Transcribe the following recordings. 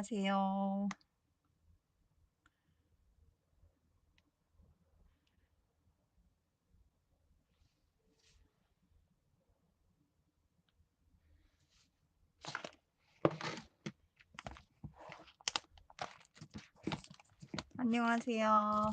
안녕하세요. 안녕하세요.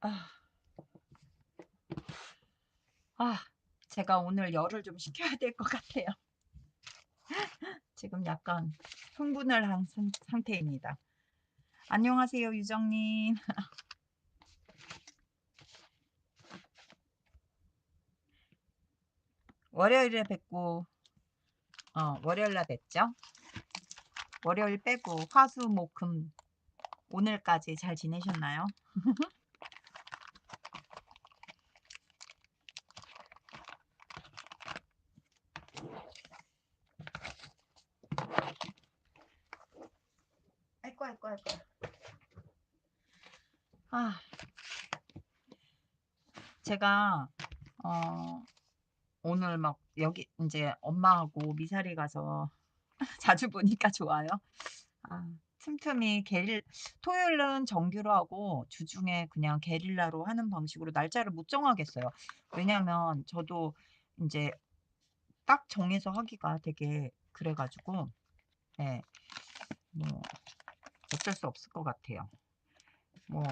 아, 아, 제가 오늘 열을 좀 식혀야 될 것 같아요. 지금 약간 흥분을 한 상태입니다. 안녕하세요, 유정님. 월요일에 뵙고, 월요일 날 뵙죠? 월요일 빼고 화, 수, 목, 금, 오늘까지 잘 지내셨나요? 아이고, 아이고, 아이고. 아, 제가, 어, 오늘 막 여기 이제 엄마하고 미사리 가서 자주 보니까 좋아요. 아, 틈틈이 토요일은 정규로 하고 주중에 그냥 게릴라로 하는 방식으로 날짜를 못 정하겠어요. 왜냐면 저도 이제 딱 정해서 하기가 되게 그래가지고, 예, 뭐 어쩔 수 없을 것 같아요. 뭐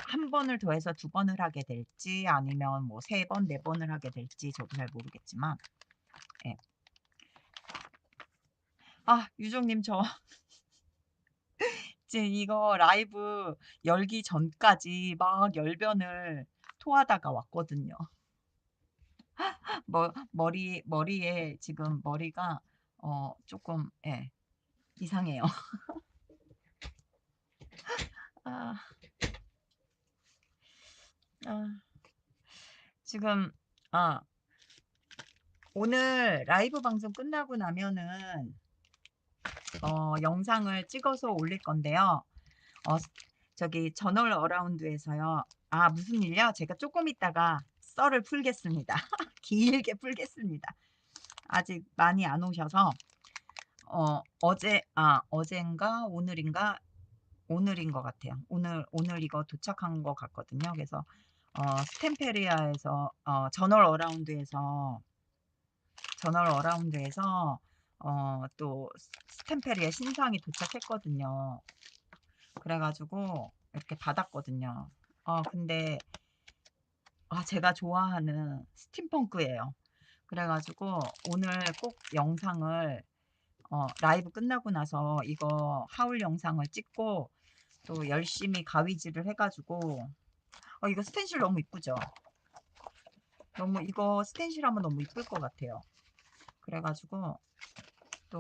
한 번을 더해서 두 번을 하게 될지 아니면 뭐 세 번, 네 번을 하게 될지 저도 잘 모르겠지만, 예. 아, 유종님 저 이제 이거 라이브 열기 전까지 막 열변을 토하다가 왔거든요. 머리에 지금 머리가 조금 예, 이상해요. 아, 아, 지금 아, 오늘 라이브 방송 끝나고 나면은 영상을 찍어서 올릴 건데요. 어, 저기 저널 어라운드에서요. 아, 무슨 일이요? 제가 조금 있다가 썰을 풀겠습니다. 길게 풀겠습니다. 아직 많이 안 오셔서 어젠가 오늘인가 오늘인 것 같아요. 오늘 이거 도착한 것 같거든요. 그래서 스템페리아에서 저널 어라운드에서 또 스템페리아 신상이 도착했거든요. 그래가지고 이렇게 받았거든요. 근데 제가 좋아하는 스팀펑크예요. 그래가지고 오늘 꼭 영상을 라이브 끝나고 나서 이거 하울 영상을 찍고 또 열심히 가위질을 해가지고 이거 스텐실 너무 이쁘죠? 너무 이거 스텐실 하면 너무 이쁠 것 같아요. 그래가지고 또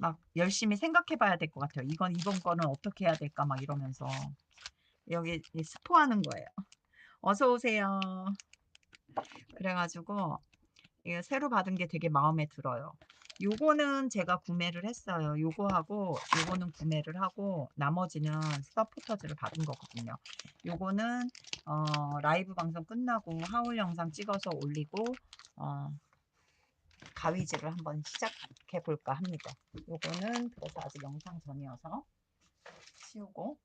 막 열심히 생각해 봐야 될 것 같아요. 이번 거는 어떻게 해야 될까 막 이러면서 여기 스포하는 거예요. 어서 오세요. 그래가지고 이거 새로 받은 게 되게 마음에 들어요. 요거는 제가 구매를 했어요. 요거하고 요거는 구매를 하고 나머지는 서포터즈를 받은 거거든요. 요거는 라이브 방송 끝나고 하울 영상 찍어서 올리고 어, 가위질을 한번 시작해 볼까 합니다. 요거는 그래서 아직 영상 전이어서 치우고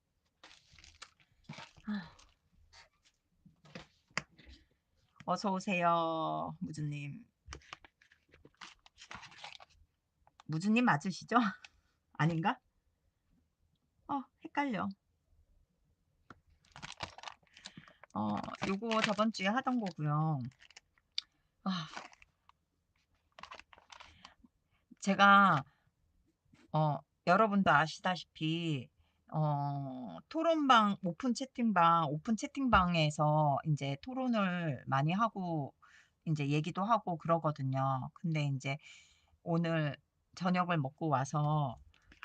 어서 오세요, 무주님. 무주님 맞으시죠? 아닌가? 헷갈려. 요거 저번 주에 하던 거고요. 아, 제가 여러분도 아시다시피 토론방 오픈 채팅방에서 이제 토론을 많이 하고 이제 얘기도 하고 그러거든요. 근데 이제 오늘 저녁을 먹고 와서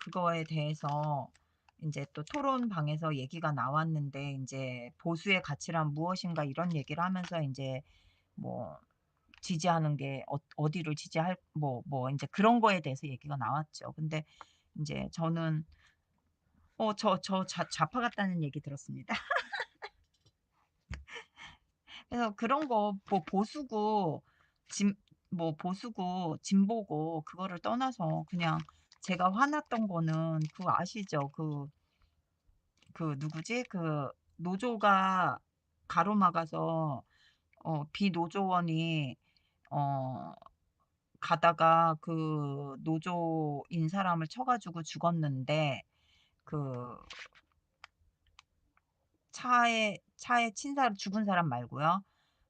그거에 대해서 이제 또 토론방에서 얘기가 나왔는데 이제 보수의 가치란 무엇인가 이런 얘기를 하면서 이제 뭐 지지하는 게 어디를 지지할 뭐 이제 그런 거에 대해서 얘기가 나왔죠. 근데 이제 저는 좌파 같다는 얘기 들었습니다. 그래서 그런 거 뭐 보수고 진 뭐 보수고 진보고 그거를 떠나서 그냥 제가 화났던 거는 그거 아시죠? 누구지? 노조가 가로막아서 비노조원이 어 가다가 그 노조인 사람을 쳐 가지고 죽었는데, 그 차에 친 사람, 죽은 사람 말고요.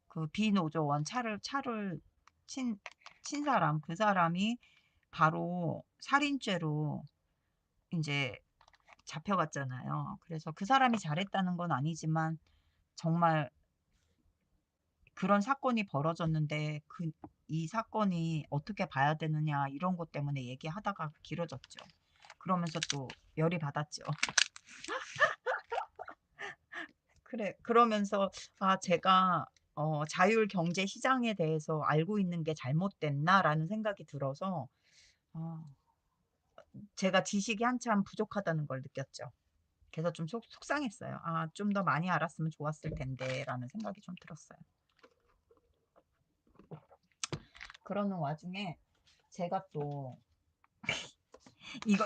그 비노조원 차를 친 사람, 그 사람이 바로 살인죄로 인제 잡혀갔잖아요. 그래서 그 사람이 잘했다는 건 아니지만 정말 그런 사건이 벌어졌는데 이 사건이 어떻게 봐야 되느냐 이런 것 때문에 얘기하다가 길어졌죠. 그러면서 또 열이 받았죠. 그러면서 제가 '자율 경제 시장에 대해서 알고 있는 게 잘못됐나.'라는 생각이 들어서 아 제가 지식이 한참 부족하다는 걸 느꼈죠. 그래서 좀 속상했어요. '아 좀 더 많이 알았으면 좋았을 텐데.'라는 생각이 좀 들었어요. 그러는 와중에 제가 또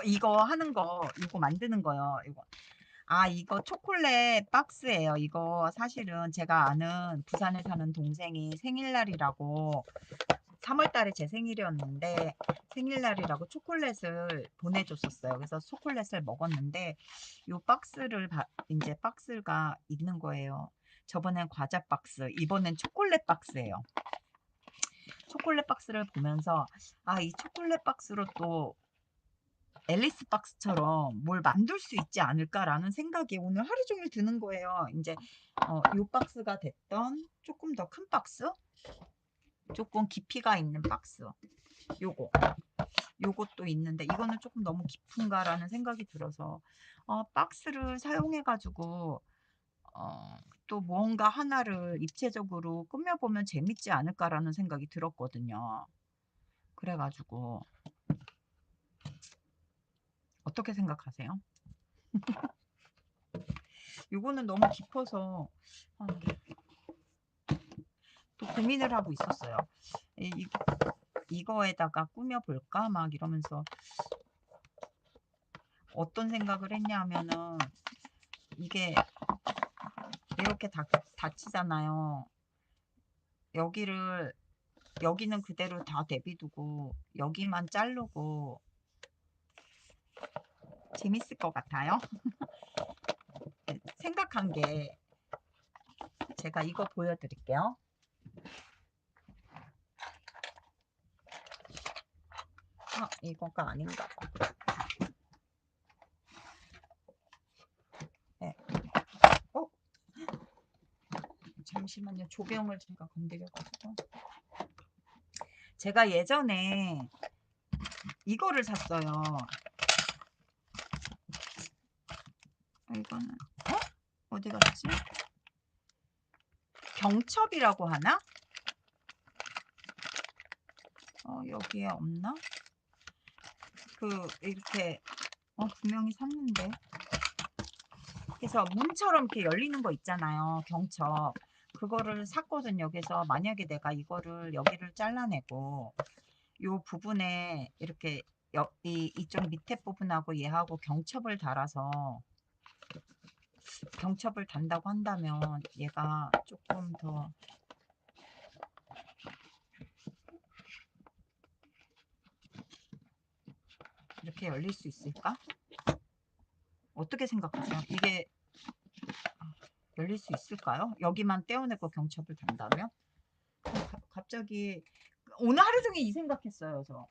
이거 하는 거, 이거 만드는 거요. 이거 초콜릿 박스예요. 이거 사실은 제가 아는 부산에 사는 동생이 생일날이라고, 3월 달에 제 생일이었는데 생일날이라고 초콜릿을 보내줬었어요. 그래서 초콜릿을 먹었는데 요 박스를 이제 박스가 있는 거예요. 저번엔 과자 박스, 이번엔 초콜릿 박스예요. 초콜릿 박스를 보면서 이 초콜릿 박스로 또 앨리스 박스처럼 뭘 만들 수 있지 않을까라는 생각이 오늘 하루 종일 드는 거예요. 이제 요 박스가 됐던 조금 더 큰 박스, 조금 깊이가 있는 박스, 요거 요것도 있는데 이거는 조금 너무 깊은가라는 생각이 들어서 박스를 사용해 가지고 또 뭔가 하나를 입체적으로 꾸며 보면 재밌지 않을까라는 생각이 들었거든요. 그래 가지고 어떻게 생각하세요? 요거는 너무 깊어서 아 또 고민을 하고 있었어요. 이 '이거에다가 꾸며 볼까?' 막 이러면서 어떤 생각을 했냐 하면은, 이게 이렇게 닫히잖아요. 여기를 여기는 그대로 다 대비 두고 여기만 자르고 재밌을 것 같아요. 생각한 게, 제가 이거 보여 드릴게요. 이거가 아닌가 봐. 네. 어 잠시만요. 조명을 제가 건드려 가지고. 제가 예전에 이거를 샀어요. 이거는 어디 갔지? 경첩이라고 하나? 여기에 없나? 이렇게 분명히 샀는데. 그래서 문처럼 이렇게 열리는 거 있잖아요, 경첩. 그거를 샀거든요. 그래서 만약에 내가 이거를 여기를 잘라내고 요 부분에 이렇게 이쪽 밑에 부분하고 얘하고 경첩을 단다고 한다면 얘가 조금 더 이렇게 열릴 수 있을까? 어떻게 생각하세요? 이게 열릴 수 있을까요? 여기만 떼어내고 경첩을 단다면? 갑자기 오늘 하루 종일 이 생각했어요, 저.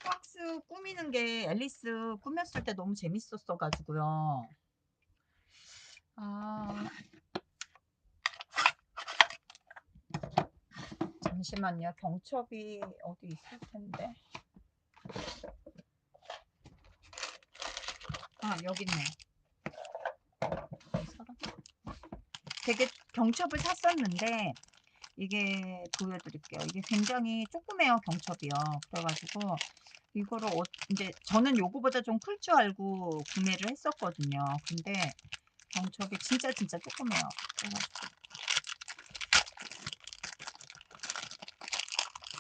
박스 꾸미는 게 앨리스 꾸몄을 때 너무 재밌었어 가지고요. 아 잠시만요. 경첩이 어디 있을 텐데. 아, 여기 있네. 되게 경첩을 샀었는데 이게 보여드릴게요. 이게 굉장히 조그매요, 경첩이요. 그래가지고 이거를 이제 저는 요거보다 좀 클 줄 알고 구매를 했었거든요. 근데 경첩이 진짜 조그매요.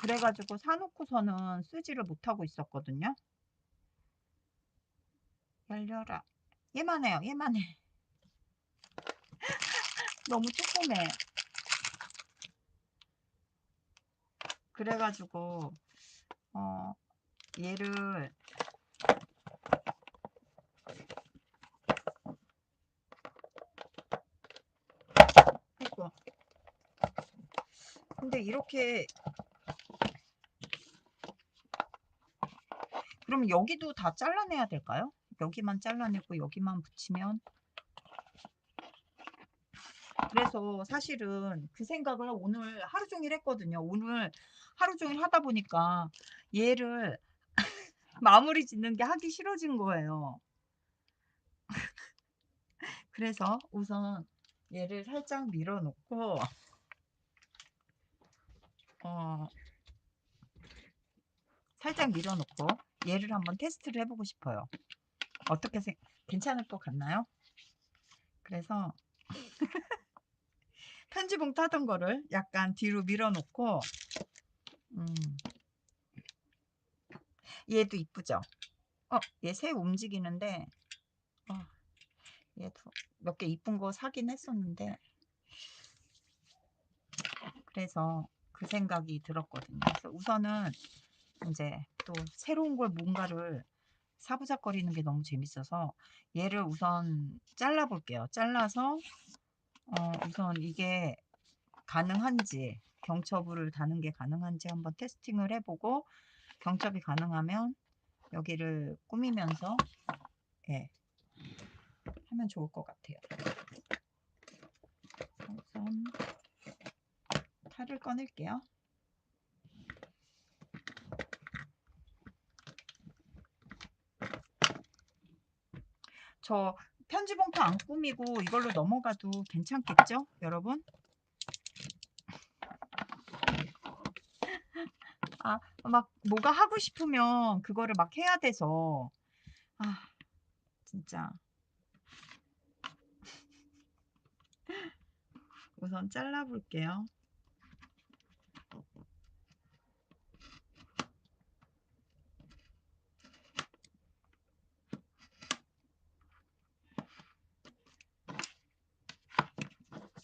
그래가지고 사놓고서는 쓰지를 못하고 있었거든요. 열려라. 얘만 해요. 얘만 해. 너무 조그매. 그래가지고 얘를 했고, 근데 이렇게 그럼 여기도 다 잘라내야 될까요? 여기만 잘라내고 여기만 붙이면. 그래서 사실은 그 생각을 오늘 하루 종일 했거든요. 오늘 하루 종일 하다 보니까 얘를 마무리 짓는 게 하기 싫어진 거예요. 그래서 우선 얘를 살짝 밀어 놓고 살짝 밀어 놓고 얘를 한번 테스트를 해보고 싶어요. 어떻게 괜찮을 것 같나요? 그래서 편지봉 타던 거를 약간 뒤로 밀어 놓고 얘도 이쁘죠? 얘 새 움직이는데 얘도 몇 개 이쁜 거 사긴 했었는데, 그래서 그 생각이 들었거든요. 그래서 우선은 이제 또 새로운 걸 뭔가를 사부작거리는 게 너무 재밌어서 얘를 우선 잘라 볼게요. 잘라서 우선 이게 가능한지, 경첩을 다는 게 가능한지 한번 테스팅을 해보고, 경첩이 가능하면 여기를 꾸미면서 예, 하면 좋을 것 같아요. 우선 탈을 꺼낼게요. 저 편지 봉투 안 꾸미고 이걸로 넘어가도 괜찮겠죠, 여러분? 막 뭐가 하고 싶으면 그거를 막 해야 돼서 진짜 우선 잘라 볼게요.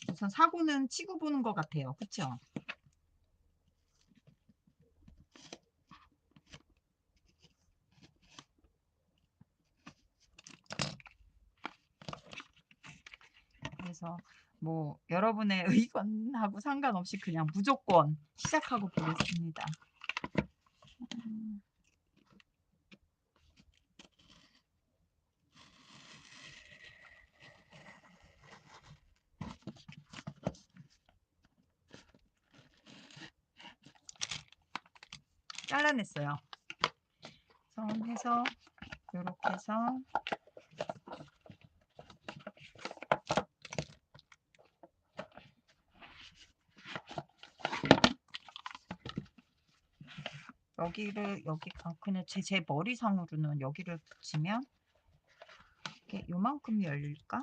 우선 사고는 치고 보는 것 같아요. 그쵸? 그래서 뭐 여러분의 의견하고 상관없이 그냥 무조건 시작하고 보겠습니다. 잘라냈어요. 우선 해서 이렇게 해서 여기 그냥 제 머리상으로는 여기를 붙이면 이게 요만큼 열릴까?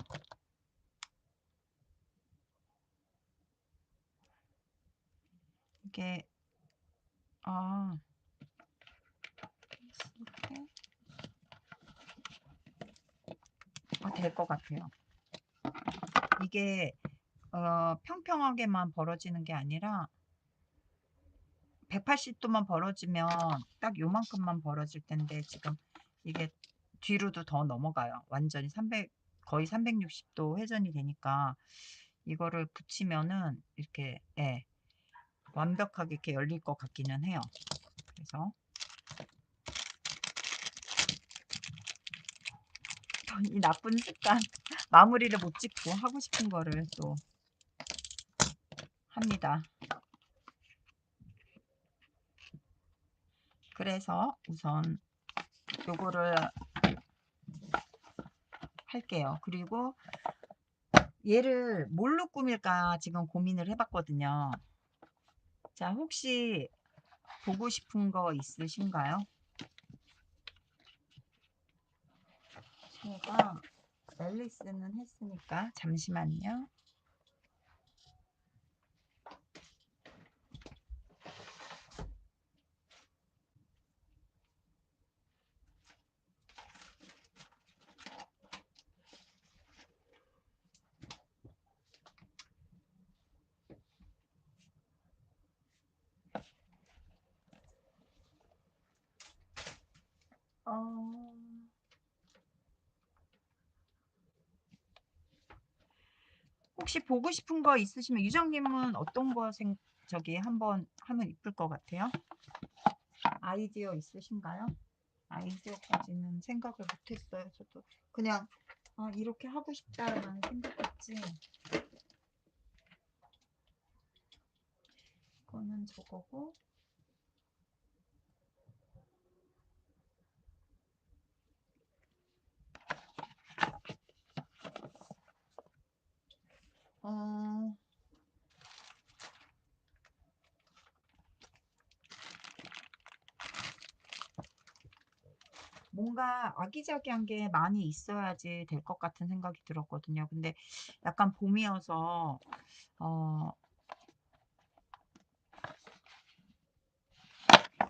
이게 이렇게 될 것 같아요. 이게 평평하게만 벌어지는 게 아니라 180도만 벌어지면 딱 요만큼만 벌어질 텐데 지금 이게 뒤로도 더 넘어가요. 완전히 거의 360도 회전이 되니까 이거를 붙이면은 이렇게 완벽하게 이렇게 열릴 것 같기는 해요. 그래서 이 나쁜 습관 마무리를 못 짓고 하고 싶은 거를 또 합니다. 그래서 우선 요거를 할게요. 그리고 얘를 뭘로 꾸밀까 지금 고민을 해봤거든요. 자, 혹시 보고 싶은 거 있으신가요? 제가 앨리스는 했으니까 잠시만요. 어, 혹시 보고 싶은 거 있으시면 유정님은 어떤 거 저기 한번 하면 이쁠 것 같아요? 아이디어 있으신가요? 아이디어까지는 생각을 못했어요. 저도 그냥 이렇게 하고 싶다라는 생각했지. 이거는 저거고. 어, 뭔가 아기자기한 게 많이 있어야지 될 것 같은 생각이 들었거든요. 근데 약간 봄이어서 어,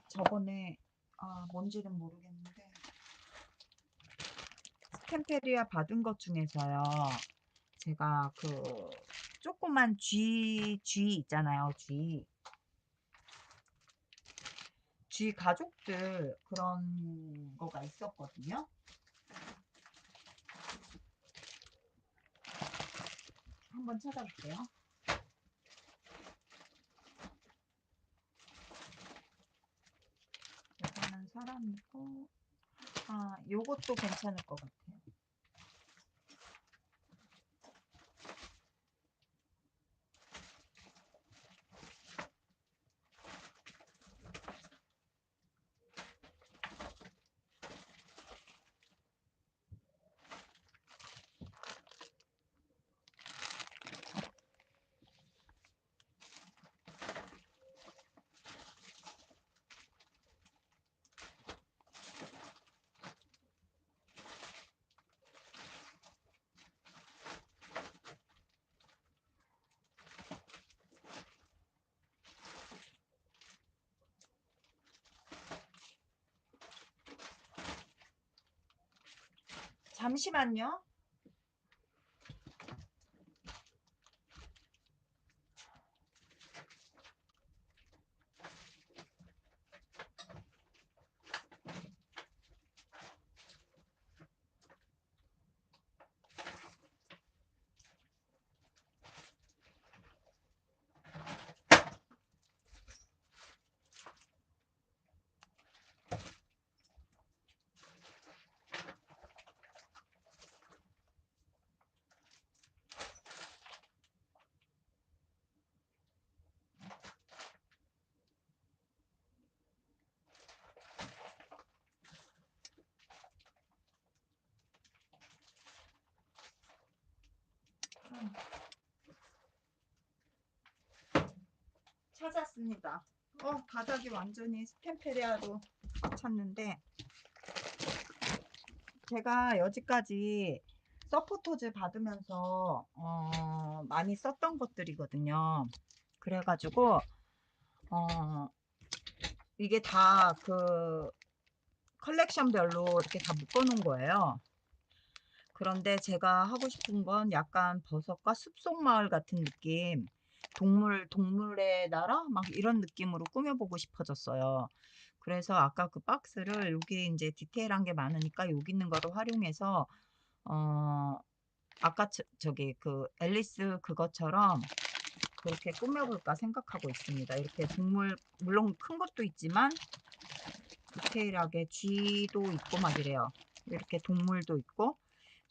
저번에 뭔지는 모르겠는데 스템페리아 받은 것 중에서요. 제가 그 조그만 쥐 있잖아요. 쥐 가족들 그런 거가 있었거든요. 한번 찾아볼게요. 이거는 사람이고, 요것도 괜찮을 것 같아요. 잠시만요. 찾았습니다. 바닥이 완전히 스템페리아로 찼는데 제가 여지까지 서포터즈 받으면서 많이 썼던 것들이거든요. 그래가지고 어, 이게 다 그 컬렉션별로 이렇게 다 묶어놓은 거예요. 그런데 제가 하고 싶은 건 약간 버섯과 숲속 마을 같은 느낌, 동물의 나라 막 이런 느낌으로 꾸며보고 싶어졌어요. 그래서 아까 그 박스를 여기 이제 디테일한 게 많으니까 여기 있는 거를 활용해서 어 아까 저기 그 앨리스 그것처럼 그렇게 꾸며볼까 생각하고 있습니다. 이렇게 동물 물론 큰 것도 있지만 디테일하게 쥐도 있고 막 이래요. 이렇게 동물도 있고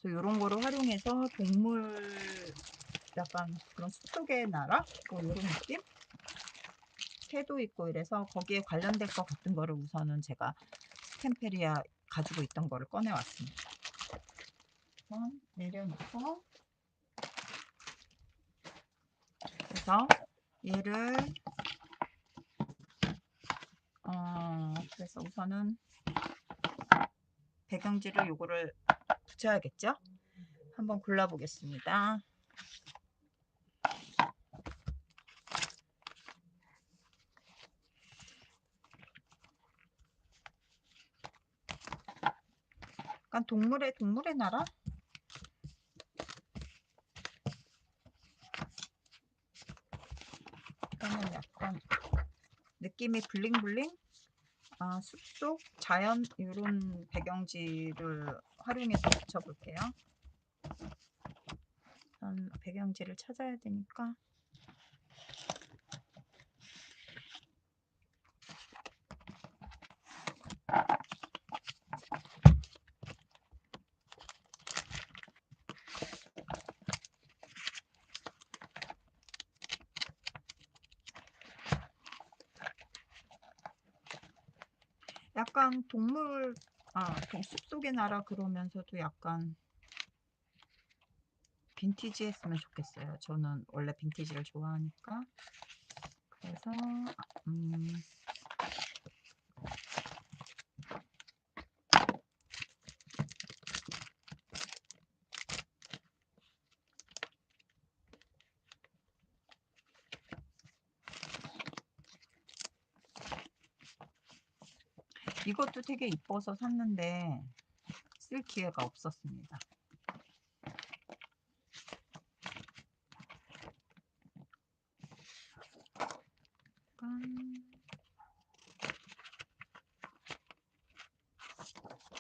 그래서 이런 거를 활용해서 동물 약간 그런 숲속의 나라 뭐 이런 느낌? 새도 있고 이래서 거기에 관련될 것 같은 거를 우선은 제가 스템페리아 가지고 있던 거를 꺼내왔습니다. 한번 내려놓고, 그래서 얘를 그래서 우선은 배경지를 요거를 붙여야겠죠? 한번 골라 보겠습니다. 약간 동물의 나라? 이거는 약간 느낌이 블링블링? 숲속 자연 이런 배경지를 활용해서 붙여볼게요. 우선 배경지를 찾아야 되니까. 약간 동물, 숲속의 나라 그러면서도 약간 빈티지 했으면 좋겠어요. 저는 원래 빈티지를 좋아하니까. 그래서 이것도 되게 이뻐서 샀는데 쓸 기회가 없었습니다.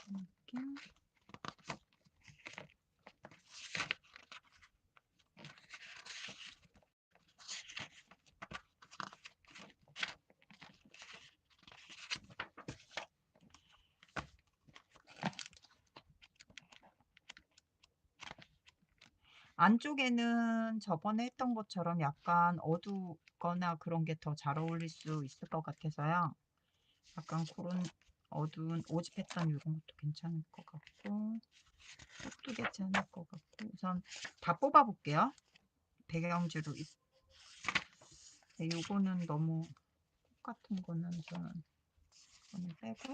이렇게. 안쪽에는 저번에 했던 것처럼 약간 어둡거나 그런 게 더 잘 어울릴 수 있을 것 같아서요. 약간 그런 어두운 오지 패턴 이런 것도 괜찮을 것 같고, 이것도 괜찮을 것 같고. 우선 다 뽑아 볼게요. 배경지로. 네, 요거는 너무 똑같은 거는 저는 빼고,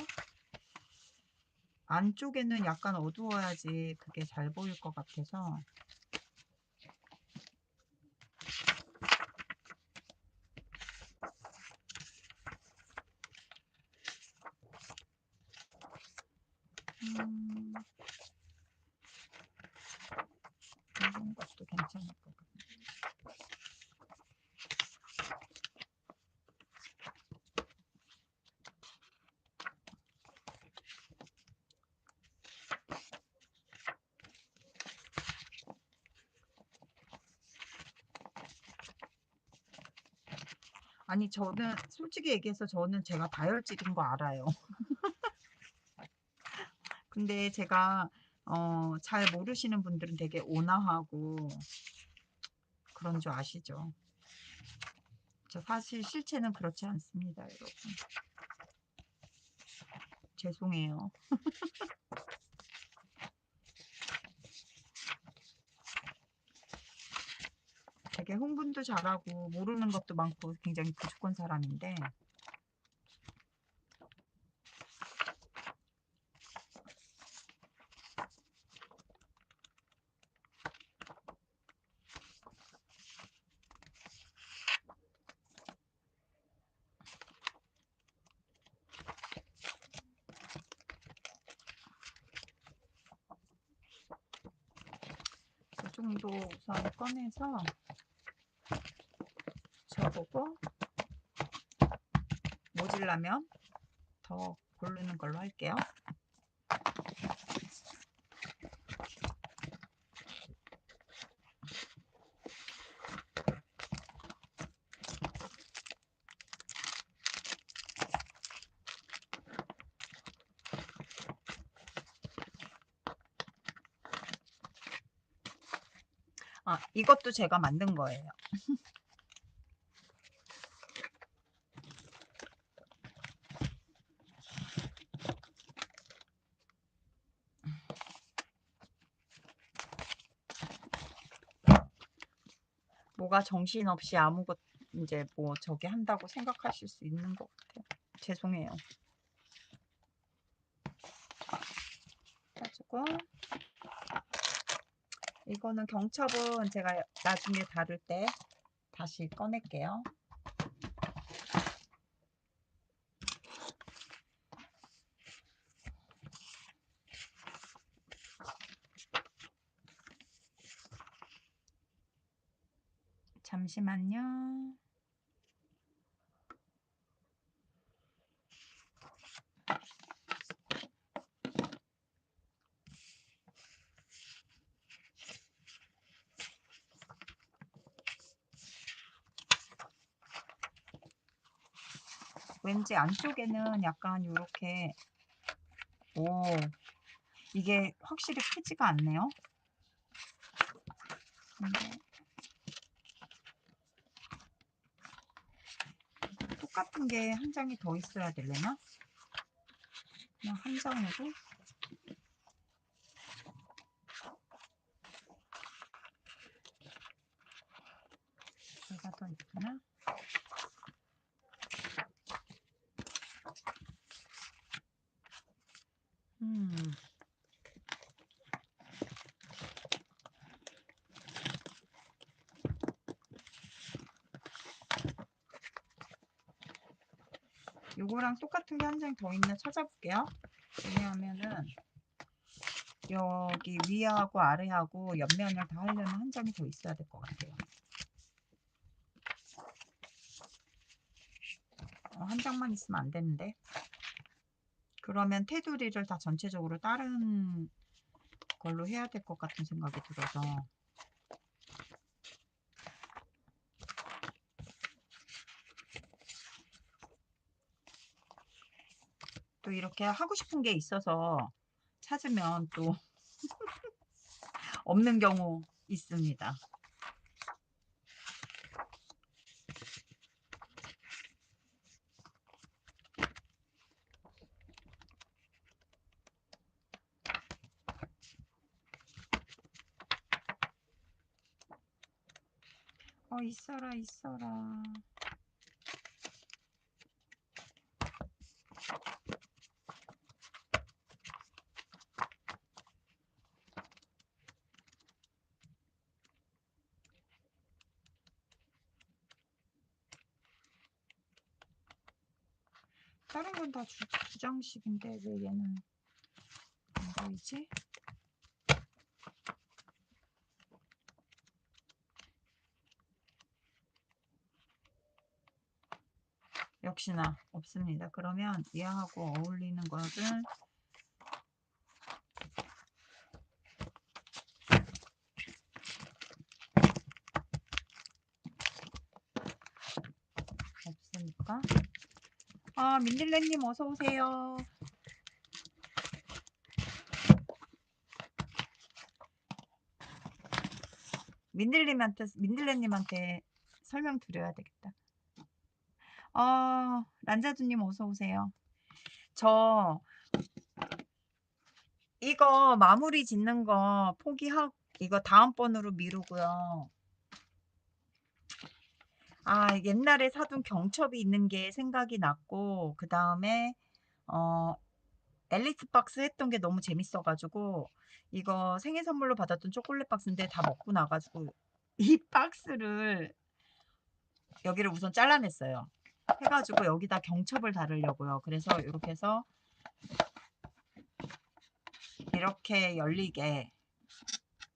안쪽에는 약간 어두워야지 그게 잘 보일 것 같아서. 이런 것도 괜찮을 것 같아요. 아니, 저는 솔직히 얘기해서 저는 제가 다혈질인 거 알아요. 근데 제가 잘 모르시는 분들은 되게 온화하고 그런 줄 아시죠? 저 사실 실체는 그렇지 않습니다, 여러분. 죄송해요. 되게 흥분도 잘하고 모르는 것도 많고 굉장히 부족한 사람인데, 그 정도 우선 꺼내서 저보고 모질라면 더 고르는 걸로 할게요. 이것도 제가 만든 거예요. 뭐가 정신없이 아무것 인제 뭐 저기 한다고 생각하실 수 있는 것 같아요. 죄송해요. 그래 가지고 이거는 경첩은 제가 나중에 다룰 때 다시 꺼낼게요. 잠시만요. 왠지 안쪽에는 약간 요렇게 오 이게 확실히 크지가 않네요. 근데 똑같은 게 한 장이 더 있어야 되려나? 그냥 한 장으로? 뭐가 더 있구나. 음. 요거랑 똑같은 게 한 장 더 있나 찾아볼게요. 왜냐하면은 여기 위하고 아래하고 옆면을 다 하려면 한 장이 더 있어야 될 것 같아요. 한 장만 있으면 안 되는데. 그러면 테두리를 다 전체적으로 다른 걸로 해야 될 것 같은 생각이 들어서. 또 이렇게 하고 싶은 게 있어서 찾으면 또 없는 경우 있습니다. 있어라 있어라. 다른 건 다 두 장씩인데 왜 얘는 안 보이지? 역시나 없습니다. 그러면 얘하고 어울리는 것은 없으니까. 민들레님 어서 오세요. 민들레님한테 설명드려야 되겠다. 란자두님 어서 오세요. 저 이거 마무리 짓는 거 포기하고 이거 다음번으로 미루고요. 옛날에 사둔 경첩이 있는 게 생각이 났고 그 다음에 앨리스 박스 했던 게 너무 재밌어 가지고 이거 생일 선물로 받았던 초콜릿 박스인데 다 먹고 나 가지고 이 박스를 여기를 우선 잘라냈어요. 해 가지고 여기다 경첩을 달으려고요. 그래서 이렇게 해서 이렇게 열리게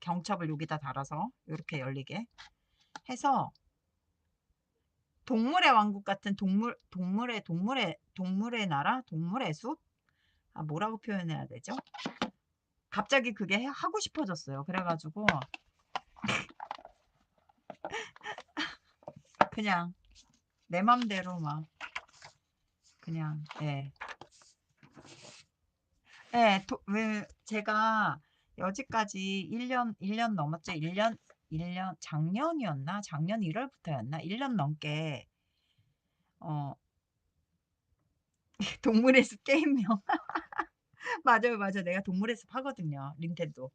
경첩을 여기다 달아서 이렇게 열리게 해서 동물의 왕국 같은 동물의 나라? 동물의 숲? 뭐라고 표현해야 되죠? 갑자기 그게 하고 싶어졌어요. 그래 가지고 그냥 내 맘대로 막 그냥 예. 예. 왜 제가 여지까지 1년 넘었죠. 1년 작년이었나? 작년 1 월부터였나? 1년 넘게 어 동물의 숲 게임명 맞아요, 맞아요. 내가 동물의 숲 하거든요, 닌텐도.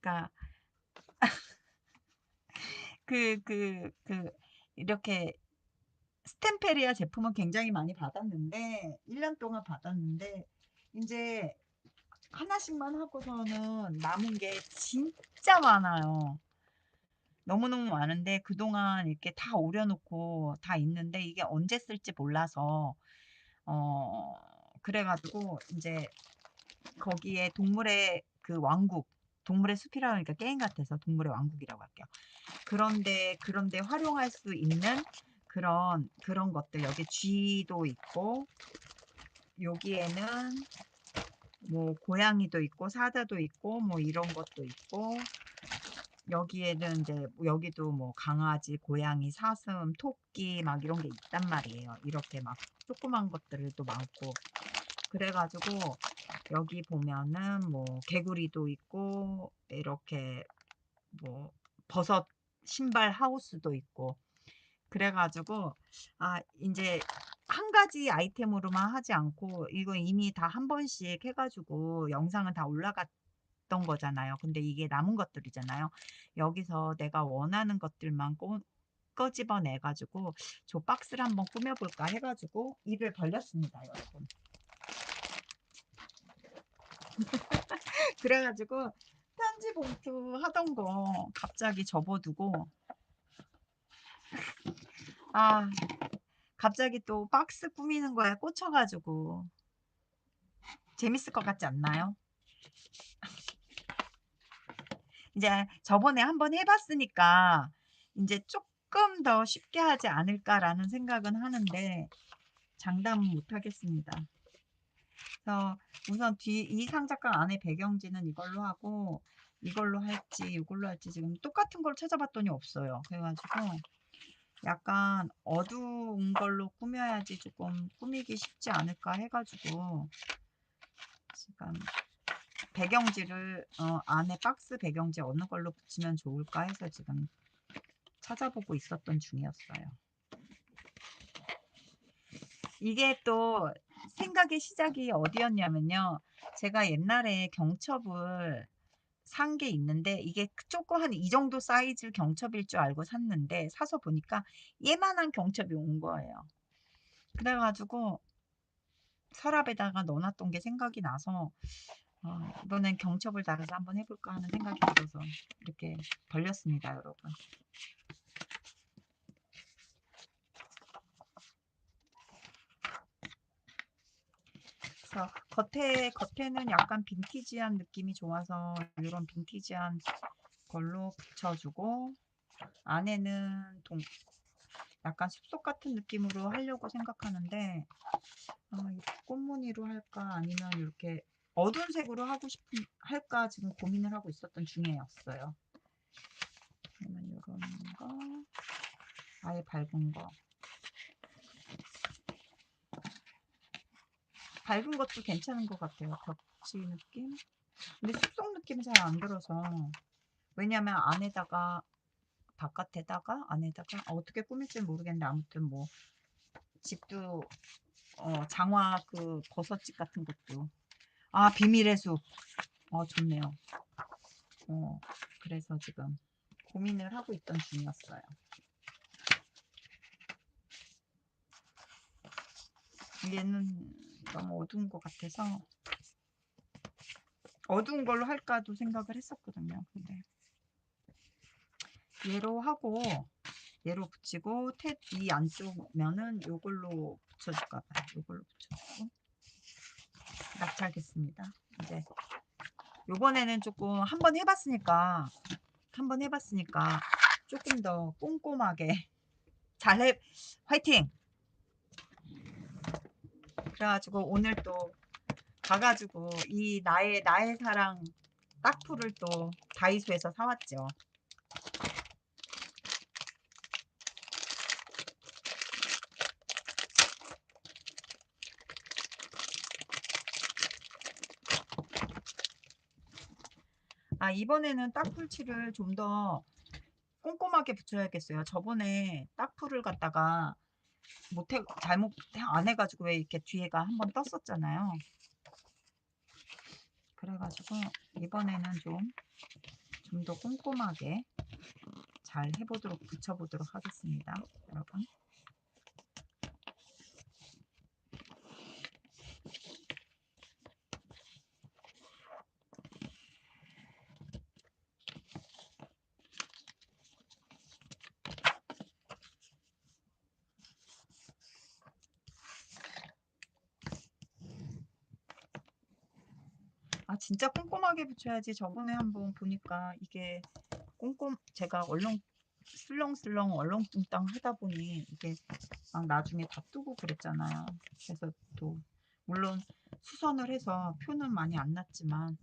그러니까 이렇게 스템페리아 제품은 굉장히 많이 받았는데 1년 동안 받았는데 인제 하나씩만 하고서는 남은 게 진짜 많아요. 너무너무 많은데 그동안 이렇게 다 오려 놓고 다 있는데 이게 언제 쓸지 몰라서 어 그래 가지고 인제 거기에 동물의 그 왕국, 동물의 숲이라 그러니까 게임 같아서 동물의 왕국이라고 할게요. 그런데 활용할 수 있는 그런 것들 여기 쥐도 있고 여기에는 뭐 고양이도 있고 사자도 있고 뭐 이런 것도 있고 여기에는 인제 뭐 여기도 뭐 강아지, 고양이, 사슴, 토끼 막 이런 게 있단 말이에요. 이렇게 막 조그만 것들도 많고. 그래 가지고 여기 보면은 뭐 개구리도 있고 이렇게 뭐 버섯 신발 하우스도 있고 그래 가지고 인제 한 가지 아이템으로만 하지 않고 이거 이미 다 한 번씩 해 가지고 영상은 다 올라갔던 거잖아요. 근데 이게 남은 것들이잖아요. 여기서 내가 원하는 것들만 꺼집어내 가지고 '저 박스를 한번 꾸며 볼까.' 해 가지고 일을 벌렸습니다, 여러분. 그래 가지고 편지 봉투 하던 거 갑자기 접어 두고 아 갑자기 또 박스 꾸미는 거에 꽂혀 가지고 재밌을 것 같지 않나요? 이제 저번에 한번 해 봤으니까 인제 '쪼끔 더 쉽게 하지 않을까.'라는 생각은 하는데 장담은 못 하겠습니다. 그래서 우선 뒤 이 상자가 안에 배경지는 이걸로 하고 이걸로 할지 이걸로 할지 지금 똑같은 걸 찾아봤더니 없어요. 그래 가지고 약간 어두운 걸로 꾸며야지 쪼끔 꾸미기 쉽지 않을까 해 가지고 지금 배경지를 안에 박스 배경지 어느 걸로 붙이면 좋을까 해서 지금 찾아보고 있었던 중이었어요. 이게 또 생각의 시작이 어디였냐면요. 제가 옛날에 경첩을 산 게 있는데 이게 쪼끔 한 이 정도 사이즈 경첩일 줄 알고 샀는데 사서 보니까 얘만한 경첩이 온 거예요. 그래 가지고 서랍에다가 넣어 놨던 게 생각이 나서 '이번엔 경첩을 달아서 한번 해 볼까.' 하는 생각이 들어서 이렇게 벌렸습니다, 여러분. 그래서 겉에는 약간 빈티지한 느낌이 좋아서 요런 빈티지한 걸로 붙여 주고 안에는 약간 숲속 같은 느낌으로 하려고 생각하는데 이렇게 꽃무늬로 할까 아니면 이렇게 어두운 색으로 하고 싶은 할까 지금 고민을 하고 있었던 중이었어요. 그러면 요런 거 아예 밝은 거. 밝은 것도 괜찮은 것 같아요. 벽지 느낌? 근데 숲속 느낌이 잘 안 들어서 왜냐면 바깥에다가 안에다가 어떻게 꾸밀지는 모르겠는데 아무튼 뭐 집도 장화 그 버섯집 같은 것도 비밀의 숲. 좋네요. 어 그래서 지금 고민을 하고 있던 중이었어요. 얘는 너무 어두운 것 같아서 어두운 걸로 할까도 생각을 했었거든요. 근데 얘로 하고 얘로 붙이고 이 안쪽 면은 요걸로 붙여줄까 봐요. 요걸로 붙여주고 낙찰됐습니다. 이제 요번에는 쪼끔 한번 해 봤으니까 쪼끔 더 꼼꼼하게 잘해 화이팅! 그래 가지고 오늘 또 가 가지고 이 나의 사랑 딱풀을 또 다이소에서 사 왔죠. 이번에는 딱풀칠을 좀 더 꼼꼼하게 붙여야겠어요. 저번에 딱풀을 갖다가 못해 잘못 안 해 가지고 왜 이렇게 뒤에가 한번 떴었잖아요. 그래 가지고 이번에는 좀 더 꼼꼼하게 잘 해보도록 붙여보도록 하겠습니다, 여러분. 아 진짜 꼼꼼하게 붙여야지. 저번에 한번 보니까 이게 제가 슬렁슬렁 얼렁뚱땅 하다 보니 이게 막 나중에 다 뜨고 그랬잖아요. 그래서 또 물론 수선을 해서 표는 많이 안 났지만.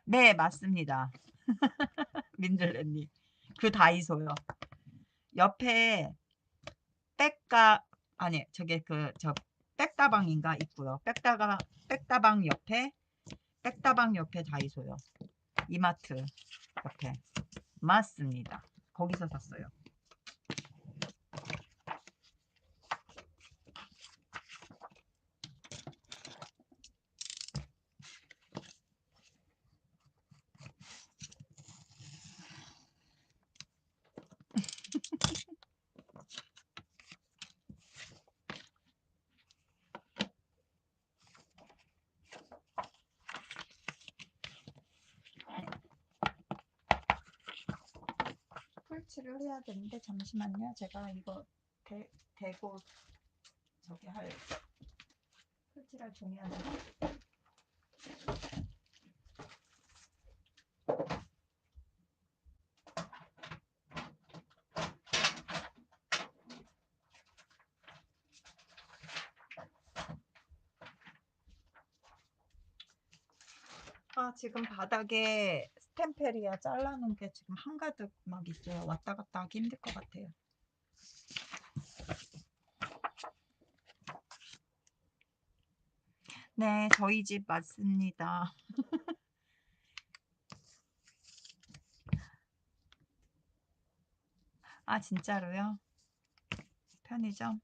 네, 맞습니다. 민들레님. 그 다이소요. 옆에 백가 아니 저게 저 백다방인가 있고요. 백다방 옆에 다이소요. 이마트 옆에. 맞습니다. 거기서 샀어요. 풀칠을 해야 되는데 잠시만요. 제가 이거 대고 저기 할 풀칠할 종이 하나. 아 지금 바닥에 스템페리아 잘라놓은 게 지금 한가득 막 있어요. 왔다 갔다 하기 힘들 것 같아요. 네, 저희 집 맞습니다. 아 진짜로요? 편의점?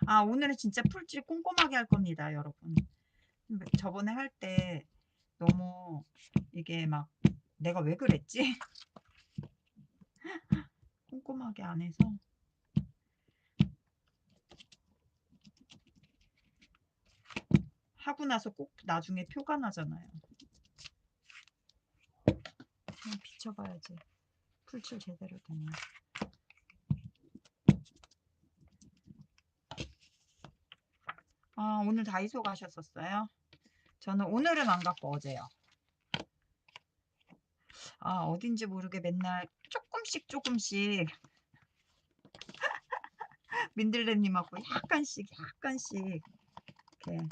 아 오늘은 진짜 풀질 꼼꼼하게 할 겁니다, 여러분. 저번에 할 때 너무 이게 막 내가 왜 그랬지? 꼼꼼하게 안 해서. 하고 나서 꼭 나중에 표가 나잖아요. 그냥 비춰봐야지. 풀칠 제대로 됐나. 아 오늘 다이소 가셨었어요? 저는 오늘은 안 갔고 어제요. 아 어딘지 모르게 맨날 조금씩 민들레님하고 약간씩 이렇게.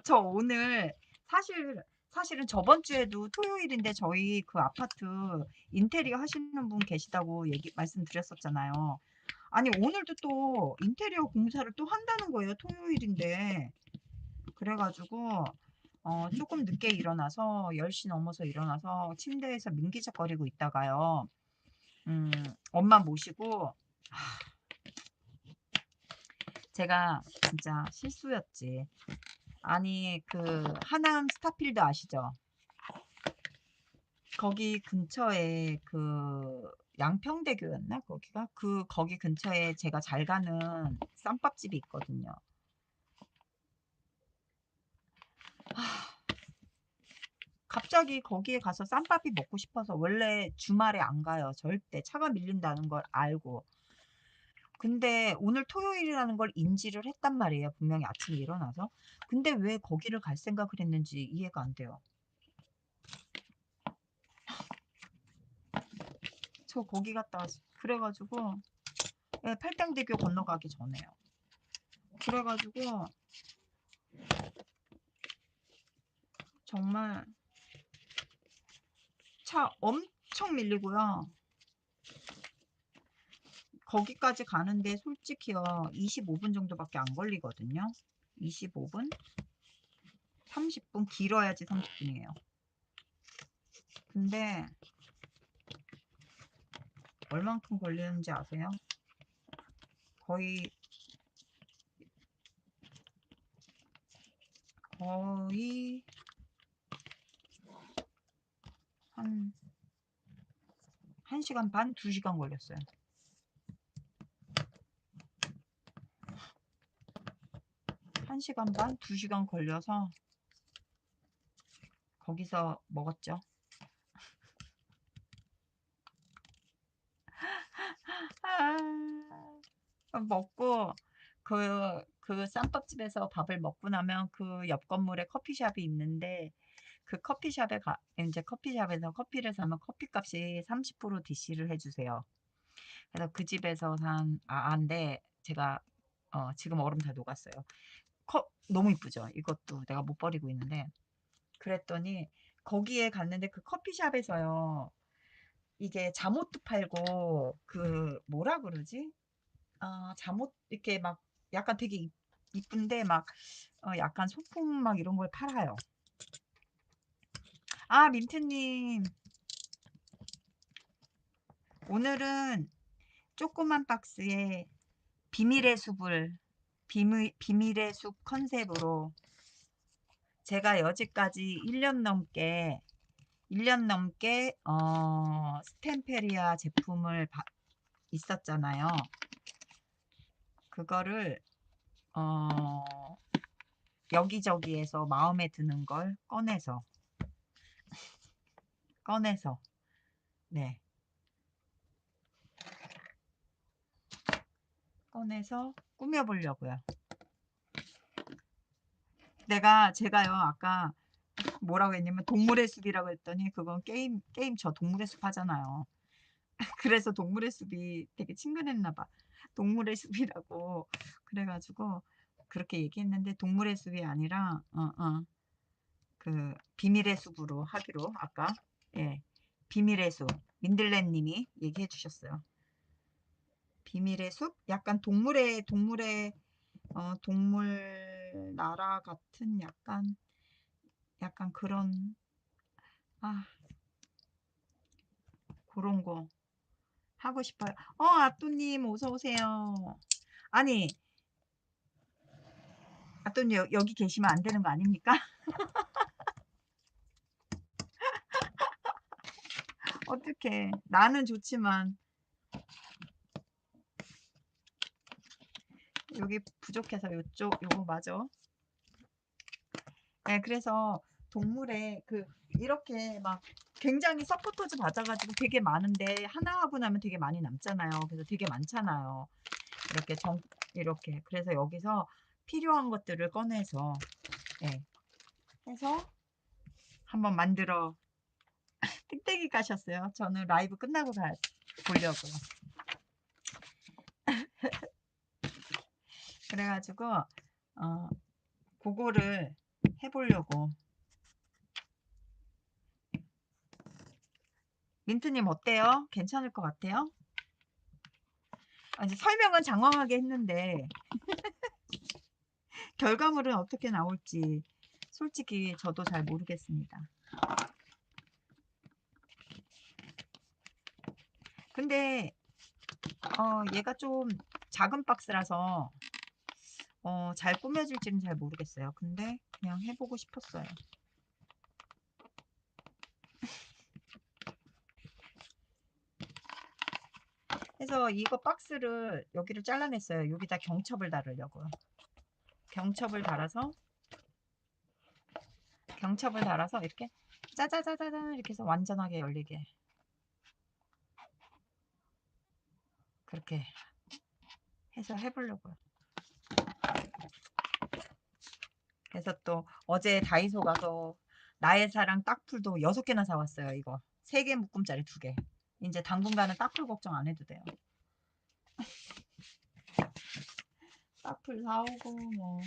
저 오늘 사실은 저번 주에도 토요일인데 저희 그 아파트 인테리어 하시는 분 계시다고 말씀드렸었잖아요. 아니 오늘도 또 인테리어 공사를 또 한다는 거예요. 토요일인데. 그래가지고 조금 늦게 일어나서 10시 넘어서 일어나서 침대에서 민기적거리고 있다가요. 엄마 모시고 제가 진짜 실수였지. 아니 그 하남 스타필드 아시죠? 거기 근처에 그 양평대교였나 거기가? 거기 근처에 제가 잘 가는 쌈밥집이 있거든요. 갑자기 거기에 가서 쌈밥이 먹고 싶어서 원래 주말에 안 가요. 절대 차가 밀린다는 걸 알고. 근데 오늘 토요일이라는 걸 인지를 했단 말이에요. 분명히 아침에 일어나서. 근데 왜 거기를 갈 생각을 했는지 이해가 안 돼요. 저 거기 갔다 왔어. 그래가지고 네, 팔당대교 건너가기 전에요. 그래가지고 정말 차 엄청 밀리고요. 거기까지 가는데 솔직히요 25분 정도밖에 안 걸리거든요. 25분? 30분 길어야지 30분이에요. 근데 얼만큼 걸리는지 아세요? 거의 한 1시간 반, 2시간 걸렸어요. 1시간 반, 2시간 걸려서 거기서 먹었죠. 먹고 그 쌈밥집에서 밥을 먹고 나면 그 옆 건물에 커피숍이 있는데 그 커피숍에 이제 커피숍에서 커피를 사면 커피값이 30% DC를 해주세요. 그래서 그 집에서 안데 제가 지금 얼음 다 녹았어요. 너무 이쁘죠? 이것도 내가 못 버리고 있는데 그랬더니 거기에 갔는데 그 커피숍에서요. 이게 잠옷도 팔고 그 뭐라 그러지? 잠옷 이렇게 막 약간 되게 이쁜데 막 약간 소품 막 이런 걸 팔아요. 아, 민트님. 오늘은 조그만 박스에 비밀의 숲을 비밀의 숲 컨셉으로 제가 여지까지 1년 넘게 스템페리아 제품을 있었잖아요. 그거를 어, 여기저기에서 마음에 드는 걸 꺼내서 네, 꺼내서 꾸며보려고요. 제가요 아까 뭐라고 했냐면 동물의 숲이라고 했더니 그건 게임 저 동물의 숲 하잖아요. 그래서 동물의 숲이 되게 친근했나 봐. 동물의 숲이라고 그래가지고 그렇게 얘기했는데 동물의 숲이 아니라 그 비밀의 숲으로 하기로 아까 예 비밀의 숲 민들레님이 얘기해 주셨어요. 비밀의 숲 약간 동물 나라 같은 약간 아 그런 거 하고 싶어요. 아또님 어서 오세요. 아니 아또님 여기 계시면 안 되는 거 아닙니까? 어떡해. 나는 좋지만 여기 부족해서 요거 맞아. 네, 그래서 동물의 이렇게 막 굉장히 서포터즈 받아가지고 되게 많은데 하나 하고 나면 되게 많이 남잖아요. 그래서 되게 많잖아요. 이렇게 이렇게. 그래서 여기서 필요한 것들을 꺼내서, 네, 해서 한번 만들어. 땡땡이 가셨어요. 저는 라이브 끝나고 보려고요. 그래가지고, 그거를 해보려고. 민트님 어때요? 괜찮을 것 같아요? 이제 설명은 장황하게 했는데 결과물은 어떻게 나올지 솔직히 저도 잘 모르겠습니다. 근데 얘가 좀 작은 박스라서 잘 꾸며질지는 잘 모르겠어요. 근데 그냥 해보고 싶었어요. 그래서 이거 박스를 여기를 잘라냈어요. 여기다 경첩을 달으려고요. 경첩을 달아서 이렇게 짜자자자잔 이렇게 해서 완전하게 열리게 그렇게 해서 해보려고요. 그래서 또 어제 다이소 가서 나의 사랑 딱풀도 6개나 사왔어요. 이거 3개 묶음짜리 2개. 이제 당분간은 딱풀 걱정 안 해도 돼요. 딱풀 사오고 뭐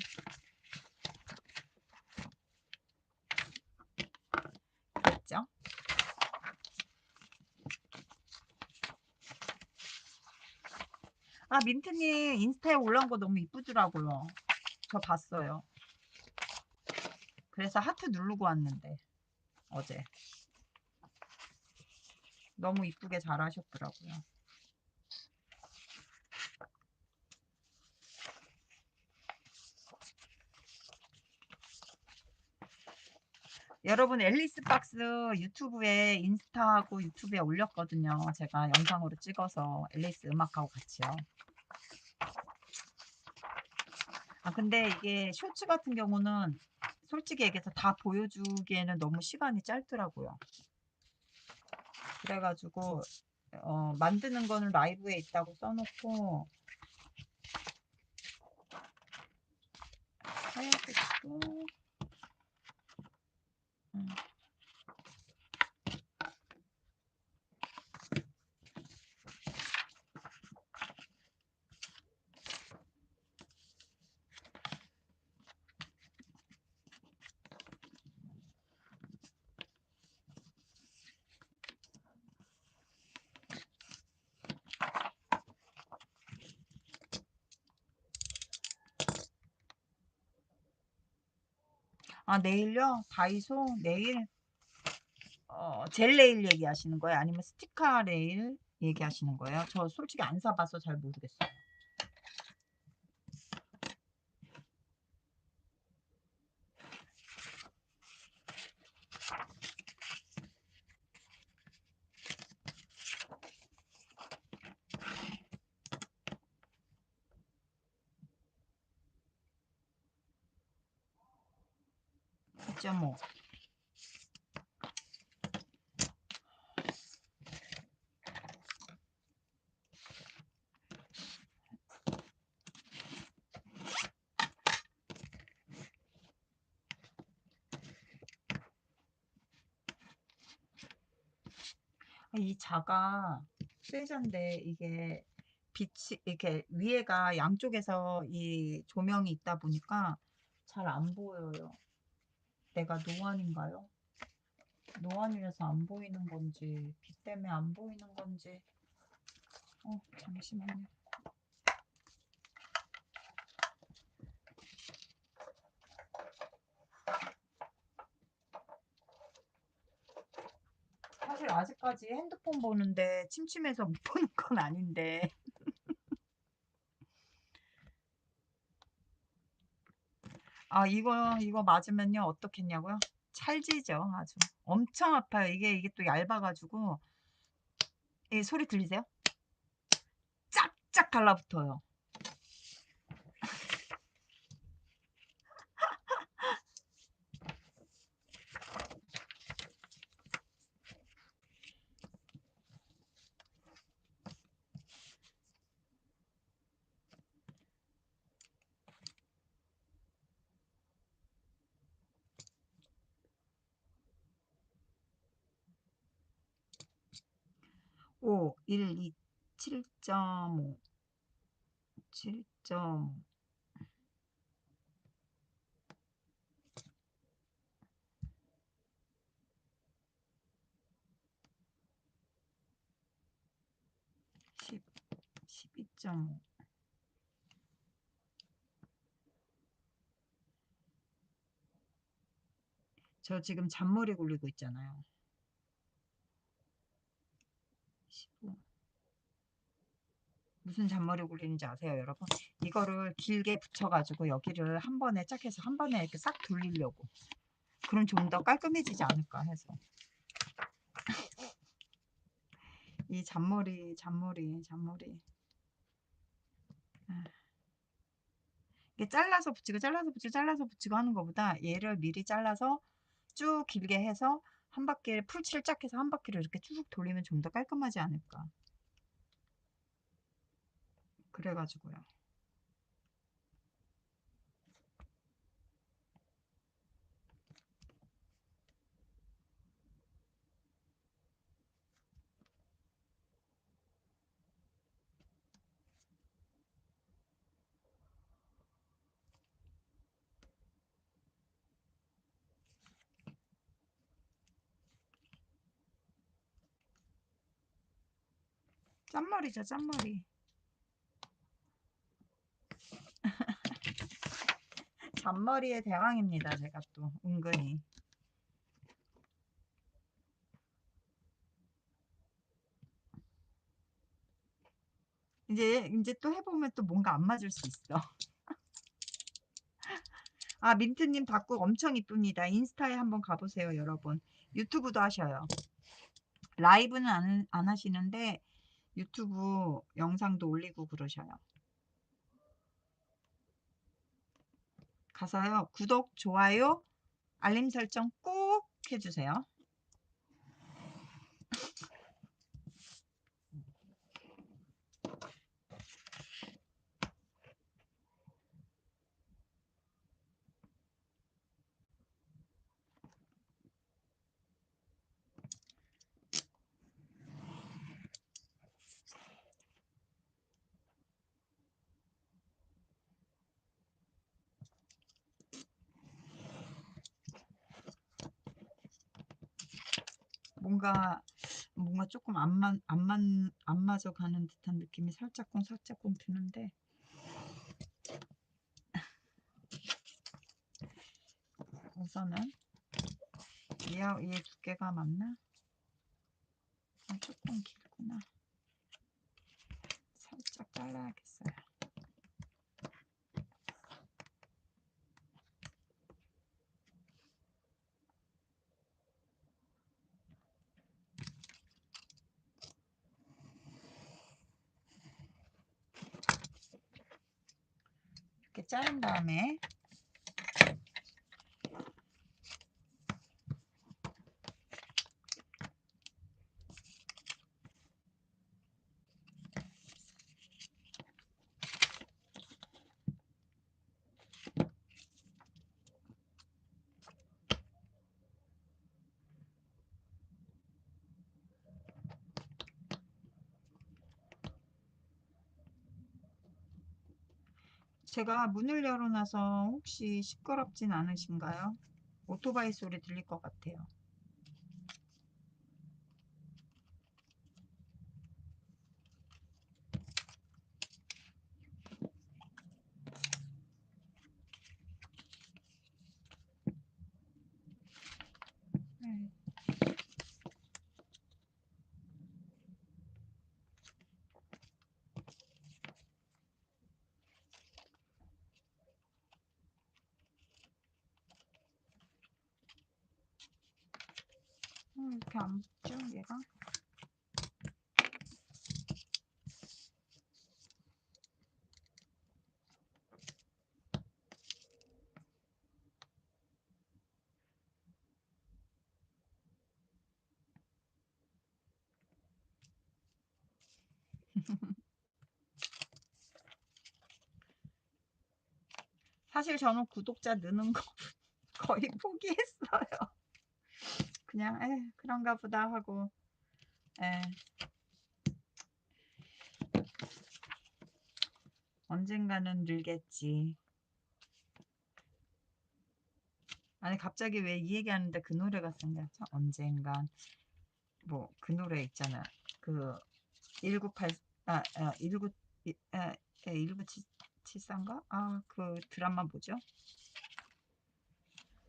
그랬죠. 아, 민트님 인스타에 올라온 거 너무 이쁘더라고요. 저 봤어요. 그래서 하트 누르고 왔는데 어제 너무 이쁘게 잘하셨더라고요. 여러분 앨리스 박스 유튜브에 인스타하고 유튜브에 올렸거든요. 제가 영상으로 찍어서 앨리스 음악하고 같이요. 아 근데 이게 쇼츠 같은 경우는 솔직히 얘기해서 다 보여주기에는 너무 시간이 짧더라고요. 그래가지고 만드는 거는 라이브에 있다고 써놓고 하얗고 아 네일요? 다이소 네일 젤 네일 얘기하시는 거예요? 아니면 스티커 네일 얘기하시는 거예요? 저 솔직히 안 사봐서 잘 모르겠어요. 진짜 뭐 이 자가 쇠잔데 이게 빛이 이렇게 위에가 양쪽에서 이 조명이 있다 보니까 잘 안 보여요. 내가 노안인가요? 노안이라서 안 보이는 건지 빛 때문에 안 보이는 건지 잠시만요. 사실 아직까지 핸드폰 보는데 침침해서 못 보는 건 아닌데 아 이거 맞으면요 어떻겠냐고요? 찰지죠. 아주 엄청 아파요. 이게 또 얇아가지고 이 소리 들리세요? 짝짝 달라붙어요. 오, 1, 2, 7.5, 7.5, 10, 12.5. 저 지금 잔머리 굴리고 있잖아요. 15. 무슨 잔머리 굴리는지 아세요, 여러분? 이거를 길게 붙여가지고 여기를 한 번에 짝 해서 한 번에 이렇게 싹 돌리려고. 그럼 좀 더 깔끔해지지 않을까 해서. 이 잔머리. 아, 이게 잘라서 붙이고 하는 것보다 얘를 미리 잘라서 쭉 길게 해서 한 바퀴 풀칠을 쫙 해서 한 바퀴를 이렇게 쭉 돌리면 좀 더 깔끔하지 않을까. 그래가지고요. 짠머리죠, 짠머리. 잔머리의 대왕입니다. 제가 또 은근히. 이제 또 해보면 또 뭔가 안 맞을 수 있어. 아, 민트님 닭국 엄청 이쁩니다. 인스타에 한번 가보세요, 여러분. 유튜브도 하셔요. 라이브는 안 하시는데 유튜브 영상도 올리고 그러셔요. 가서요. 구독, 좋아요, 알림 설정 꼭 해주세요. 뭔가 조금 안 맞아 가는 듯한 느낌이 살짝쿵 드는데 우선은 얘 두께가 맞나? 조금 길구나. 살짝 잘라야겠어요. 이렇게 자른 다음에 제가 문을 열어놔서 혹시 시끄럽진 않으신가요? 오토바이 소리 들릴 것 같아요. 네. 이렇게 안 붙죠, 얘가? 사실 저는 구독자 느는 거 거의 포기했어요. 그냥 그런가 보다 하고 에, 언젠가는 늘겠지. 아니 갑자기 왜 이 얘기하는데 그 노래가 생각나죠? 언젠간 뭐 그 노래 있잖아. 그 198, 19 1974인가? 아, 그 드라마 뭐죠?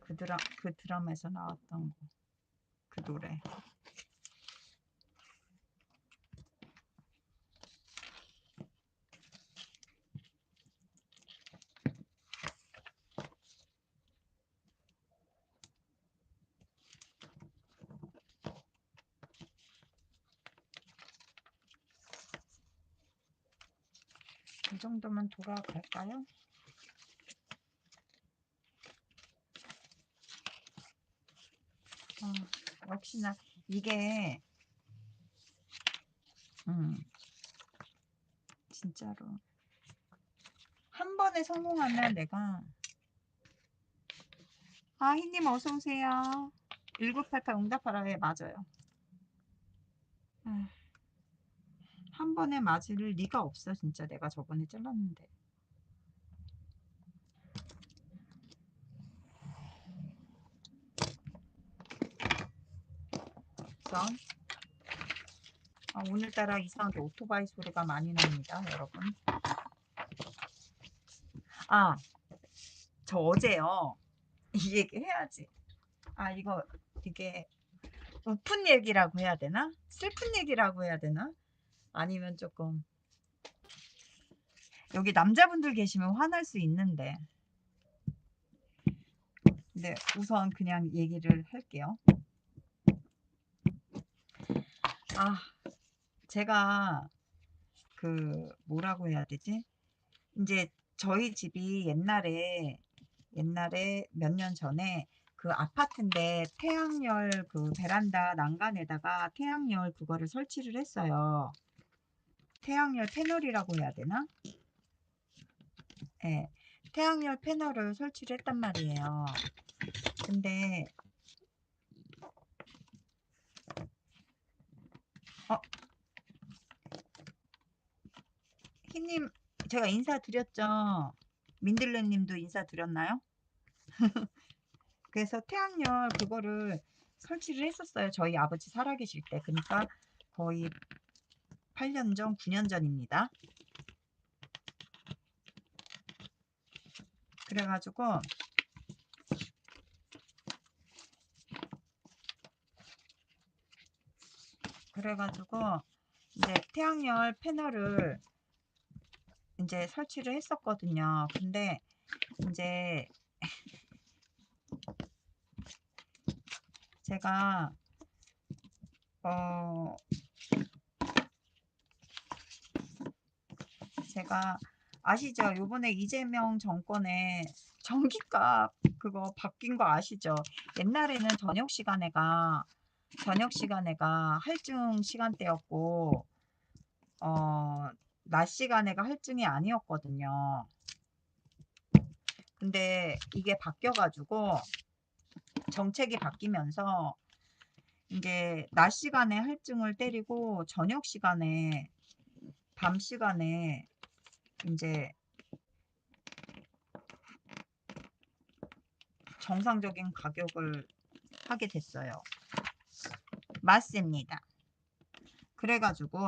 그 드라마에서 나왔던 그 노래. 이 정도면 돌아갈까요? 역시나 이게 진짜로 한 번에 성공하면 내가 희님 어서오세요. 1988 응답하라. 에 맞아요. 한 번에 맞을 리가 없어. 진짜 내가 저번에 잘랐는데 우선 오늘따라 이상하게 오토바이 소리가 많이 납니다, 여러분. 저 어제요. 이 얘기 해야지. 이거 이게 우픈 얘기라고 해야 되나? 슬픈 얘기라고 해야 되나? 아니면 조금 여기 남자분들 계시면 화날 수 있는데. 근데 우선 그냥 얘기를 할게요. 제가 그 뭐라고 해야 되지? 이제 저희 집이 옛날에 몇 년 전에 그 아파트인데 태양열 그 베란다 난간에다가 태양열 그거를 설치를 했어요. 태양열 패널이라고 해야 되나? 예. 태양열 패널을 설치를 했단 말이에요. 근데 어, 흰님 제가 인사드렸죠? 민들레 님도 인사드렸나요? 그래서 태양열 그거를 설치를 했었어요. 저희 아버지 살아계실 때. 그러니까 거의 8년 전, 9년 전입니다. 그래가지고 이제 태양열 패널을 이제 설치를 했었거든요. 근데 이제 제가 어 제가 아시죠? 요번에 이재명 정권에 전기값 그거 바뀐 거 아시죠? 옛날에는 저녁 시간에가 할증 시간대였고 낮 시간에가 할증이 아니었거든요. 근데 이게 바뀌어가지고 정책이 바뀌면서 이게 낮 시간에 할증을 때리고 저녁 시간에 밤 시간에 이제 정상적인 가격을 하게 됐어요. 맞습니다. 그래가지고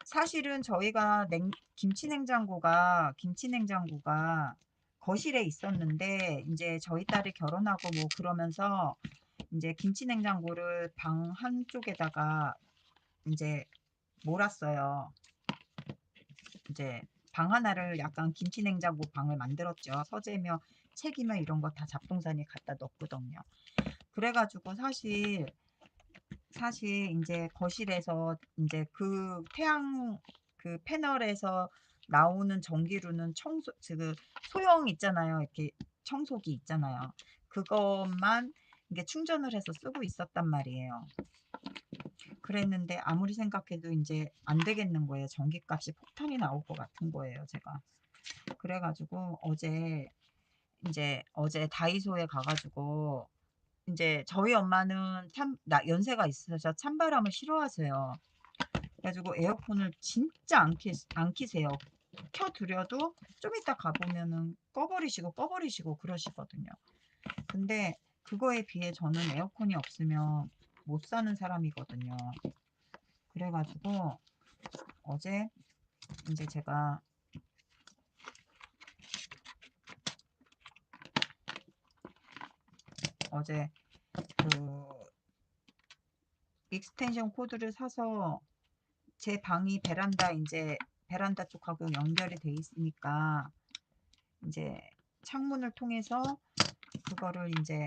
사실은 저희가 김치냉장고가 거실에 있었는데 이제 저희 딸이 결혼하고 뭐 그러면서 이제 김치냉장고를 방 한쪽에다가 이제 몰았어요. 이제 방 하나를 약간 김치냉장고 방을 만들었죠. 서재며 책이며 이런 거 다 잡동사니에 갖다 넣었거든요. 그래가지고 사실 이제 거실에서 이제 그 태양 그 패널에서 나오는 전기로는 그 소형 있잖아요. 이렇게 청소기 있잖아요. 그것만 이게 충전을 해서 쓰고 있었단 말이에요. 그랬는데 아무리 생각해도 이제 안 되겠는 거예요. 전기값이 폭탄이 나올 것 같은 거예요, 제가. 그래가지고 어제 다이소에 가가지고 이제 저희 엄마는 연세가 있으셔서 찬바람을 싫어하세요. 그래가지고 에어컨을 진짜 안 키세요. 켜두려도 좀 이따 가보면은 꺼버리시고 그러시거든요. 근데 그거에 비해 저는 에어컨이 없으면 못 사는 사람이거든요. 그래가지고 어제 이제 제가 어제 그 익스텐션 코드를 사서 제 방이 베란다 쪽하고 연결이 돼 있으니까 이제 창문을 통해서 그거를 이제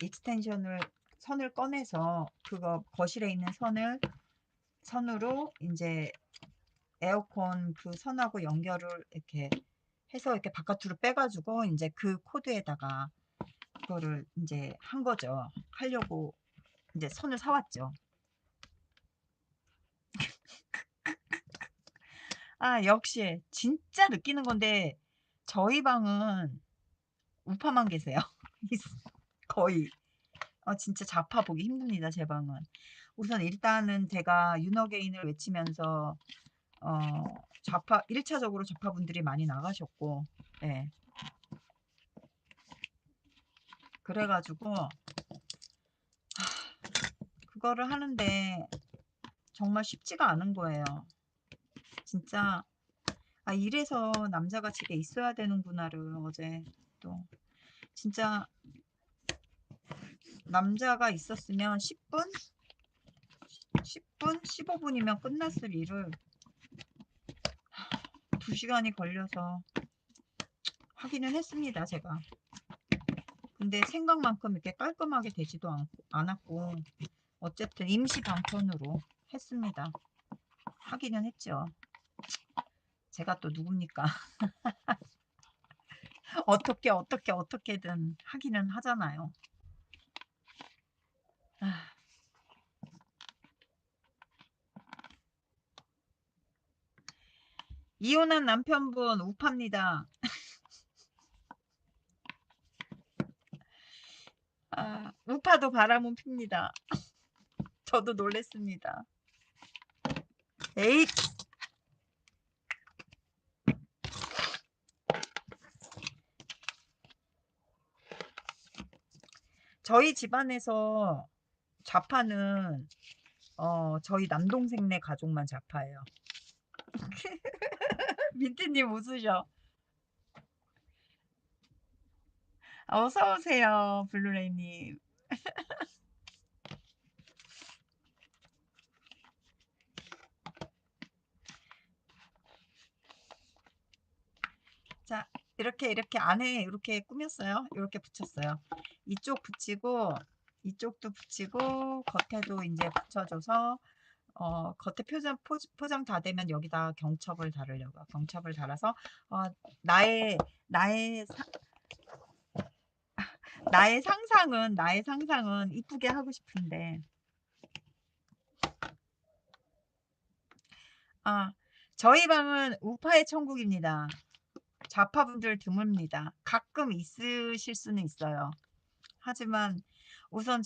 익스텐션을 선을 꺼내서 그거 거실에 있는 선으로 이제 에어컨 그 선하고 연결을 이렇게 해서 이렇게 바깥으로 빼가지고 이제 그 코드에다가 그거를 이제 한 거죠. 하려고 이제 선을 사왔죠. 역시 진짜 느끼는 건데 저희 방은 우파만 계세요. 거의. 진짜 좌파 보기 힘듭니다, 제 방은. 우선 일단은 제가 윤어게인을 외치면서 어, 1차적으로 좌파분들이 많이 나가셨고, 예. 그래가지고 그거를 하는데 정말 쉽지가 않은 거예요. 진짜 아, 이래서 남자가 집에 있어야 되는구나를 어제 또 진짜 남자가 있었으면 10분? 10분? 15분이면 끝났을 일을 2시간이 걸려서 하기는 했습니다, 제가. 근데 생각만큼 이렇게 깔끔하게 되지도 않았고 어쨌든 임시 방편으로 했습니다. 하기는 했죠. 제가 또 누굽니까? 어떻게든 하기는 하잖아요. 아, 이혼한 남편분 우파입니다. 아, 우파도 바람은 핍니다. 저도 놀랬습니다. 에잇! 저희 집안에서 좌파는 저희 남동생네 가족만 좌파예요. 민트님 웃으셔. 어서 오세요, 블루레이님. 자, 이렇게 안에 이렇게 꾸몄어요. 이렇게 붙였어요. 이쪽 붙이고 이쪽도 붙이고 겉에도 이제 붙여줘서 겉에 포장 다 되면 여기다 경첩을 달으려고 경첩을 달아서 어, 나의 나의 사- 나의 상상은 이쁘게 하고 싶은데 아 저희 방은 우파의 천국입니다. 좌파분들 드뭅니다. 가끔 있으실 수는 있어요. 하지만 우선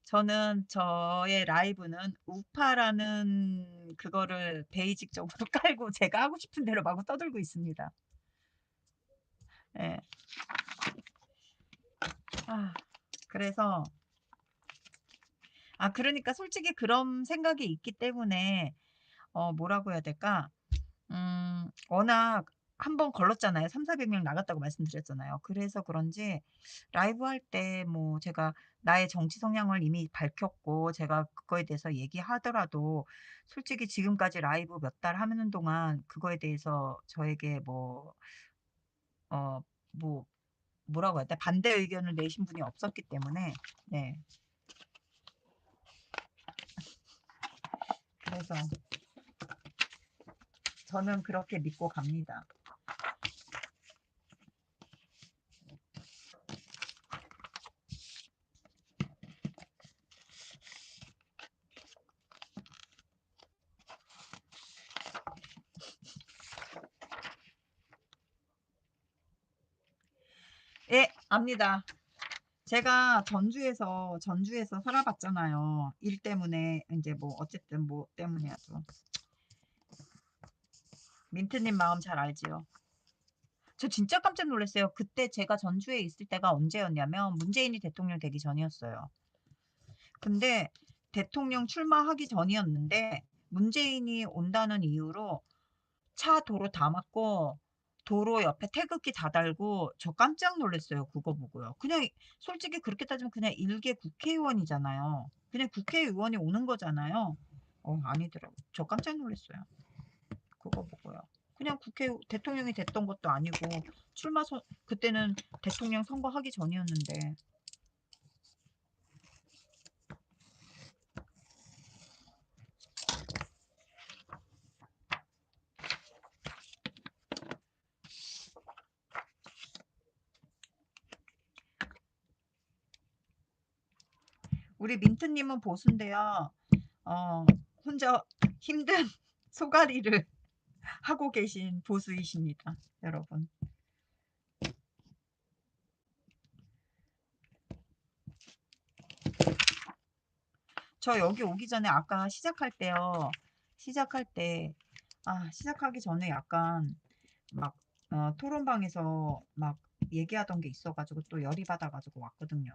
저는 저의 라이브는 우파라는 그거를 베이직적으로 깔고 제가 하고 싶은 대로 마구 떠들고 있습니다. 예. 아, 그래서 그러니까 솔직히 그런 생각이 있기 때문에 뭐라고 해야 될까? 워낙 한 번 걸렀잖아요. 3,400명 나갔다고 말씀드렸잖아요. 그래서 그런지 라이브 할 때 뭐 제가 나의 정치 성향을 이미 밝혔고 제가 그거에 대해서 얘기하더라도 솔직히 지금까지 라이브 몇 달 하는 동안 그거에 대해서 저에게 어, 뭐, 뭐라고 해야 돼? 반대 의견을 내신 분이 없었기 때문에, 네. 그래서 저는 그렇게 믿고 갑니다. 예, 압니다. 제가 전주에서 살아봤잖아요. 일 때문에 이제 뭐 어쨌든 뭐 때문이라도 민트님 마음 잘 알지요. 저 진짜 깜짝 놀랐어요. 그때 제가 전주에 있을 때가 언제였냐면 문재인이 대통령 되기 전이었어요. 근데 대통령 출마하기 전이었는데 문재인이 온다는 이유로 차 도로 다 막고 도로 옆에 태극기 다 달고 저 깜짝 놀랐어요. 그거 보고요. 그냥 솔직히 그렇게 따지면 그냥 일개 국회의원이잖아요. 그냥 국회의원이 오는 거잖아요. 아니더라고. 저 깜짝 놀랐어요. 그거 보고요. 그냥 대통령이 됐던 것도 아니고 그때는 대통령 선거하기 전이었는데 우리 민트님은 보수인데요. 어, 혼자 힘든 소가리를 하고 계신 보수이십니다, 여러분. 저 여기 오기 전에 아까 시작할 때요. 시작할 때, 시작하기 전에 약간 막 토론방에서 막 얘기하던 게 있어가지고 또 열이 받아가지고 왔거든요.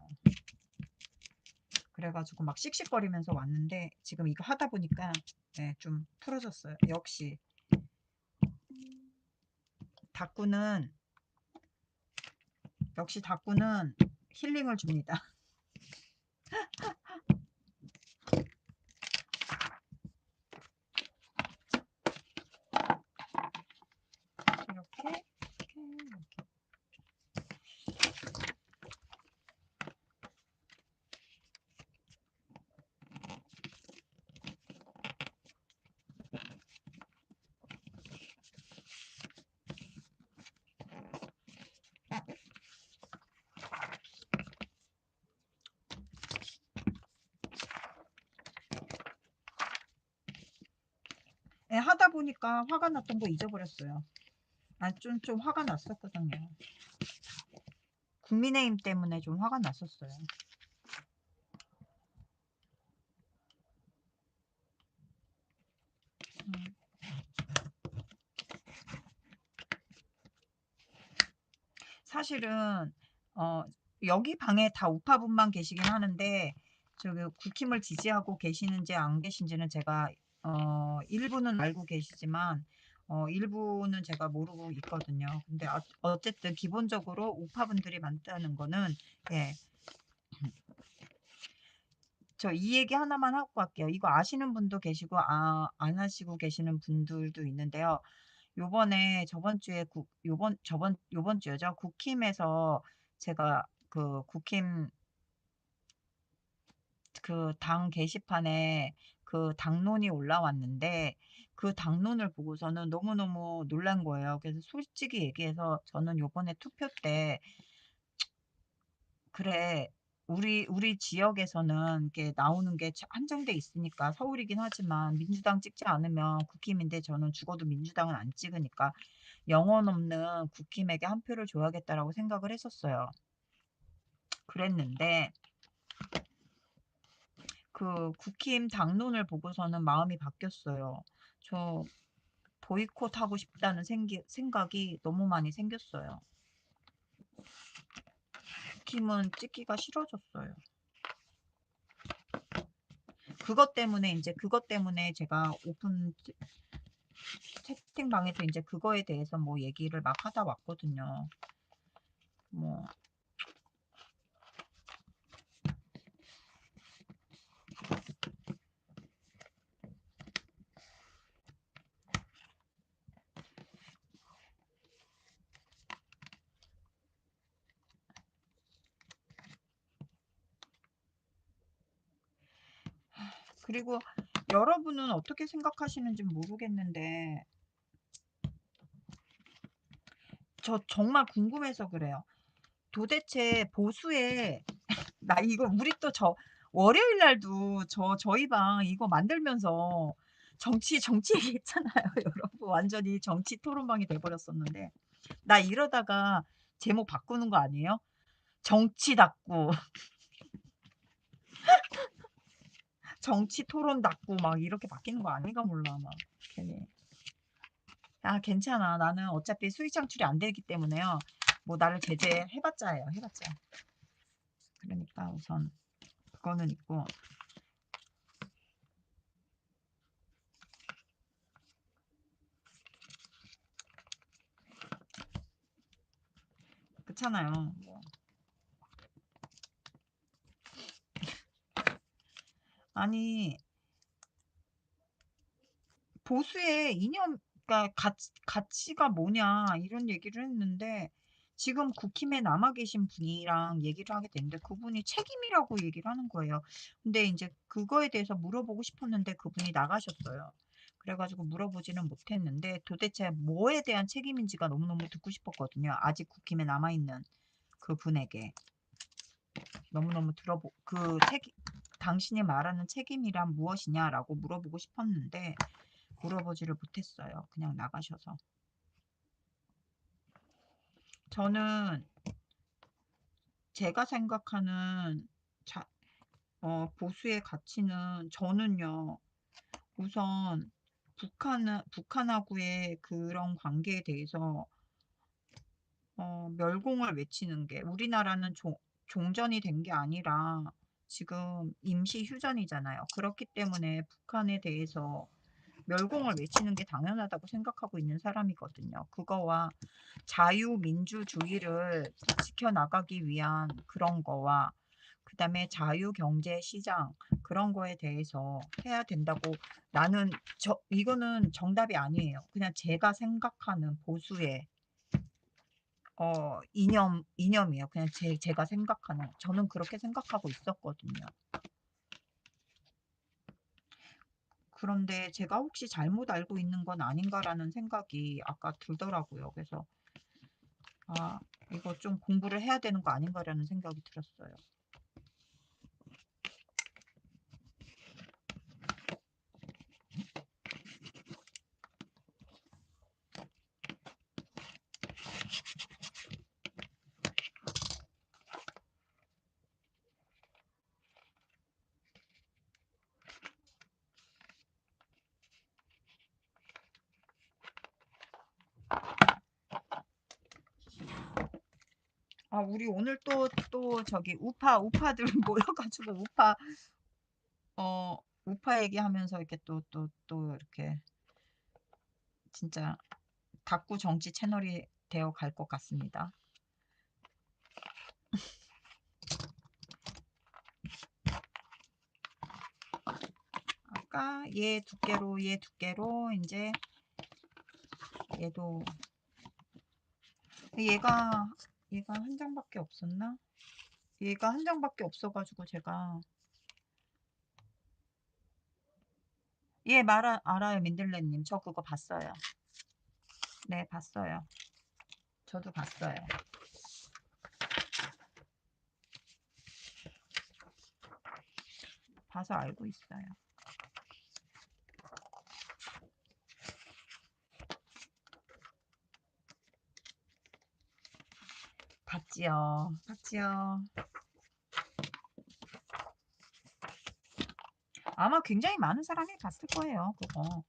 그래가지고 막 씩씩거리면서 왔는데 지금 이거 하다 보니까 네, 좀 풀어졌어요. 역시 다꾸는 역시 다꾸는 힐링을 줍니다. 이렇게 이렇게. 예, 하다 보니까 화가 났던 거 잊어버렸어요. 아, 좀 화가 났었거든요. 국민의힘 때문에 좀 화가 났었어요. 음. 사실은 여기 방에 다 우파분만 계시긴 하는데 저기 국힘을 지지하고 계시는지 안 계신지는 제가 일부는 알고 계시지만 일부는 제가 모르고 있거든요. 근데 어쨌든 기본적으로 우파분들이 많다는 거는 예. 저 이 얘기 하나만 하고 갈게요. 이거 아시는 분도 계시고 안 하시고 계시는 분들도 있는데요. 요번에 저번 주에 요번 주였죠. 국힘에서 제가 그 국힘 그 당 게시판에 그 당론이 올라왔는데 그 당론을 보고서는 너무너무 놀란 거예요. 그래서 솔직히 얘기해서 저는 요번에 투표 때 '그래. 우리 지역에서는 이렇게 나오는 게 한정돼 있으니까 서울이긴 하지만 민주당 찍지 않으면 국힘인데 저는 죽어도 민주당은 안 찍으니까 영혼 없는 국힘에게 한 표를 줘야겠다.'라고 생각을 했었어요. 그랬는데 그 국힘 당론을 보고서는 마음이 바뀌었어요. 저 보이콧하고 싶다는 생각이 너무 많이 생겼어요. 국힘은 찍기가 싫어졌어요. 그것 때문에 제가 오픈 채팅방에서 이제 그거에 대해서 뭐 얘기를 막 하다 왔거든요. 뭐 그리고 여러분은 어떻게 생각하시는지 모르겠는데 저 정말 궁금해서 그래요. 도대체 보수의 나 이거 우리 또 월요일 날도 저희 방 이거 만들면서 정치 얘기했잖아요, 여러분. 완전히 정치 토론방이 돼 버렸었는데 나 이러다가 제목 바꾸는 거 아니에요? 정치 닫고 정치 토론 닫고 막 이렇게 바뀌는 거 아닌가 몰라 막 괜히. 아, 괜찮아. 나는 어차피 수익 창출이 안 되기 때문에요. 뭐 나를 제재해 봤자예요. 해 봤자. 그러니까 우선 그거는 있고. 그렇잖아요. 뭐. 아니 보수의 이념 그러니까 가치가 뭐냐 이런 얘기를 했는데 지금 국힘에 남아 계신 분이랑 얘기를 하게 됐는데 그분이 책임이라고 얘기를 하는 거예요. 근데 인제 그거에 대해서 물어보고 싶었는데 그분이 나가셨어요. 그래 가지고 물어보지는 못했는데 도대체 뭐에 대한 책임인지가 너무너무 듣고 싶었거든요. 아직 국힘에 남아 있는 그분에게. 너무너무 "당신이 말하는 책임이란 무엇이냐?"라고 물어보고 싶었는데 물어보지를 못했어요. 그냥 나가셔서. 저는 제가 생각하는 자 보수의 가치는 저는요. 우선 북한하고의 그런 관계에 대해서 멸공을 외치는 게 우리나라는 종전이 된 게 아니라 지금 임시 휴전이잖아요. 그렇기 때문에 북한에 대해서 멸공을 외치는 게 당연하다고 생각하고 있는 사람이거든요. 그거와 자유민주주의를 지켜나가기 위한 그런 거와 그다음에 자유경제시장 그런 거에 대해서 해야 된다고 나는 이거는 정답이 아니에요. 그냥 제가 생각하는 보수의 이념이에요. 그냥 제가 생각하는 저는 그렇게 생각하고 있었거든요. 그런데 제가 혹시 잘못 알고 있는 건 아닌가라는 생각이 아까 들더라고요. 그래서 아, 이거 좀 공부를 해야 되는 거 아닌가라는 생각이 들었어요. 아, 우리 오늘 또 저기 우파들 모여가지고 어, 우파 얘기하면서 이렇게 또 이렇게 진짜 다꾸 정치 채널이 되어 갈 것 같습니다. 아까 얘 두께로 이제 얘도 얘가 얘가 한 장밖에 없었나? 얘가 한 장밖에 없어가지고 제가 예, 알아요, 민들레님. 저 그거 봤어요. 네, 봤어요. 저도 봤어요. 봐서 알고 있어요. 봤지요. 아마 굉장히 많은 사람이 봤을 거예요, 그거.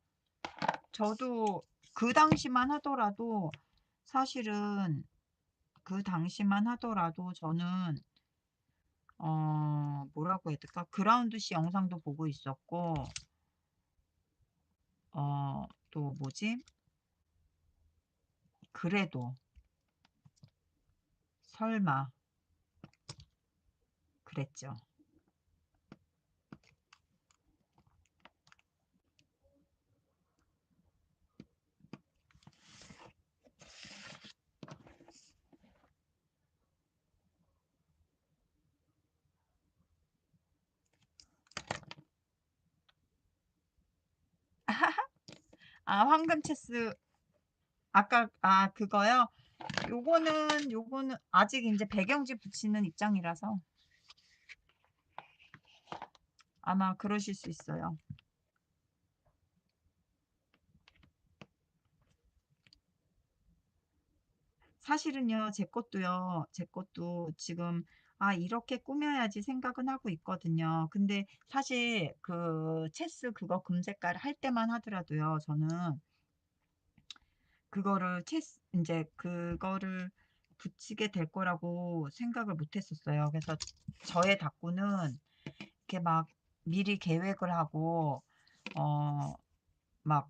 저도 그 당시만 하더라도 사실은 그 당시만 하더라도 저는 뭐라고 해야 될까? 그라운드 씨 영상도 보고 있었고 또 뭐지? 그래도 설마 그랬죠. 아, 황금 체스 아까 그거요? 요거는 아직 이제 배경지 붙이는 입장이라서 아마 그러실 수 있어요. 사실은요, 제 것도 지금 이렇게 꾸며야지 생각은 하고 있거든요. 근데 사실 그 체스 그거 금색깔 할 때만 하더라도요, 저는 이제 그거를 붙이게 될 거라고 생각을 못 했었어요. 그래서 저의 다꾸는 이렇게 막 미리 계획을 하고, 어, 막,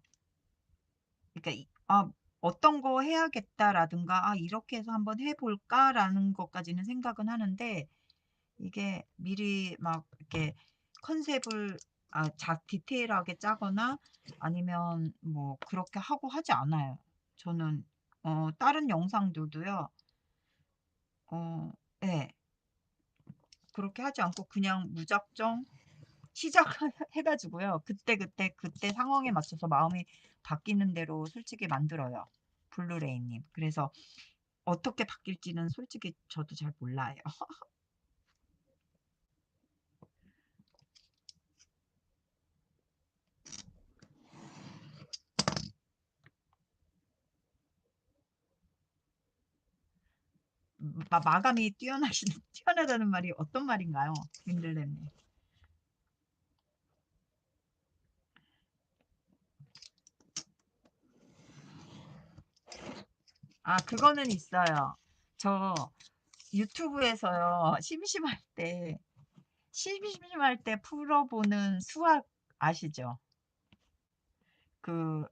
그러니까, 어떤 거 해야겠다라든가, 이렇게 해서 한번 해볼까라는 것까지는 생각은 하는데, 이게 미리 막 이렇게 컨셉을 디테일하게 짜거나 아니면 뭐 그렇게 하고 하지 않아요. 저는 다른 영상들도요. 어, 네, 그렇게 하지 않고 그냥 무작정 시작해가지고요. 그때 상황에 맞춰서 마음이 바뀌는 대로 솔직히 만들어요. 블루레이님. 그래서 어떻게 바뀔지는 솔직히 저도 잘 몰라요. 마감이 뛰어나다는 말이 어떤 말인가요? 민들레님. 그거는 있어요. 저 유튜브에서요, 심심할 때 풀어보는 수학 아시죠? 그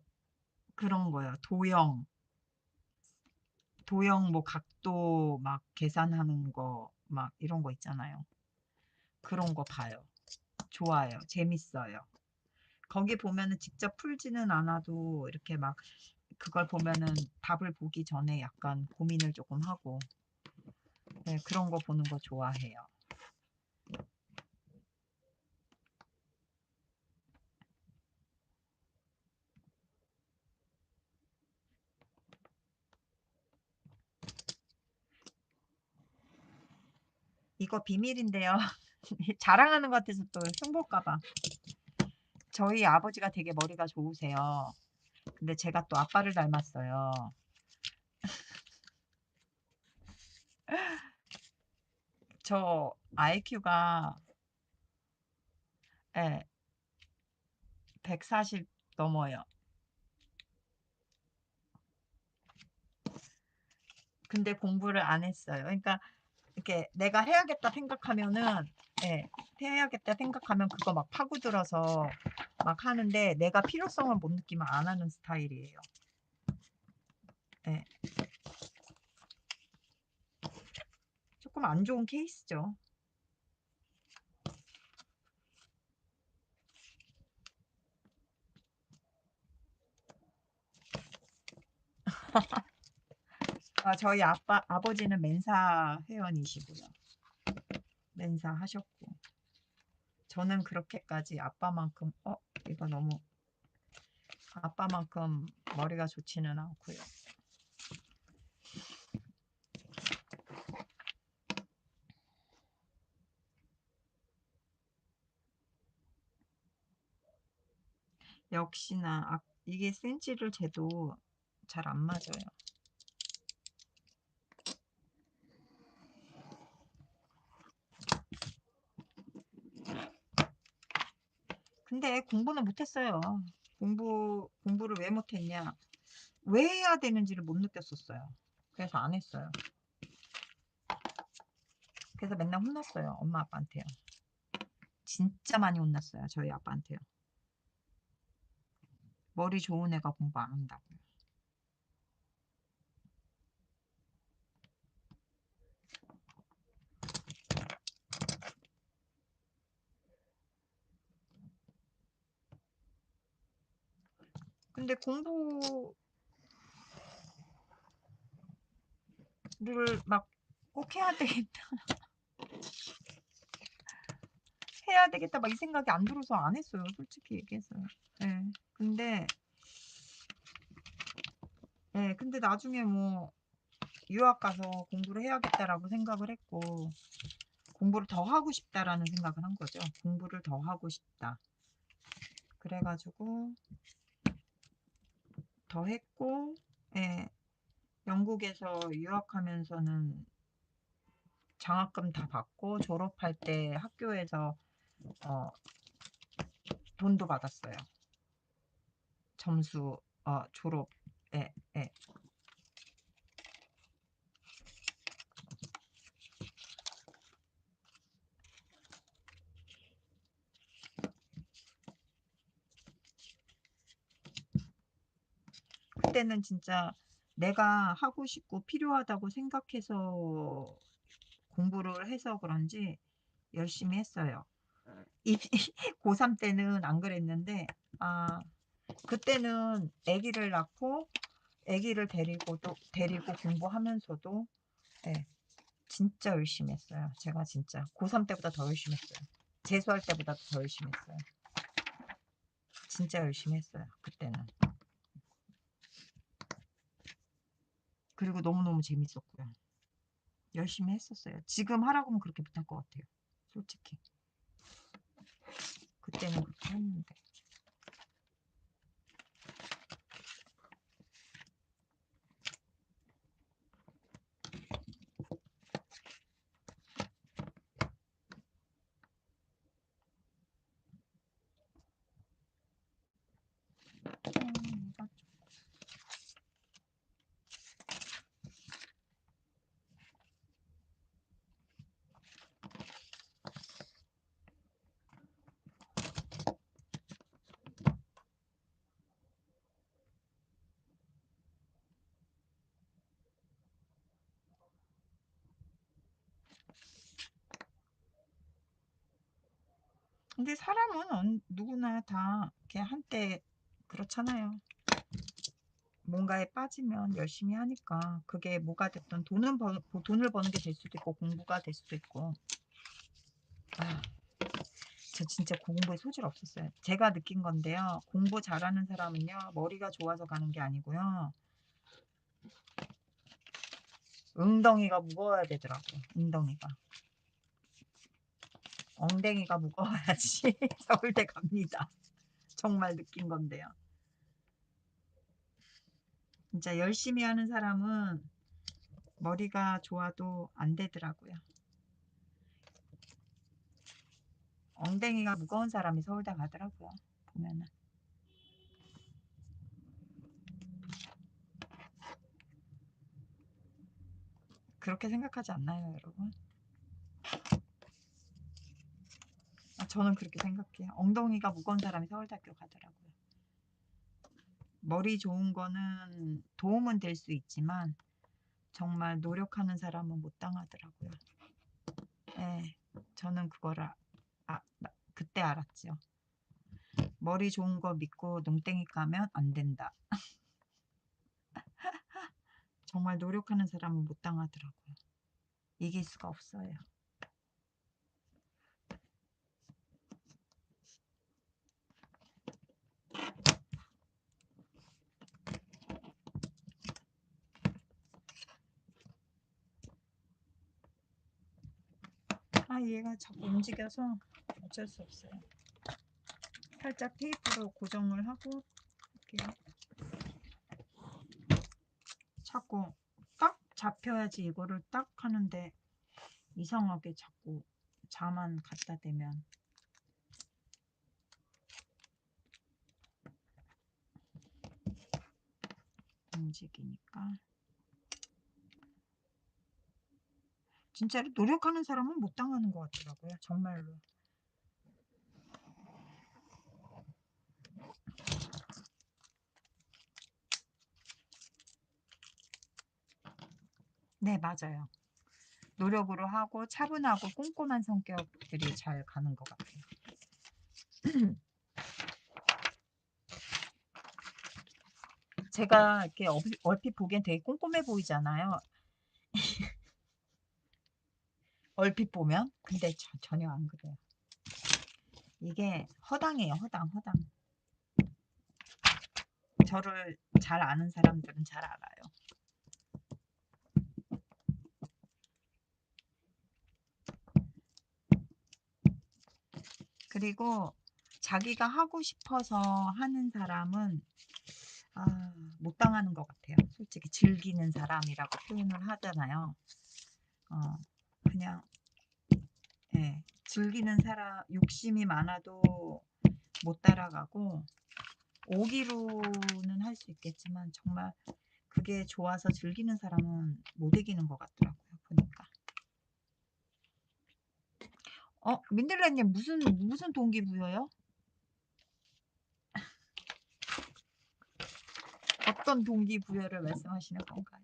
그런 거요. 도형 뭐 각도 막 계산하는 거 막 이런 거 있잖아요. 그런 거 봐요. 좋아요. 재밌어요. 거기 보면은 직접 풀지는 않아도 이렇게 막 그걸 보면은 답을 보기 전에 약간 고민을 조금 하고, 네, 그런 거 보는 거 좋아해요. 이거 비밀인데요. 자랑하는 것 같아서 또 흉볼까 봐. 저희 아버지가 되게 머리가 좋으세요. 근데 제가 또 아빠를 닮았어요. 저 IQ가 140 넘어요. 근데 공부를 안 했어요. 그러니까 이렇게 내가 해야겠다 생각하면은, 예, 해야겠다 생각하면 그거 막 파고들어서 막 하는데 내가 필요성을 못 느끼면 안 하는 스타일이에요. 예, 조금 안 좋은 케이스죠. 저희 아버지는 멘사 회원이시고요. 멘사 하셨고. 저는 그렇게까지 아빠만큼, 이거 너무, 아빠만큼 머리가 좋지는 않고요. 역시나, 이게 센치를 재도 잘 안 맞아요. 근데 공부는 못했어요. 공부를 왜 못했냐? 왜 해야 되는지를 못 느꼈었어요. 그래서 안 했어요. 그래서 맨날 혼났어요. 엄마 아빠한테요. 진짜 많이 혼났어요. 저희 아빠한테요. 머리 좋은 애가 공부 안 한다고요. 근데 공부를 막 꼭 해야 되겠다 막 이 생각이 안 들어서 안 했어요. 솔직히 얘기해서요. 예. 근데 나중에 뭐 유학 가서 공부를 해야겠다라고 생각을 했고, 공부를 더 하고 싶다라는 생각을 한 거죠. 공부를 더 하고 싶다. 그래가지고 더 했고, 예, 영국에서 유학하면서는 장학금 다 받고 졸업할 때 학교에서 어, 돈도 받았어요. 점수 졸업. 예, 예. 그때는 진짜 내가 하고 싶고 필요하다고 생각해서 공부를 해서 그런지 열심히 했어요. 이 고3 때는 안 그랬는데, 아, 그때는 아기를 낳고 아기를 데리고 공부하면서도, 예, 진짜 열심히 했어요. 제가 진짜 고3 때보다 더 열심히 했어요. 재수할 때보다 더 열심히 했어요. 진짜 열심히 했어요. 그때는. 그리고 너무너무 재밌었고요. 열심히 했었어요. 지금 하라고 하면 그렇게 못할 것 같아요. 솔직히. 그때는 그렇게 했는데. 이거 근데 사람은 누구나 다 이렇게 한때 그렇잖아요. 뭔가에 빠지면 열심히 하니까 그게 뭐가 됐든 돈을 버는 게 될 수도 있고 공부가 될 수도 있고. 아, 저 진짜 공부에 소질 없었어요. 제가 느낀 건데요. 공부 잘하는 사람은요, 머리가 좋아서 가는 게 아니고요. 웅덩이가 무거워야 되더라고요. 웅덩이가. 엉덩이가 무거워야지 서울대 갑니다. 정말 느낀 건데요. 진짜 열심히 하는 사람은 머리가 좋아도 안 되더라고요. 엉덩이가 무거운 사람이 서울대 가더라고요. 보면은. 그렇게 생각하지 않나요, 여러분? 아, 저는 그렇게 생각해요. 엉덩이가 무거운 사람이 서울대학교 가더라고요. 머리 좋은 거는 도움은 될 수 있지만 정말 노력하는 사람은 못 당하더라고요. 예, 저는 그거를 그때 알았죠. 머리 좋은 거 믿고 농땡이 까면 안 된다. 정말 노력하는 사람은 못 당하더라고요. 이길 수가 없어요. 아, 얘가 자꾸 움직여서 어쩔 수 없어요. 살짝 테이프로 고정을 하고 이렇게 자꾸 딱 잡혀야지 이거를 딱 하는데 이상하게 자꾸 자만 갖다 대면 움직이니까. 진짜로 노력하는 사람은 못 당하는 것 같더라고요. 정말로. 네, 맞아요. 노력으로 하고 차분하고 꼼꼼한 성격들이 잘 가는 것 같아요. 제가 이렇게 얼핏 보기엔 되게 꼼꼼해 보이잖아요. 얼핏 보면. 근데 전혀 안 그래요. 이게 허당이에요. 허당. 저를 잘 아는 사람들은 잘 알아요. 그리고 자기가 하고 싶어서 하는 사람은 못 당하는 것 같아요. 솔직히 즐기는 사람이라고 표현을 하잖아요. 어, 그냥 즐기는 사람, 욕심이 많아도 못 따라가고 오기로는 할 수 있겠지만 정말 그게 좋아서 즐기는 사람은 못 이기는 것 같더라고요. 보니까. 민들레님 무슨 동기부여요? 어떤 동기부여를 말씀하시는 건가요?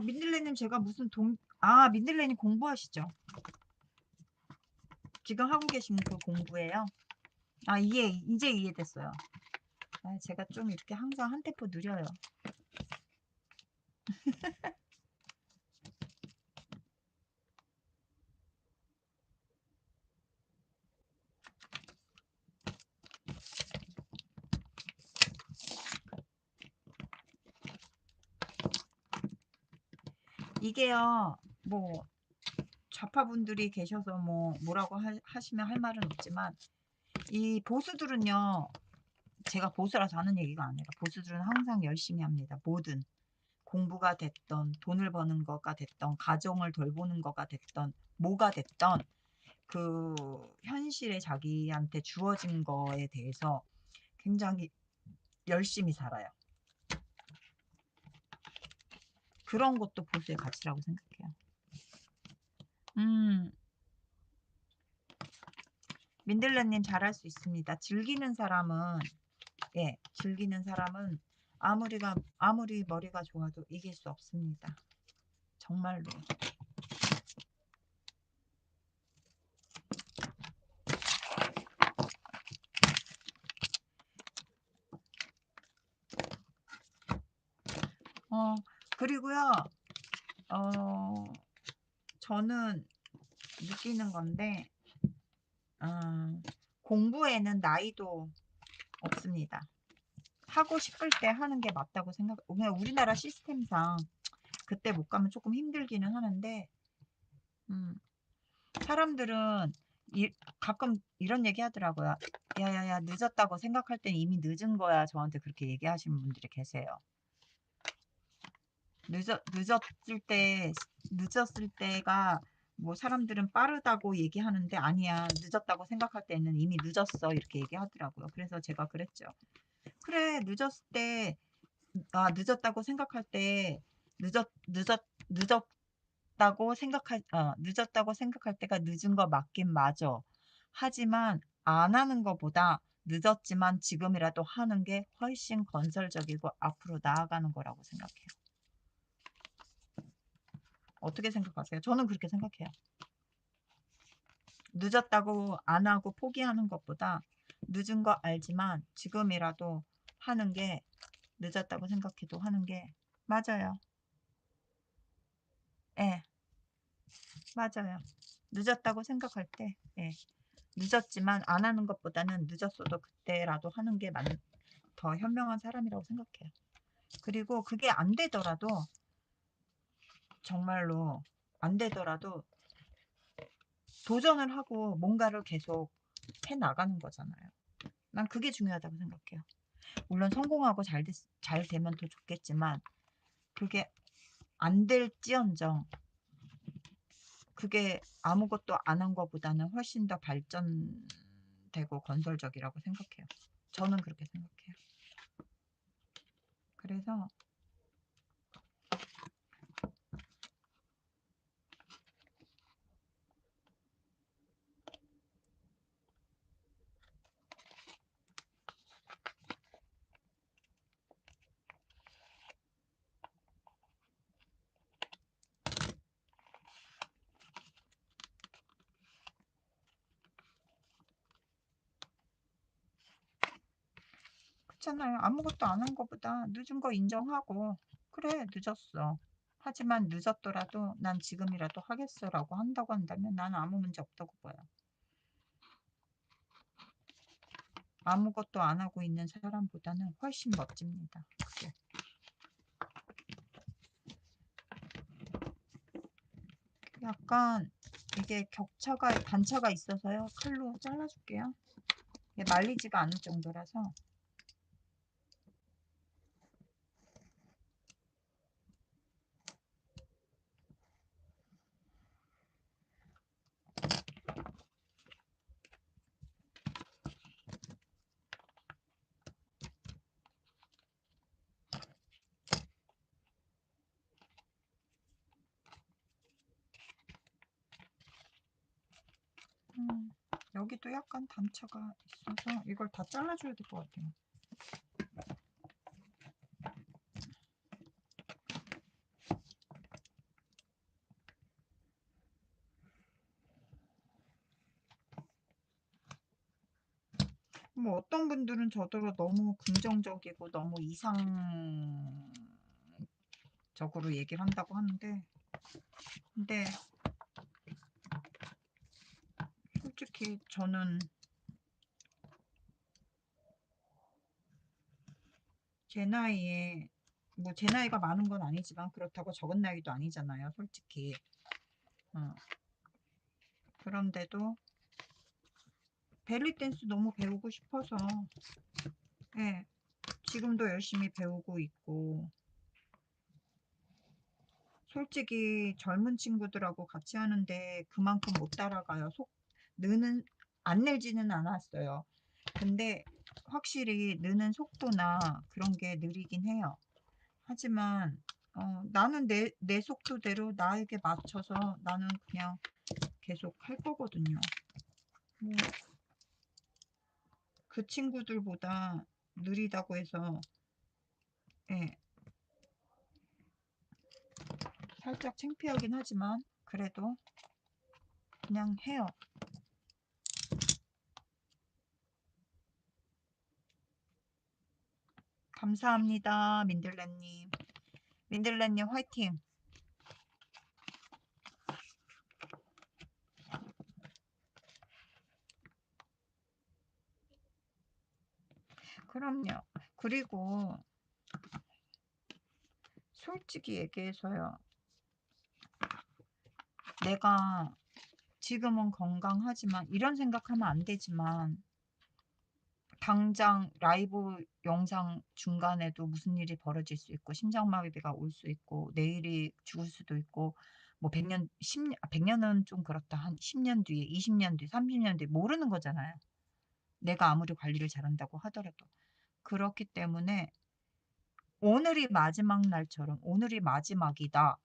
민들레님 제가 민들레님 공부하시죠? 지금 하고 계신 그 공부예요? 이제 이해됐어요. 제가 좀 이렇게 항상 한 템포 느려요. 이게요, 뭐, 좌파분들이 계셔서 뭐라고 하시면 할 말은 없지만, 이 보수들은요, 제가 보수라서 하는 얘기가 아니라 보수들은 항상 열심히 합니다. 뭐든. 공부가 됐던 돈을 버는 거가 됐던 가정을 돌보는 거가 됐던 뭐가 됐던 그 현실에 자기한테 주어진 거에 대해서 굉장히 열심히 살아요. 그런 것도 보수의 가치라고 생각해요. 민들레님 잘할 수 있습니다. 즐기는 사람은 즐기는 사람은 아무리 머리가 좋아도 이길 수 없습니다. 정말로. 그리고요, 저는 느끼는 건데, 공부에는 나이도 없습니다. 하고 싶을 때 하는 게 맞다고 그냥 우리나라 시스템상 그때 못 가면 조금 힘들기는 하는데, 사람들은 가끔 이런 얘기 하더라고요. 야야야, 늦었다고 생각할 땐 이미 늦은 거야. 저한테 그렇게 얘기하시는 분들이 계세요. 늦었을 때가 뭐 사람들은 빠르다고 얘기하는데 아니야. 늦었다고 생각할 때는 이미 늦었어. 이렇게 얘기하더라고요. 그래서 제가 그랬죠. 그래, 늦었다고 생각할 때 늦었다고 생각할 때가 늦은 거 맞긴 맞아. 하지만 안 하는 것보다 늦었지만 지금이라도 하는 게 훨씬 건설적이고 앞으로 나아가는 거라고 생각해요. 어떻게 생각하세요? 저는 그렇게 생각해요. 늦었다고 안 하고 포기하는 것보다 늦은 거 알지만 지금이라도 하는 게 늦었다고 생각해도 하는 게 맞아요. 예, 맞아요. 늦었다고 생각할 때, 늦었지만 안 하는 것보다는 늦었어도 그때라도 하는 게 더 현명한 사람이라고 생각해요. 그리고 그게 안 되더라도 정말로 안 되더라도 도전을 하고 뭔가를 계속 해 나가는 거잖아요. 난 그게 중요하다고 생각해요. 물론 성공하고 잘 되면 더 좋겠지만 그게 안 될지언정 그게 아무것도 안 한 것보다는 훨씬 더 발전되고 건설적이라고 생각해요. 저는 그렇게 생각해요. 그래서 그렇잖아요. 아무것도 안 한 것보다 늦은 거 인정하고 그래 늦었어. 하지만 늦었더라도 난 지금이라도 하겠어라고 한다고 한다면 나는 아무 문제 없다고 봐요. 아무것도 안 하고 있는 사람보다는 훨씬 멋집니다. 그게. 약간 이게 단차가 있어서요. 칼로 잘라줄게요. 이게 말리지가 않을 정도라서. 여기도 약간 단차가 있어서 이걸 다 잘라줘야 될 것 같아요. 뭐 어떤 분들은 저더러 너무 긍정적이고 너무 이상적으로 얘기를 한다고 하는데 근데 솔직히 저는 제 나이에 뭐 제 나이가 많은 건 아니지만 그렇다고 적은 나이도 아니잖아요, 솔직히. 어, 그런데도 벨리 댄스 너무 배우고 싶어서 예. 지금도 열심히 배우고 있고 솔직히 젊은 친구들하고 같이 하는데 그만큼 못 따라가요. 느는 안 늘지는 않았어요. 근데 확실히 느는 속도나 그런 게 느리긴 해요. 하지만 나는 내 속도대로 나에게 맞춰서 나는 그냥 계속 할 거거든요. 뭐 그 친구들보다 느리다고 해서 예, 살짝 창피하긴 하지만 그래도 그냥 해요. 감사합니다. 민들레님. 민들레님 화이팅! 그럼요. 그리고 솔직히 얘기해서요. 내가 지금은 건강하지만 이런 생각하면 안 되지만 당장 라이브 영상 중간에도 무슨 일이 벌어질 수 있고 심장마비가 올 수 있고 내일이 죽을 수도 있고 뭐 100년, 10년, 100년은 좀 그렇다. 한 10년 뒤에, 20년 뒤에, 30년 뒤에 모르는 거잖아요. 내가 아무리 관리를 잘한다고 하더라도. 그렇기 때문에 오늘이 마지막 날처럼 오늘이 마지막이다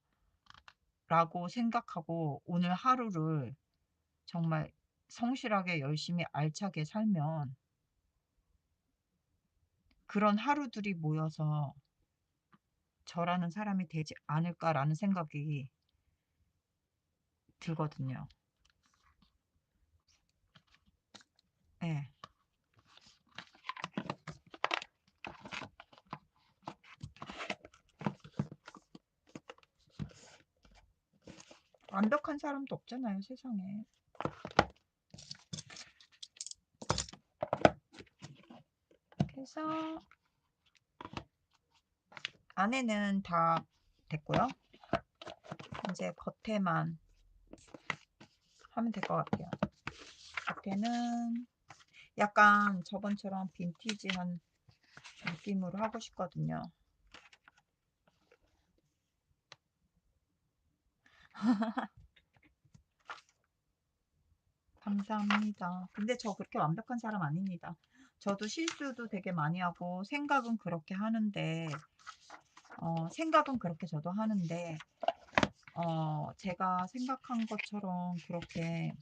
라고 생각하고 오늘 하루를 정말 성실하게 열심히 알차게 살면 그런 하루들이 모여서 저라는 사람이 되지 않을까라는 생각이 들거든요. 예. 완벽한 사람도 없잖아요, 세상에. 그래서 안에는 다 됐고요. 이제 겉에만 하면 될 것 같아요. 겉에는 약간 저번처럼 빈티지한 느낌으로 하고 싶거든요. 감사합니다. 근데 저 그렇게 완벽한 사람 아닙니다. 저도 실수도 되게 많이 하고 생각은 그렇게 하는데 생각은 그렇게 저도 하는데 제가 생각한 것처럼 그렇게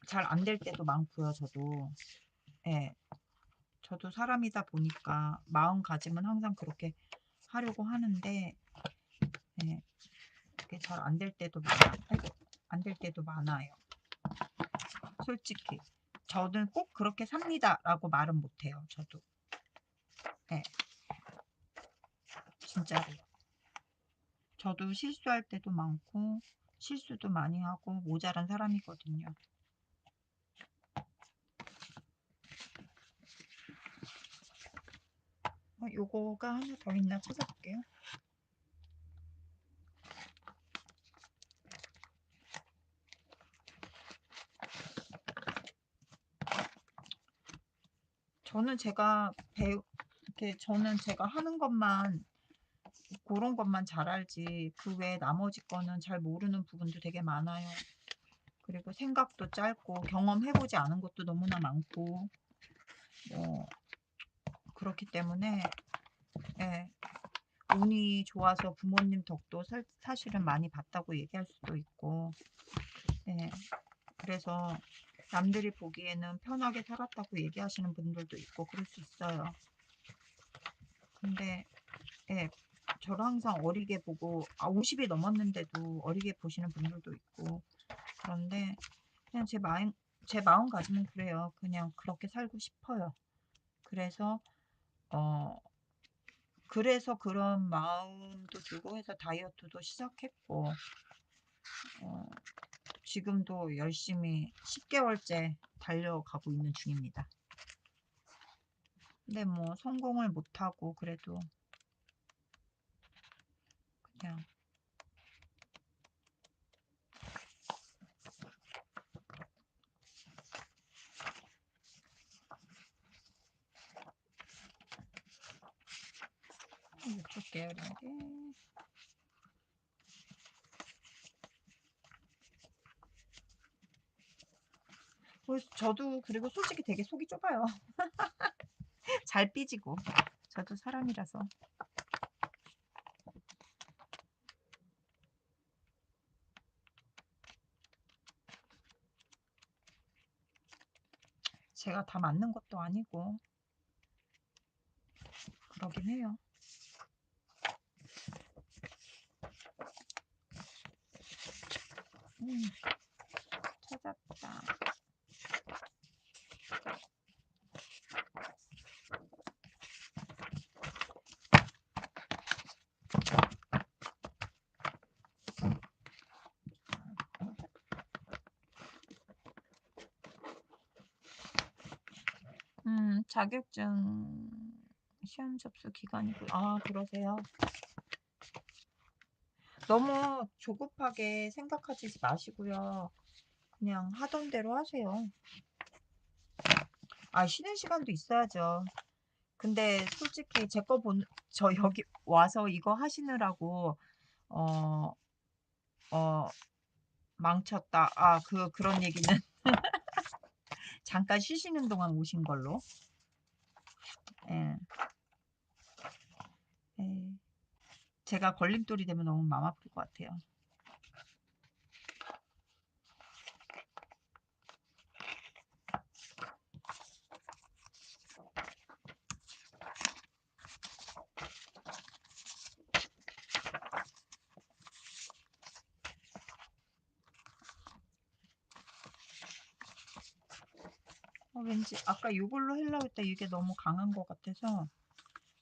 잘 안 될 때도 많고요, 저도. 예. 저도 사람이다 보니까 마음가짐은 항상 그렇게 하려고 하는데 예. 그게 잘 안 될 때도 아이고, 안 될 때도 많아요. 솔직히. 저는 꼭 그렇게 삽니다라고 말은 못해요, 저도. 예. 진짜로요. 저도 실수할 때도 많고 실수도 많이 하고 모자란 사람이거든요. 요거가 하나 더 있나 찾아볼게요. 저는 제가 이렇게 저는 제가 하는 것만 그런 것만 잘 알지 그 외에 나머지 거는 잘 모르는 부분도 되게 많아요. 그리고 생각도 짧고 경험해보지 않은 것도 너무나 많고 뭐 그렇기 때문에 예, 운이 좋아서 부모님 덕도 사실은 많이 봤다고 얘기할 수도 있고 예, 그래서 남들이 보기에는 편하게 살았다고 얘기하시는 분들도 있고 그럴 수 있어요. 근데 예, 저를 항상 어리게 보고 50이 넘었는데도 어리게 보시는 분들도 있고 그런데 그냥 제 마음가짐은 그래요. 그냥 그렇게 살고 싶어요. 그래서 어 그래서 그런 마음도 들고 해서 다이어트도 시작했고 어 지금도 열심히 10개월째 달려가고 있는 중입니다. 근데 뭐 성공을 못하고 그래도 그냥 계열인데. 저도 그리고 솔직히 되게 속이 좁아요. 잘 삐지고. 저도 사람이라서. 제가 다 맞는 것도 아니고 그러긴 해요. 찾았다. 자격증 시험 접수 기간이고. 아, 그러세요? 너무 조급하게 생각하지 마시고요. 그냥 하던 대로 하세요. 쉬는 시간도 있어야죠. 근데 솔직히 저 여기 와서 이거 하시느라고 어, 어, 망쳤다. 그런 얘기는 잠깐 쉬시는 동안 오신 걸로. 예. 예. 제가 걸림돌이 되면 너무 마음 아플 것 같아요. 왠지 아까 이걸로 하려고 했다 이게 너무 강한 것 같아서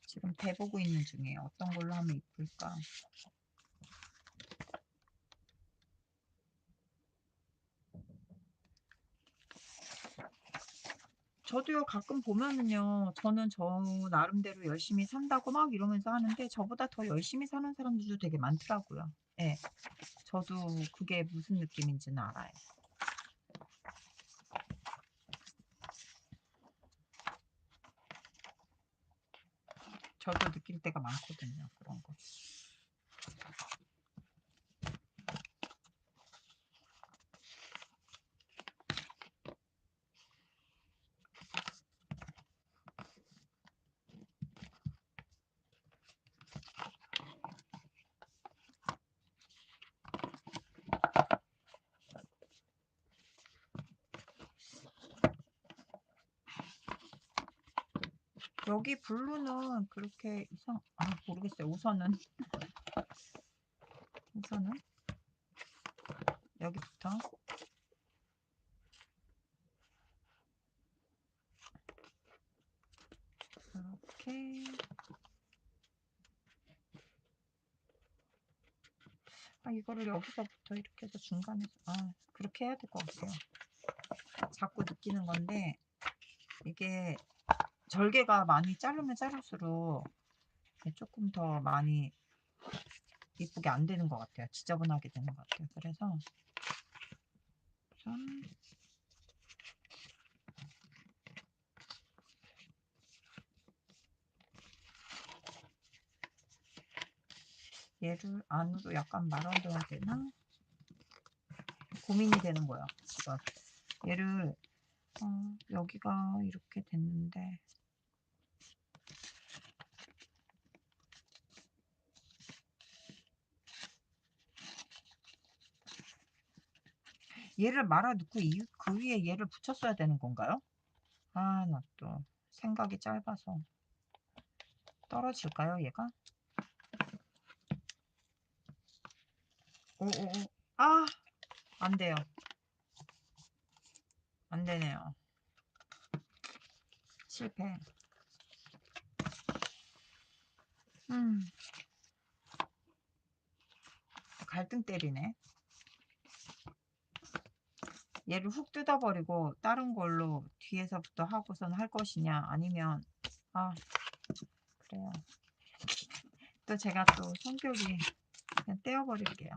지금 대보고 있는 중이에요. 어떤 걸로 하면 이쁠까. 저도요, 가끔 보면은요, 저는 저 나름대로 열심히 산다고 막 이러면서 하는데 저보다 더 열심히 사는 사람들도 되게 많더라고요. 예. 저도 그게 무슨 느낌인지는 알아요. 저도 느낄 때가 많거든요, 그런 거. 여기 블루는 그렇게 모르겠어요. 우선은 여기부터 이렇게. 이거를 여기서부터 이렇게 해서 중간에서 그렇게 해야 될 것 같아요. 자꾸 느끼는 건데 이게 절개가 많이 자르면 자를수록 조금 더 많이 이쁘게 안 되는 것 같아요. 지저분하게 되는 것 같아요. 그래서 우선 얘를 안으로 약간 말아줘야 되나 고민이 되는 거예요. 지금 얘를 여기가 이렇게 됐는데 얘를 말아 넣고 그 위에 얘를 붙였어야 되는 건가요? 나 또 생각이 짧아서 떨어질까요, 얘가? 오오오. 안 돼요. 안 되네요. 실패. 갈등 때리네. 얘를 훅 뜯어버리고 다른 걸로 뒤에서부터 하고선 할 것이냐 아니면 그래요. 또 제가 또 성격이 그냥 떼어버릴게요.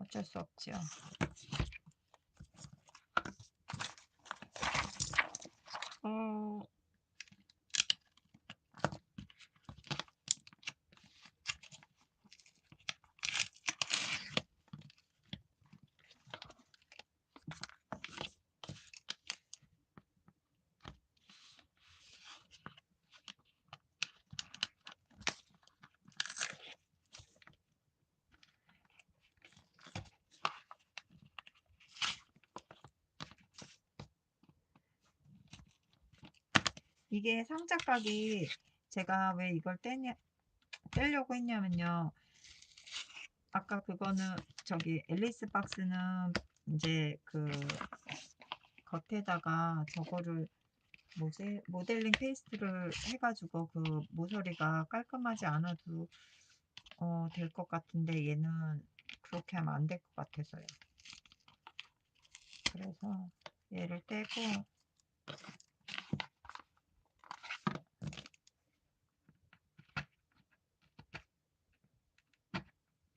어쩔 수 없죠. 이게 상자각이 제가 왜 이걸 떼려고 했냐면요. 아까 그거는 저기 앨리스 박스는 인제 그 겉에다가 저거를 뭐지? 모델링 페이스트를 해 가지고 그 모서리가 깔끔하지 않아도 될 것 같은데 얘는 그렇게 하면 안 될 것 같아서요. 그래서 얘를 떼고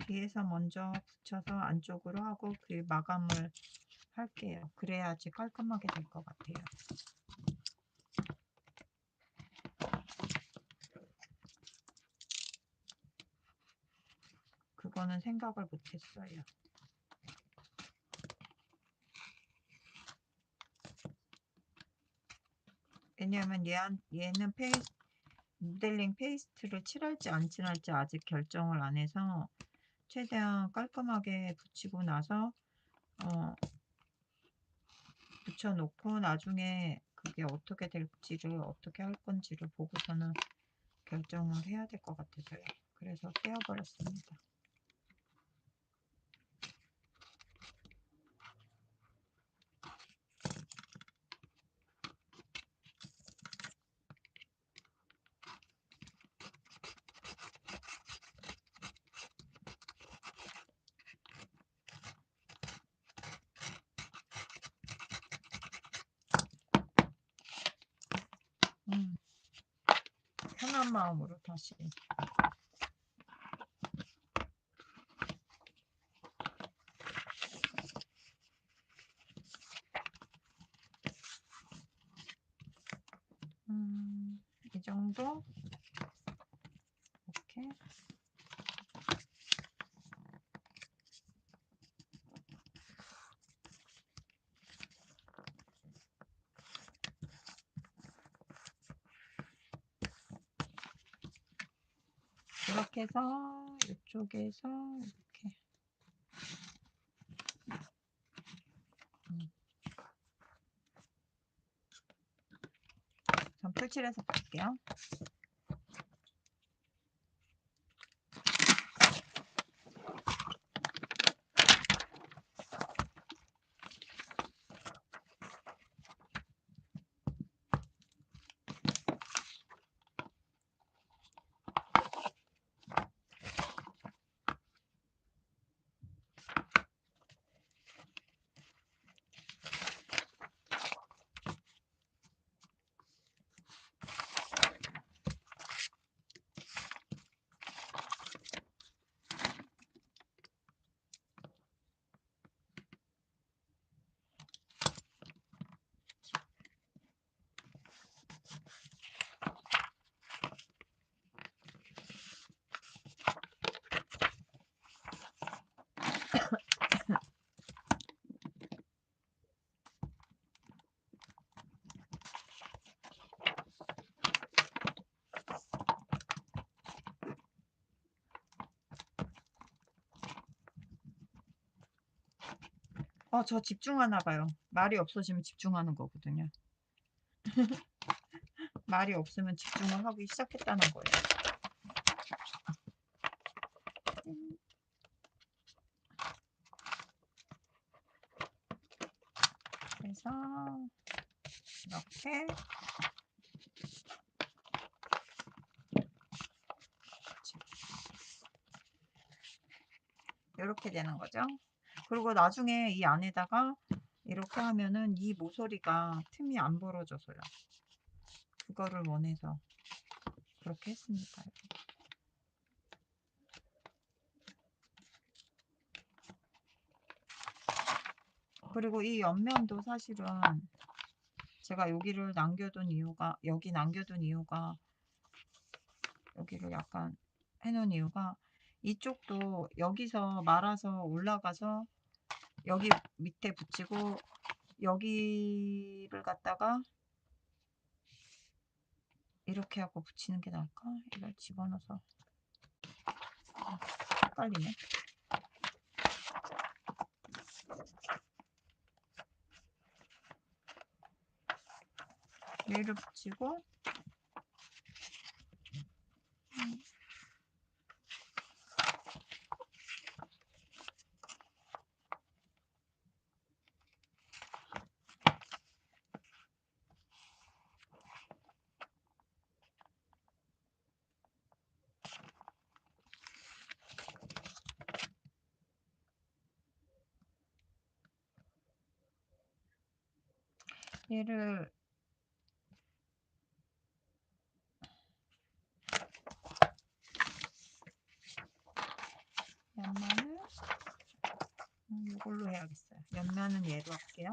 뒤에서 먼저 붙여서 안쪽으로 하고 그 마감을 할게요. 그래야지 깔끔하게 될 것 같아요. 그거는 생각을 못 했어요. 왜냐면 얘는 모델링 페이스트를 칠할지 안 칠할지 아직 결정을 안 해서 최대한 깔끔하게 붙이고 나서 붙여 놓고 나중에 그게 어떻게 될지를 어떻게 할 건지를 보고서는 결정을 해야 될 것 같아서요. 그래서 떼어 버렸습니다. 편한 마음으로 다시 이 정도 이렇게 이렇게 해서 이쪽에서 이렇게 전 풀칠해서 볼게요. 저 집중하나 봐요. 말이 없어지면 집중하는 거거든요. 말이 없으면 집중을 하기 시작했다는 거예요. 그래서 이렇게 이렇게 되는 거죠. 그리고 나중에 이 안에다가 이렇게 하면은 이 모서리가 틈이 안 벌어져서요. 그거를 원해서 그렇게 했습니다. 그리고 이 옆면도 사실은 제가 여기를 남겨둔 이유가 여기를 약간 해놓은 이유가 이쪽도 여기서 말아서 올라가서 여기 밑에 붙이고 여기를 갖다가 이렇게 하고 붙이는 게 나을까? 이걸 집어넣어서 헷갈리네. 얘를 붙이고 얘를 옆면을 이걸로 해야겠어요. 옆면은 얘로 할게요.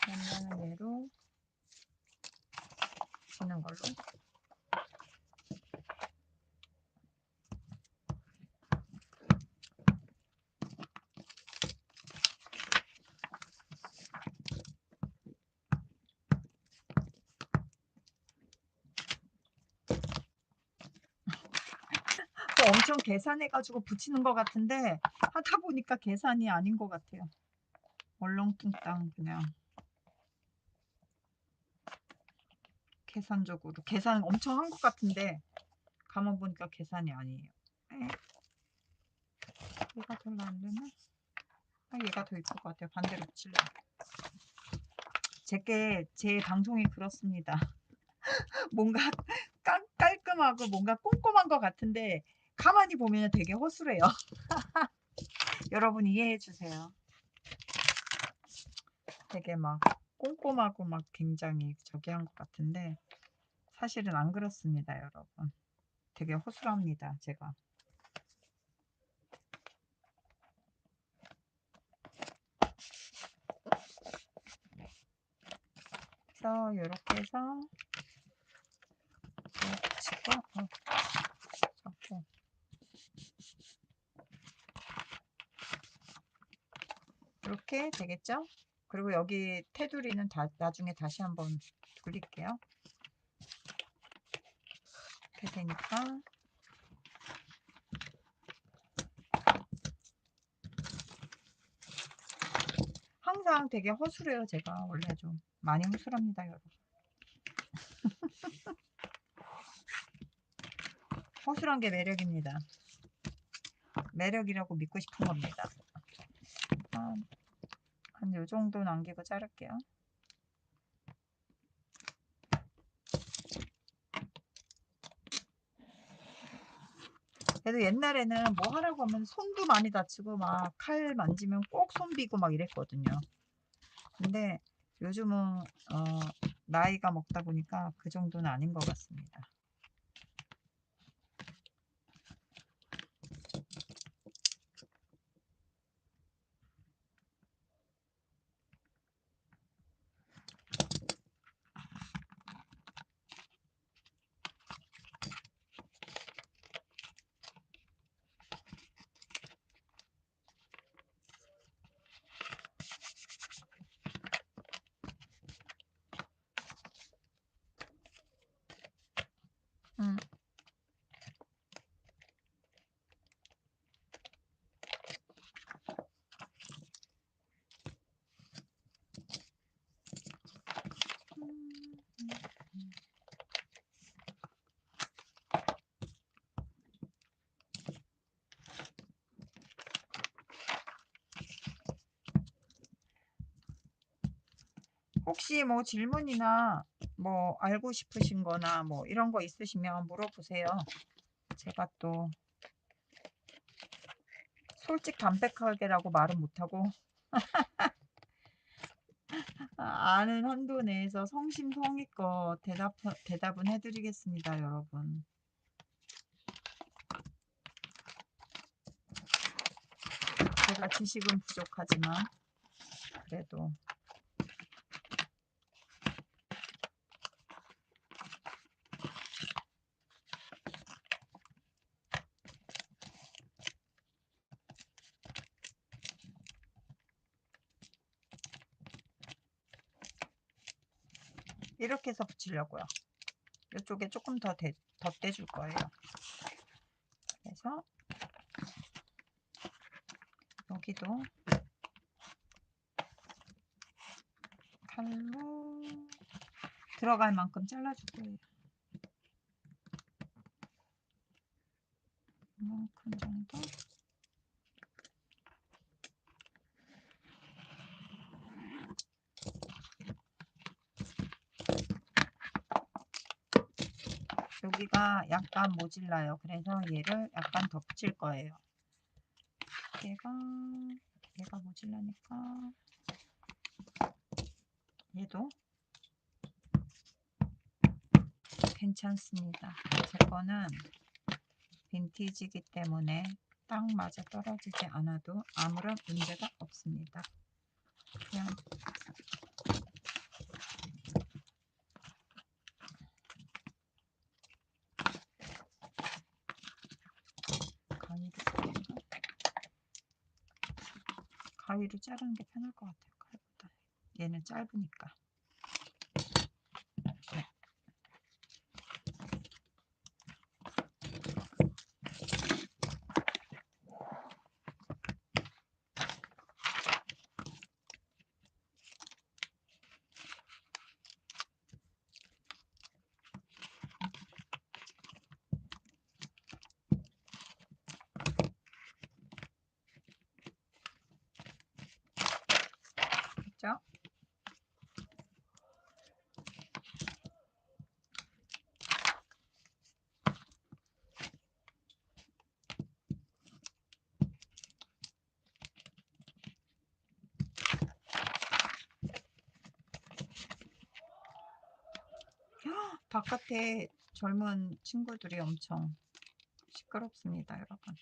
옆면은 얘로 지는 걸로. 엄청 계산해가지고 붙이는 것 같은데 하다 보니까 계산이 아닌 것 같아요. 얼렁뚱땅 그냥 계산적으로 계산 엄청 한 것 같은데 가만 보니까 계산이 아니에요. 얘가 별로 안 되나? 얘가 더 이쁠 것 같아요. 반대로 붙일래. 제 방송이 그렇습니다. 뭔가 깔끔하고 뭔가 꼼꼼한 것 같은데 가만히 보면 되게 허술해요. 여러분 이해해 주세요. 되게 막 꼼꼼하고 막 굉장히 저기 한 것 같은데 사실은 안 그렇습니다, 여러분. 되게 허술합니다, 제가. 그래서 이렇게 해서 붙이고 잡고 이렇게 되겠죠? 그리고 여기 테두리는 나중에 다시 한번 돌릴게요. 이렇게 되니까 항상 되게 허술해요. 제가 원래 좀 많이 허술합니다, 여러분. 허술한 게 매력입니다. 매력이라고 믿고 싶은 겁니다. 한 요 정도 남기고 자를게요. 그래도 옛날에는 뭐 하라고 하면 손도 많이 다치고 막 칼 만지면 꼭 손 비고 막 이랬거든요. 근데 요즘은 나이가 먹다 보니까 그 정도는 아닌 것 같습니다. 혹시 뭐 질문이나 뭐 알고 싶으신 거나 뭐 이런 거 있으시면 물어보세요. 제가 또 솔직 담백하게라고 말은 못하고 아는 한도 내에서 성심성의껏 대답은 해드리겠습니다, 여러분. 제가 지식은 부족하지만 그래도 이렇게 해서 붙이려고요. 이쪽에 조금 더 덧대줄 거예요. 그래서 여기도 칼로 들어갈 만큼 잘라줄 거예요. 이만큼 정도. 여기가 약간 모질라요. 그래서 얘를 약간 덧칠 거예요. 얘가 모질라니까 얘도 괜찮습니다. 제 거는 빈티지이기 때문에 딱 맞아 떨어지지 않아도 아무런 문제가 없습니다. 그냥 가위로 자르는 게 편할 것 같아요. 칼보다. 얘는 짧으니까. 네. 됐죠? 바깥에 젊은 친구들이 엄청 시끄럽습니다, 여러분.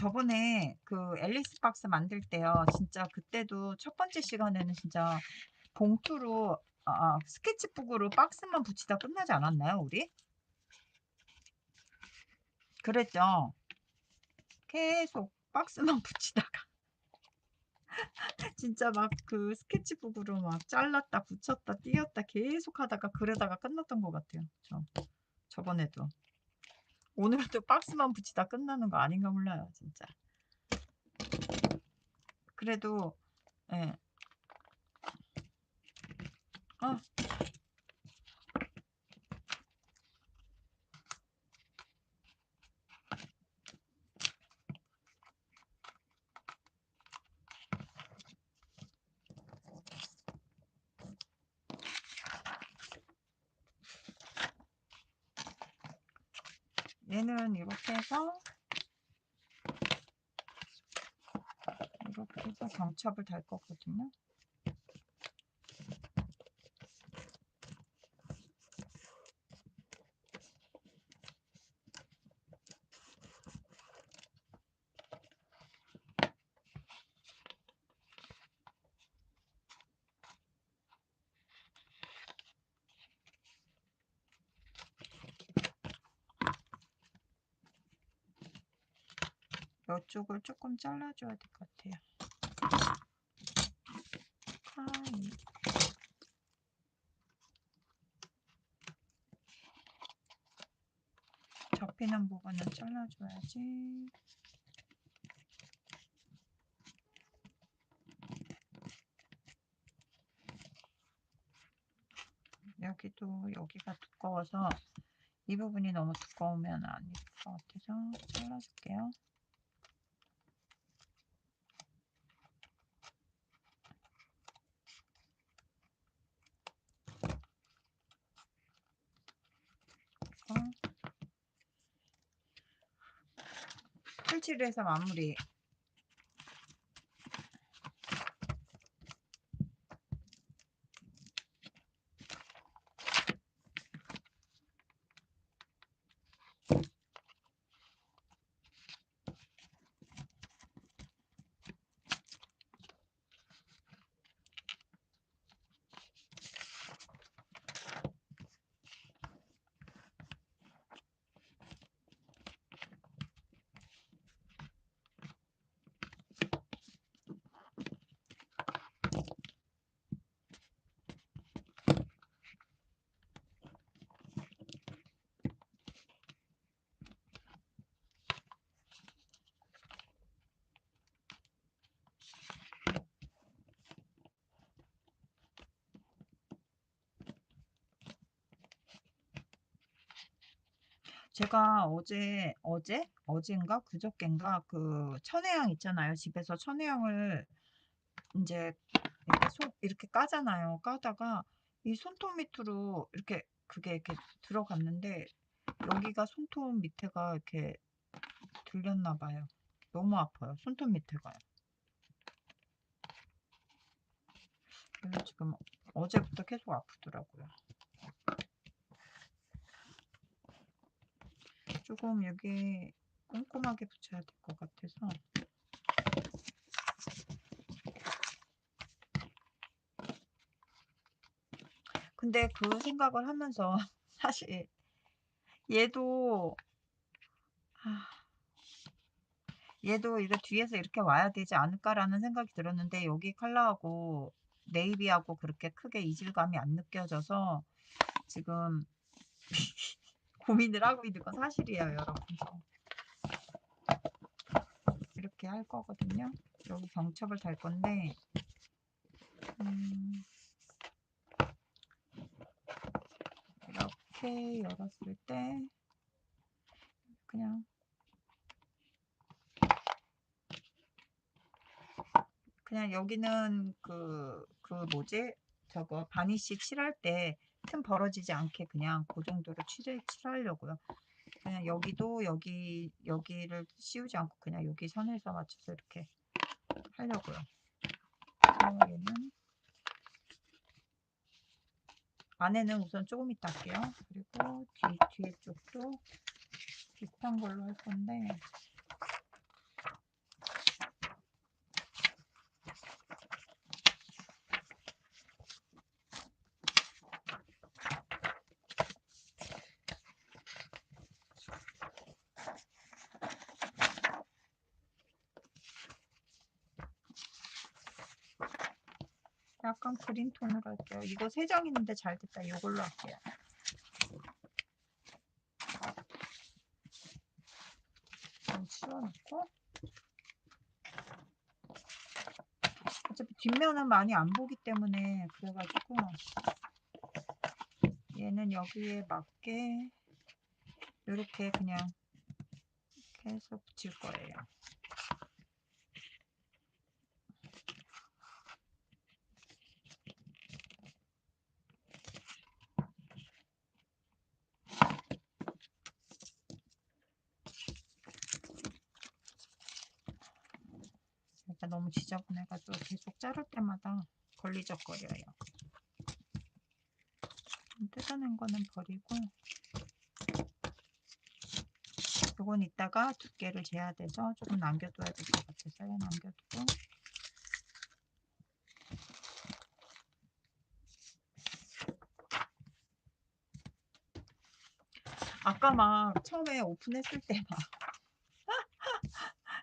저번에 그 앨리스 박스 만들 때요. 진짜 그때도 첫 번째 시간에는 진짜 봉투로 스케치북으로 박스만 붙이다 끝나지 않았나요, 우리? 그랬죠. 계속 박스만 붙이다가 진짜 막 그 스케치북으로 막 잘랐다 붙였다 띄었다 계속 하다가 그러다가 끝났던 것 같아요. 저번에도. 오늘도 박스만 붙이다 끝나는 거 아닌가 몰라요, 진짜. 그래도 예. 어, 얘는 이렇게 해서 경첩을 달 거거든요. 이쪽을 조금 잘라줘야 될 것 같아요. 가위. 접히는 부분은 잘라줘야지. 여기가 두꺼워서 이 부분이 너무 두꺼우면 안 예쁠 것 같아서 잘라줄게요. 풀칠을 해서 마무리. 제가 어젠가 그저껜가 그 천혜향 있잖아요. 집에서 천혜향을 인제 이렇게 까잖아요. 까다가 이 손톱 밑으로 이렇게 그게 이렇게 들어갔는데 여기가 손톱 밑에가 이렇게 들렸나 봐요. 너무 아파요. 손톱 밑에가요. 그래서 지금 어제부터 계속 아프더라고요. 조금 여기 꼼꼼하게 붙여야 될 것 같아서. 근데 그 생각을 하면서 사실 얘도 아 얘도 이거 뒤에서 이렇게 와야 되지 않을까라는 생각이 들었는데 여기 컬러하고 네이비하고 그렇게 크게 이질감이 안 느껴져서 지금 고민을 하고 있는 건 사실이에요, 여러분. 이렇게 할 거거든요. 여기 경첩을 달 건데 음, 이렇게 열었을 때 그냥 여기는 그 뭐지? 저거 바니쉬 칠할 때 틈 벌어지지 않게 그냥 그 정도로 칠하려고요. 그냥 여기도 여기를 씌우지 않고 그냥 여기 선에서 맞춰서 이렇게 하려고요. 얘는 안에는 우선 조금 이따 할게요. 그리고 뒤에 쪽도 비슷한 걸로 할 건데 약간 그린 톤으로 할게요. 이거 3장 있는데 잘 됐다. 이걸로 할게요. 좀 치워놓고 어차피 뒷면은 많이 안 보기 때문에 그래가지고 얘는 여기에 맞게 이렇게 그냥 이렇게 해서 붙일 거예요. 그러니까 너무 지저분해가지고 계속 자를 때마다 걸리적거려요. 뜯어낸 거는 버리고 요건 이따가 두께를 재야 돼서 조금 남겨둬야 될 것 같아서요. 남겨두고 아까 막 처음에 오픈했을 때 막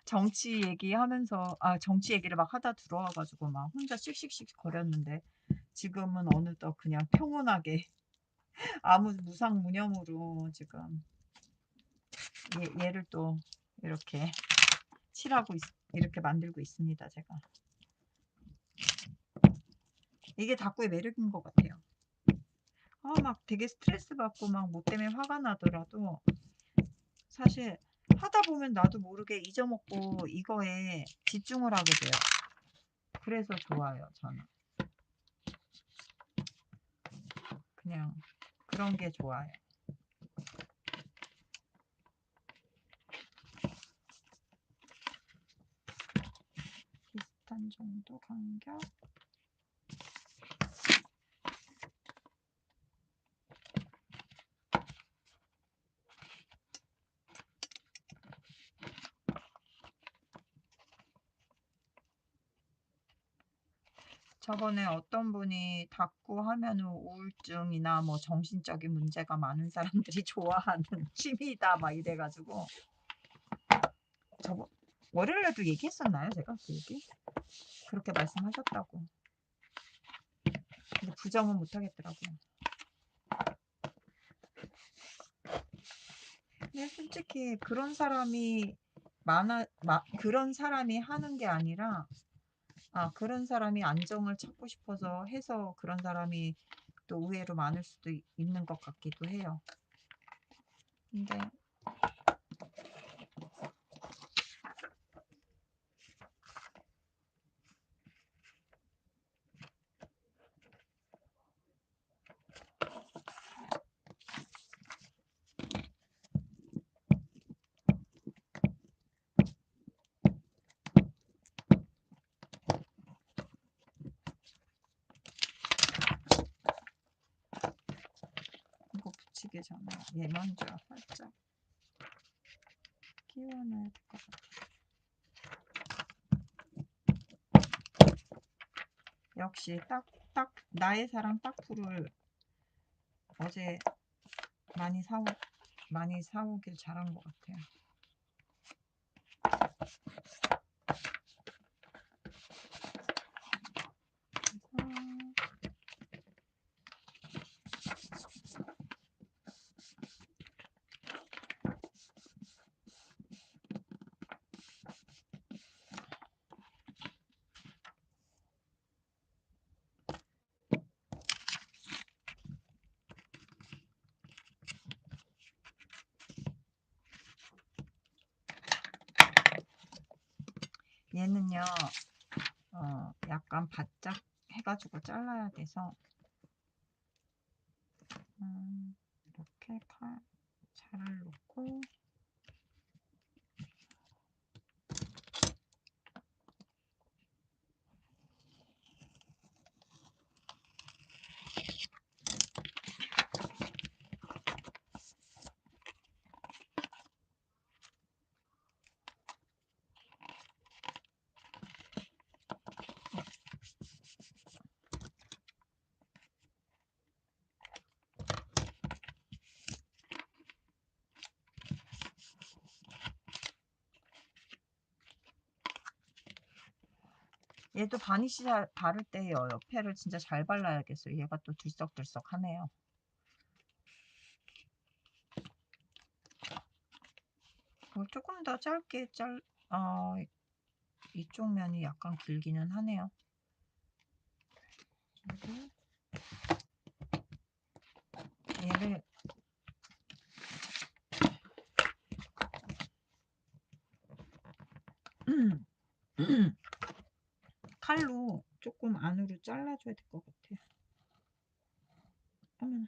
정치 얘기하면서 정치 얘기를 막 하다 들어와가지고 막 혼자 씩씩씩 거렸는데 지금은 어느덧 그냥 평온하게 아무 무상무념으로 지금 얘를 또 이렇게 이렇게 만들고 있습니다. 제가 이게 닭구의 매력인 것 같아요. 막 되게 스트레스 받고 막 뭐 때문에 화가 나더라도 사실 하다 보면 나도 모르게 잊어먹고 이거에 집중을 하게 돼요. 그래서 좋아요, 저는. 그냥 그런 게 좋아요. 비슷한 정도 간격. 저번에 어떤 분이 닭구 하면은 우울증이나 뭐 정신적인 문제가 많은 사람들이 좋아하는 취미다 막 이래가지고 저번 월요일에도 얘기했었나요? 제가 그 얘기? 그렇게 말씀하셨다고. 근데 부정은 못 하겠더라고요. 근데 솔직히 그런 사람이 그런 사람이 하는 게 아니라 그런 사람이 안정을 찾고 싶어서 해서 그런 사람이 또 의외로 많을 수도 있는 것 같기도 해요. 근데 들어오기 전에 얘 먼저 살짝 끼워놔야 될 것 같아. 역시 딱 나의 사랑 딱풀을 어제 많이 사오길 잘한 것 같아요. 얘는요, 약간 바짝 해가지고 잘라야 돼서, 이렇게 칼을 놓고, 얘도 바니쉬 바를 때 옆에를 진짜 잘 발라야겠어요. 얘가 또 들썩들썩하네요. 조금 더 짧게 이쪽 면이 약간 길기는 하네요. 그리고 얘를 칼로 조금 안으로 잘라줘야 될 것 같아요. 어머나.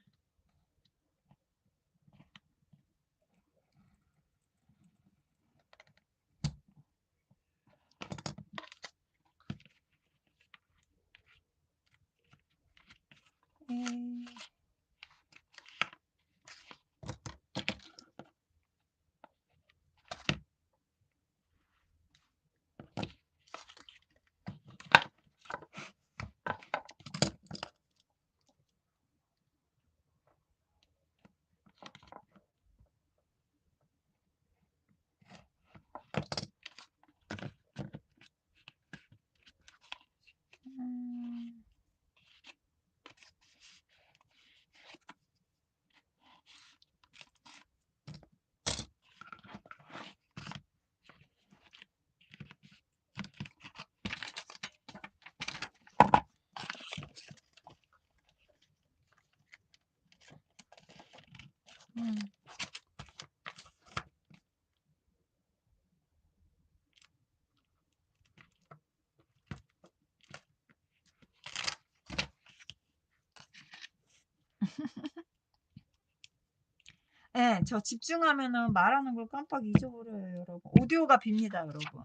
네, 저 집중하면은 말하는 걸 깜빡 잊어버려요, 여러분. 오디오가 빕니다, 여러분.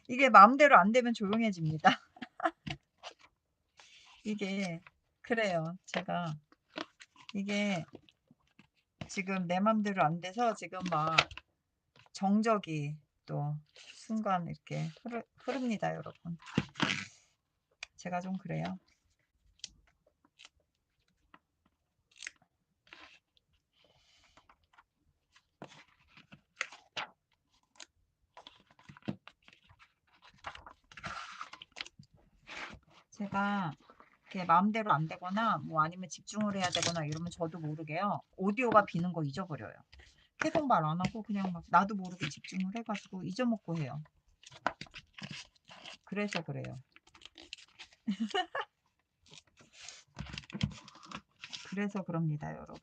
이게 마음대로 안 되면 조용해집니다. 이게 그래요. 제가 이게 지금 내 맘대로 안 돼서 지금 막 정적이 또 순간 이렇게 흐릅니다, 여러분. 제가 좀 그래요. 제가 이렇게 마음대로 안 되거나 뭐 아니면 집중을 해야 되거나 이러면 저도 모르게요. 오디오가 비는 거 잊어버려요. 계속 말 안 하고 그냥 막 나도 모르게 집중을 해가지고 잊어먹고 해요. 그래서 그래요. 그래서 그럽니다, 여러분.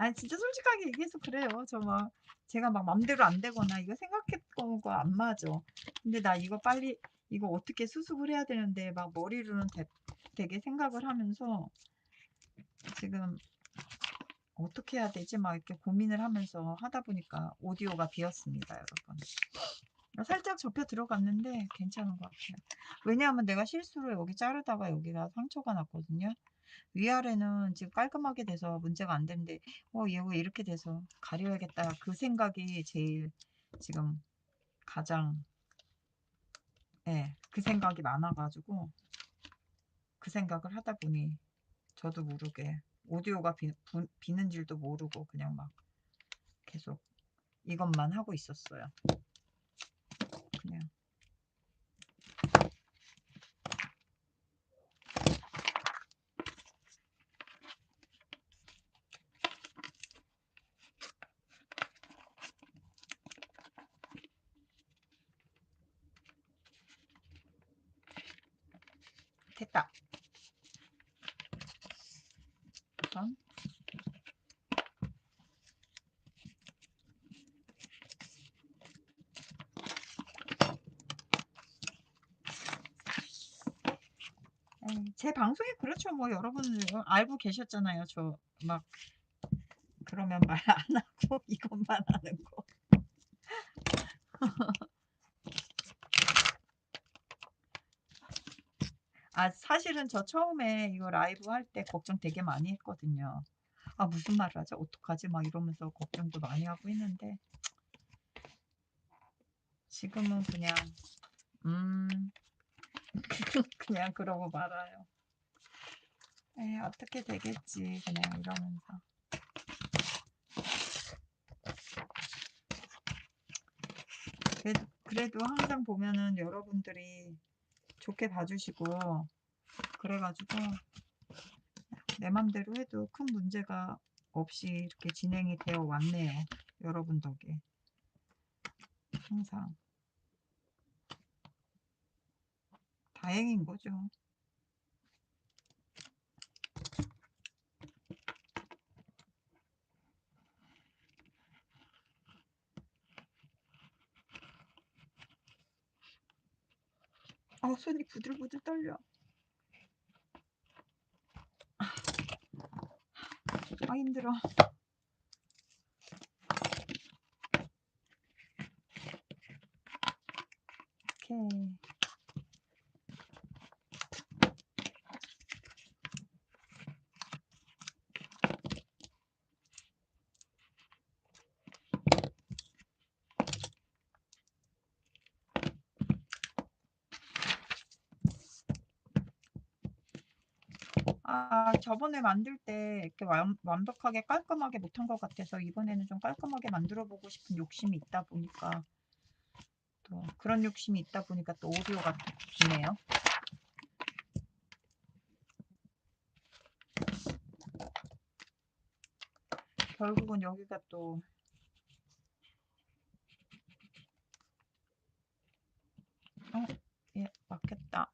아니 진짜 솔직하게 얘기해서 그래요. 저 막 제가 막 맘대로 안 되거나 이거 생각했던 거 안 맞아. 근데 나 이거 빨리 이거 어떻게 수습을 해야 되는데 막 머리로는 되게 생각을 하면서 지금 '어떻게 해야 되지?' 막 이렇게 고민을 하면서 하다 보니까 오디오가 비었습니다, 여러분. 살짝 접혀 들어갔는데 괜찮은 것 같아요. 왜냐하면 내가 실수로 여기 자르다가 여기가 상처가 났거든요. 위아래는 지금 깔끔하게 돼서 문제가 안 되는데 얘 왜 이렇게 돼서 가려야겠다. 그 생각이 제일 지금 가장 그 생각이 많아 가지고 그 생각을 하다 보니 저도 모르게 오디오가 비는 줄도 모르고 그냥 막 계속 이것만 하고 있었어요. 그냥 됐다. 우선 제 방송이 그렇죠. 뭐 여러분 알고 계셨잖아요. 저 막 그러면 말 안 하고 이것만 하는 거. 사실은 저 처음에 이거 라이브 할 때 걱정 되게 많이 했거든요. '아 무슨 말을 하지? 어떡하지?' 막 이러면서 걱정도 많이 하고 했는데 지금은 그냥 음 그냥 그러고 말아요. 어떻게 되겠지 그냥 이러면서. 그래도 항상 보면은 여러분들이 좋게 봐 주시고 그래 가지고 내 맘대로 해도 큰 문제가 없이 이렇게 진행이 되어 왔네요. 여러분 덕에. 항상 다행인 거죠. 손이 부들부들 떨려. 힘들어. 오케이. 저번에 만들 때 이렇게 완벽하게 깔끔하게 못한 것 같아서 이번에는 좀 깔끔하게 만들어 보고 싶은 욕심이 있다 보니까 또 그런 욕심이 있다 보니까 또 오디오가 비네요. 결국은 여기가 또 막혔다.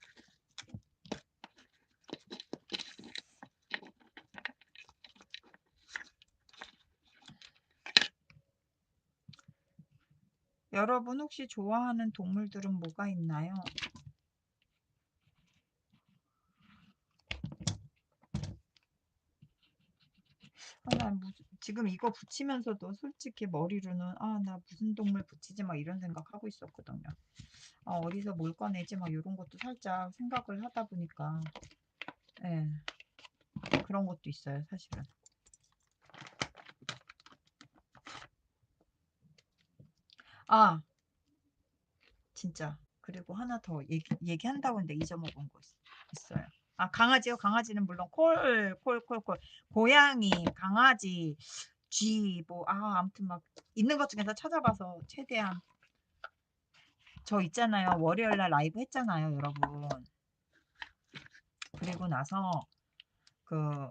여러분 혹시 좋아하는 동물들은 뭐가 있나요? 나 지금 이거 붙이면서도 솔직히 머리로는 나 무슨 동물 붙이지 막 이런 생각하고 있었거든요. 어디서 뭘 꺼내지 막 이런 것도 살짝 생각을 하다 보니까 예, 그런 것도 있어요, 사실은. 진짜. 그리고 하나 더 얘기한다고 했는데 잊어먹은 거 있어요. 강아지요. 강아지는 물론 콜. 고양이, 강아지, 쥐, 뭐, 아무튼 막 있는 것 중에서 찾아봐서 최대한 저 있잖아요. 월요일 날 라이브 했잖아요, 여러분. 그리고 나서 그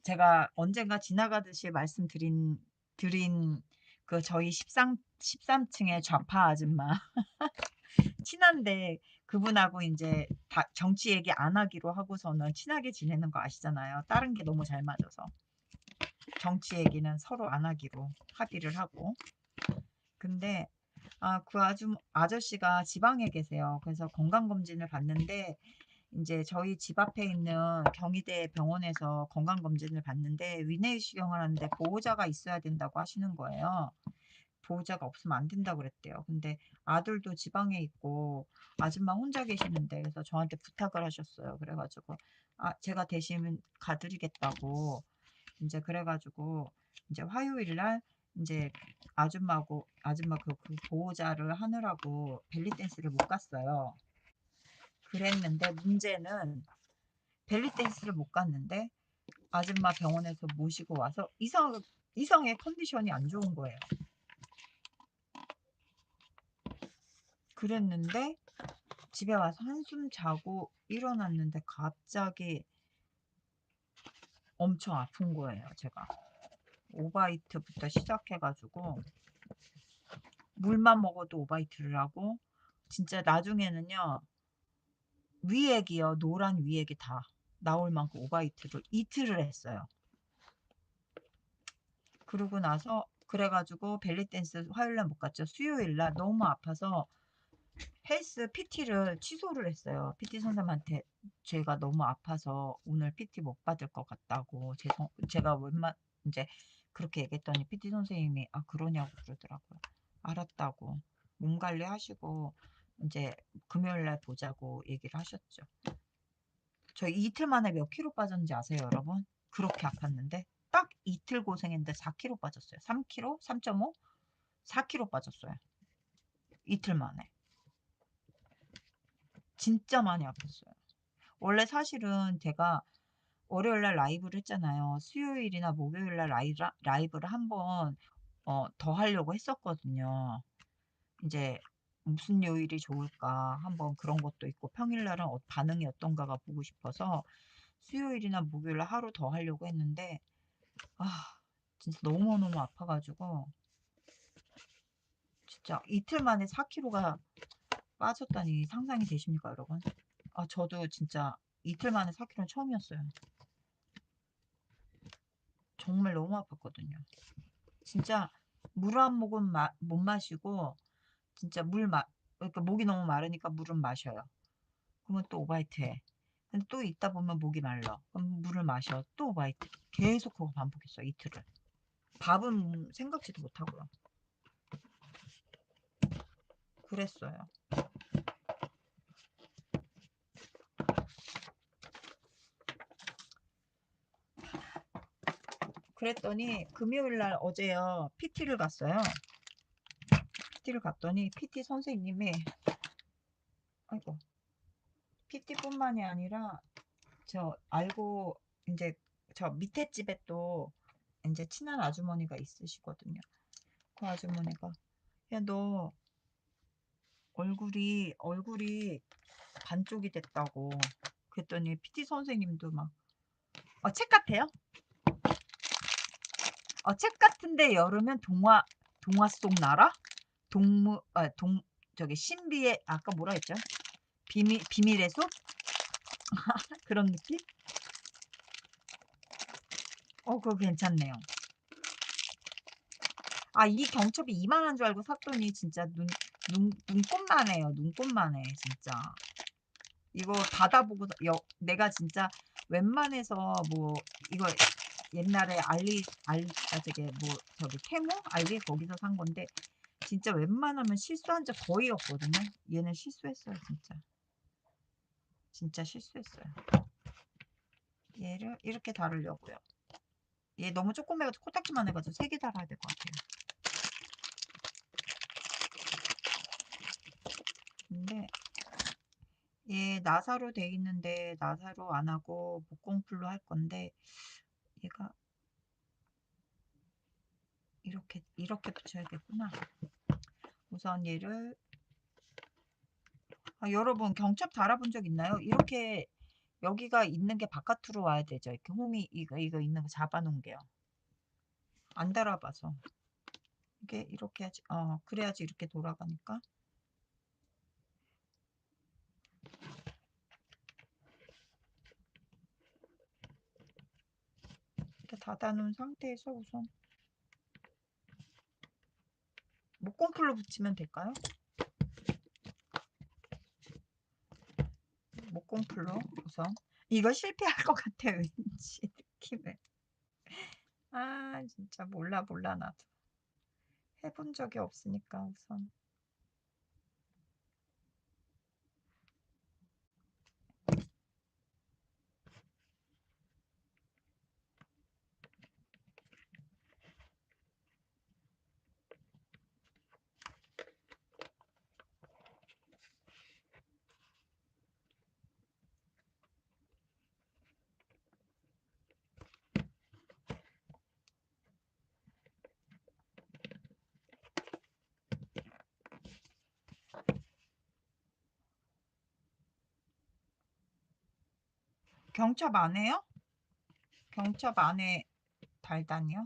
제가 언젠가 지나가듯이 드린 그 저희 13층의 좌파 아줌마 친한데 그분하고 인제 다 정치 얘기 안 하기로 하고서는 친하게 지내는 거 아시잖아요. 다른 게 너무 잘 맞아서. 정치 얘기는 서로 안 하기로 합의를 하고. 근데 그 아저씨가 지방에 계세요. 그래서 건강검진을 받는데 이제 저희 집 앞에 있는 경희대 병원에서 건강검진을 받는데 위내시경을 하는데 보호자가 있어야 된다고 하시는 거예요. 보호자가 없으면 안 된다고 그랬대요. 근데 아들도 지방에 있고 아줌마 혼자 계시는데 그래서 저한테 부탁을 하셨어요. 그래가지고 제가 대신 가드리겠다고 이제 그래가지고 이제 화요일 날 이제 아줌마 그 보호자를 하느라고 벨리댄스를 못 갔어요. 그랬는데 문제는 벨리댄스를 못 갔는데 아줌마 병원에서 모시고 와서 이성의 컨디션이 안 좋은 거예요. 그랬는데 집에 와서 한숨 자고 일어났는데 갑자기 엄청 아픈 거예요. 제가 오바이트부터 시작해가지고 물만 먹어도 오바이트를 하고 진짜 나중에는요 위액이요 노란 위액이 다 나올 만큼 오바이트를 이틀을 했어요. 그러고 나서 그래가지고 벨리댄스 화요일날 못 갔죠. 수요일날 너무 아파서 헬스 PT를 취소를 했어요. PT 선생님한테 제가 너무 아파서 오늘 PT 못 받을 것 같다고 제가 이제 그렇게 얘기했더니 PT 선생님이 그러냐고 그러더라고요. 알았다고 몸 관리하시고 이제 금요일날 보자고 얘기를 하셨죠. 저 이틀 만에 몇 킬로 빠졌는지 아세요, 여러분? 그렇게 아팠는데 딱 이틀 고생했는데 4킬로 빠졌어요. 3킬로, 3.5, 4킬로 빠졌어요. 이틀 만에. 진짜 많이 아팠어요. 원래 사실은 제가 월요일날 라이브를 했잖아요. 수요일이나 목요일날 라이브를 한번 더 하려고 했었거든요. 이제 무슨 요일이 좋을까 한번 그런 것도 있고 평일날은 반응이 어떤가가 보고 싶어서 수요일이나 목요일날 하루 더 하려고 했는데 진짜 너무너무 아파가지고 진짜 이틀 만에 4kg가 빠졌다니 상상이 되십니까, 여러분? 저도 진짜 이틀 만에 4kg는 처음이었어요. 정말 너무 아팠거든요. 진짜 물 한 모금 못 마시고 진짜 그러니까 목이 너무 마르니까 물은 마셔요. 그러면 또 오바이트 해. 근데 또 있다 보면 목이 말라. 그럼 물을 마셔. 또 오바이트. 계속 그거 반복했어요. 이틀을. 밥은 생각지도 못하고요. 그랬어요. 그랬더니 금요일날 어제요. PT를 갔어요. PT를 갔더니 PT 선생님이 아이고 PT뿐만이 아니라 저 알고 이제 저 밑에 집에 또 이제 친한 아주머니가 있으시거든요. 그 아주머니가 야 너 얼굴이 반쪽이 됐다고 그랬더니 PT 선생님도 막 책 같아요? 책 같은데 열으면 동화 속 나라? 동무 동 저기 신비의 아까 뭐라 했죠? 비밀의 숲? 그런 느낌? 그거 괜찮네요. 이 경첩이 이만한 줄 알고 샀더니 진짜 눈꽃만 해요. 눈꽃만 해, 진짜. 이거 받아보고, 내가 진짜 웬만해서 뭐, 이거 옛날에 저기 테무? 거기서 산 건데, 진짜 웬만하면 실수한 적 거의 없거든요. 얘는 실수했어요, 진짜. 진짜 실수했어요. 얘를 이렇게 다루려고요. 얘 너무 조그매가지고 코딱지만 해가지고 3개 달아야 될 것 같아요. 근데 얘 나사로 돼 있는데 나사로 안 하고 목공풀로 할 건데 얘가 이렇게 붙여야겠구나. 우선 얘를 여러분 경첩 달아본 적 있나요? 이렇게 여기가 있는 게 바깥으로 와야 되죠. 이렇게 홈이 이거 있는 거 잡아놓은 게요. 안 달아봐서 이게 이렇게 하지. 그래야지 이렇게 돌아가니까. 이렇게 닫아놓은 상태에서 우선 목공풀로 붙이면 될까요? 목공풀로 우선. 이거 실패할 것 같아 왠지 느낌에. 아 진짜 몰라 나도. 해본 적이 없으니까 우선. 경첩 안 해요? 경첩 안에 달다니요?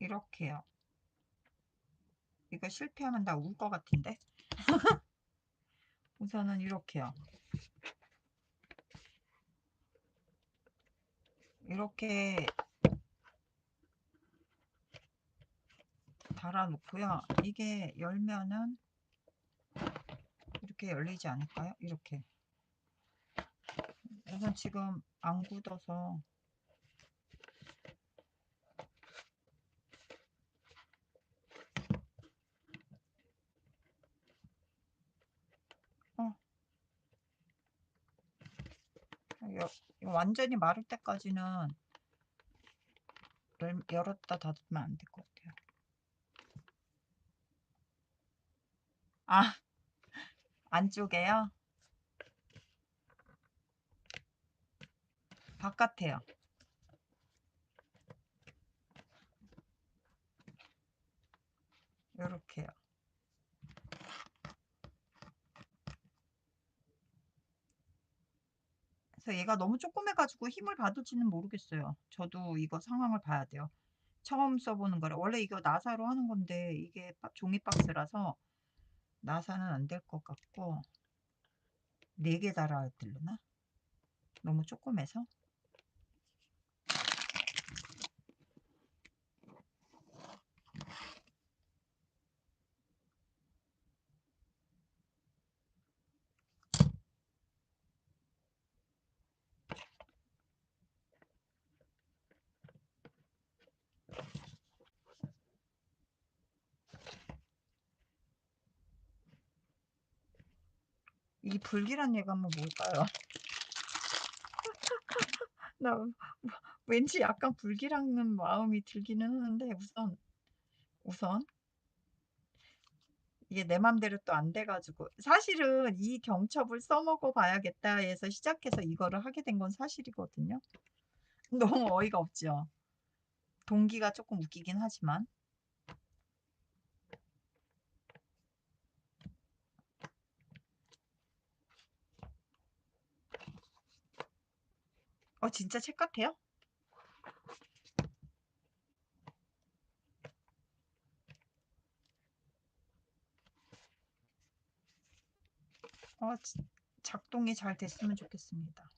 이렇게요. 이거 실패하면 나 울 것 같은데. 우선은 이렇게요. 이렇게 달아놓고요. 이게 열면은 이렇게 열리지 않을까요? 이렇게. 우선 지금 안 굳어서 어, 이거 완전히 마를 때까지는 열었다 닫으면 안 될 것 같아요. 아, 안쪽에요? 바깥에요. 이렇게요. 그래서 얘가 너무 조그매가지고 힘을 받을지는 모르겠어요. 저도 이거 상황을 봐야 돼요. 처음 써보는 거라. 원래 이거 나사로 하는 건데 이게 종이 박스라서 나사는 안 될 것 같고 4개 달아야 되려나? 너무 조그매서. 이 불길한 예감은 뭘까요? 나 왠지 약간 불길한 마음이 들기는 하는데 우선 이게 내 맘대로 또 안 돼가지고 사실은 이 경첩을 써먹어 봐야겠다 해서 시작해서 이거를 하게 된 건 사실이거든요. 너무 어이가 없죠. 동기가 조금 웃기긴 하지만 진짜 책 같아요? 어, 작동이 잘 됐으면 좋겠습니다.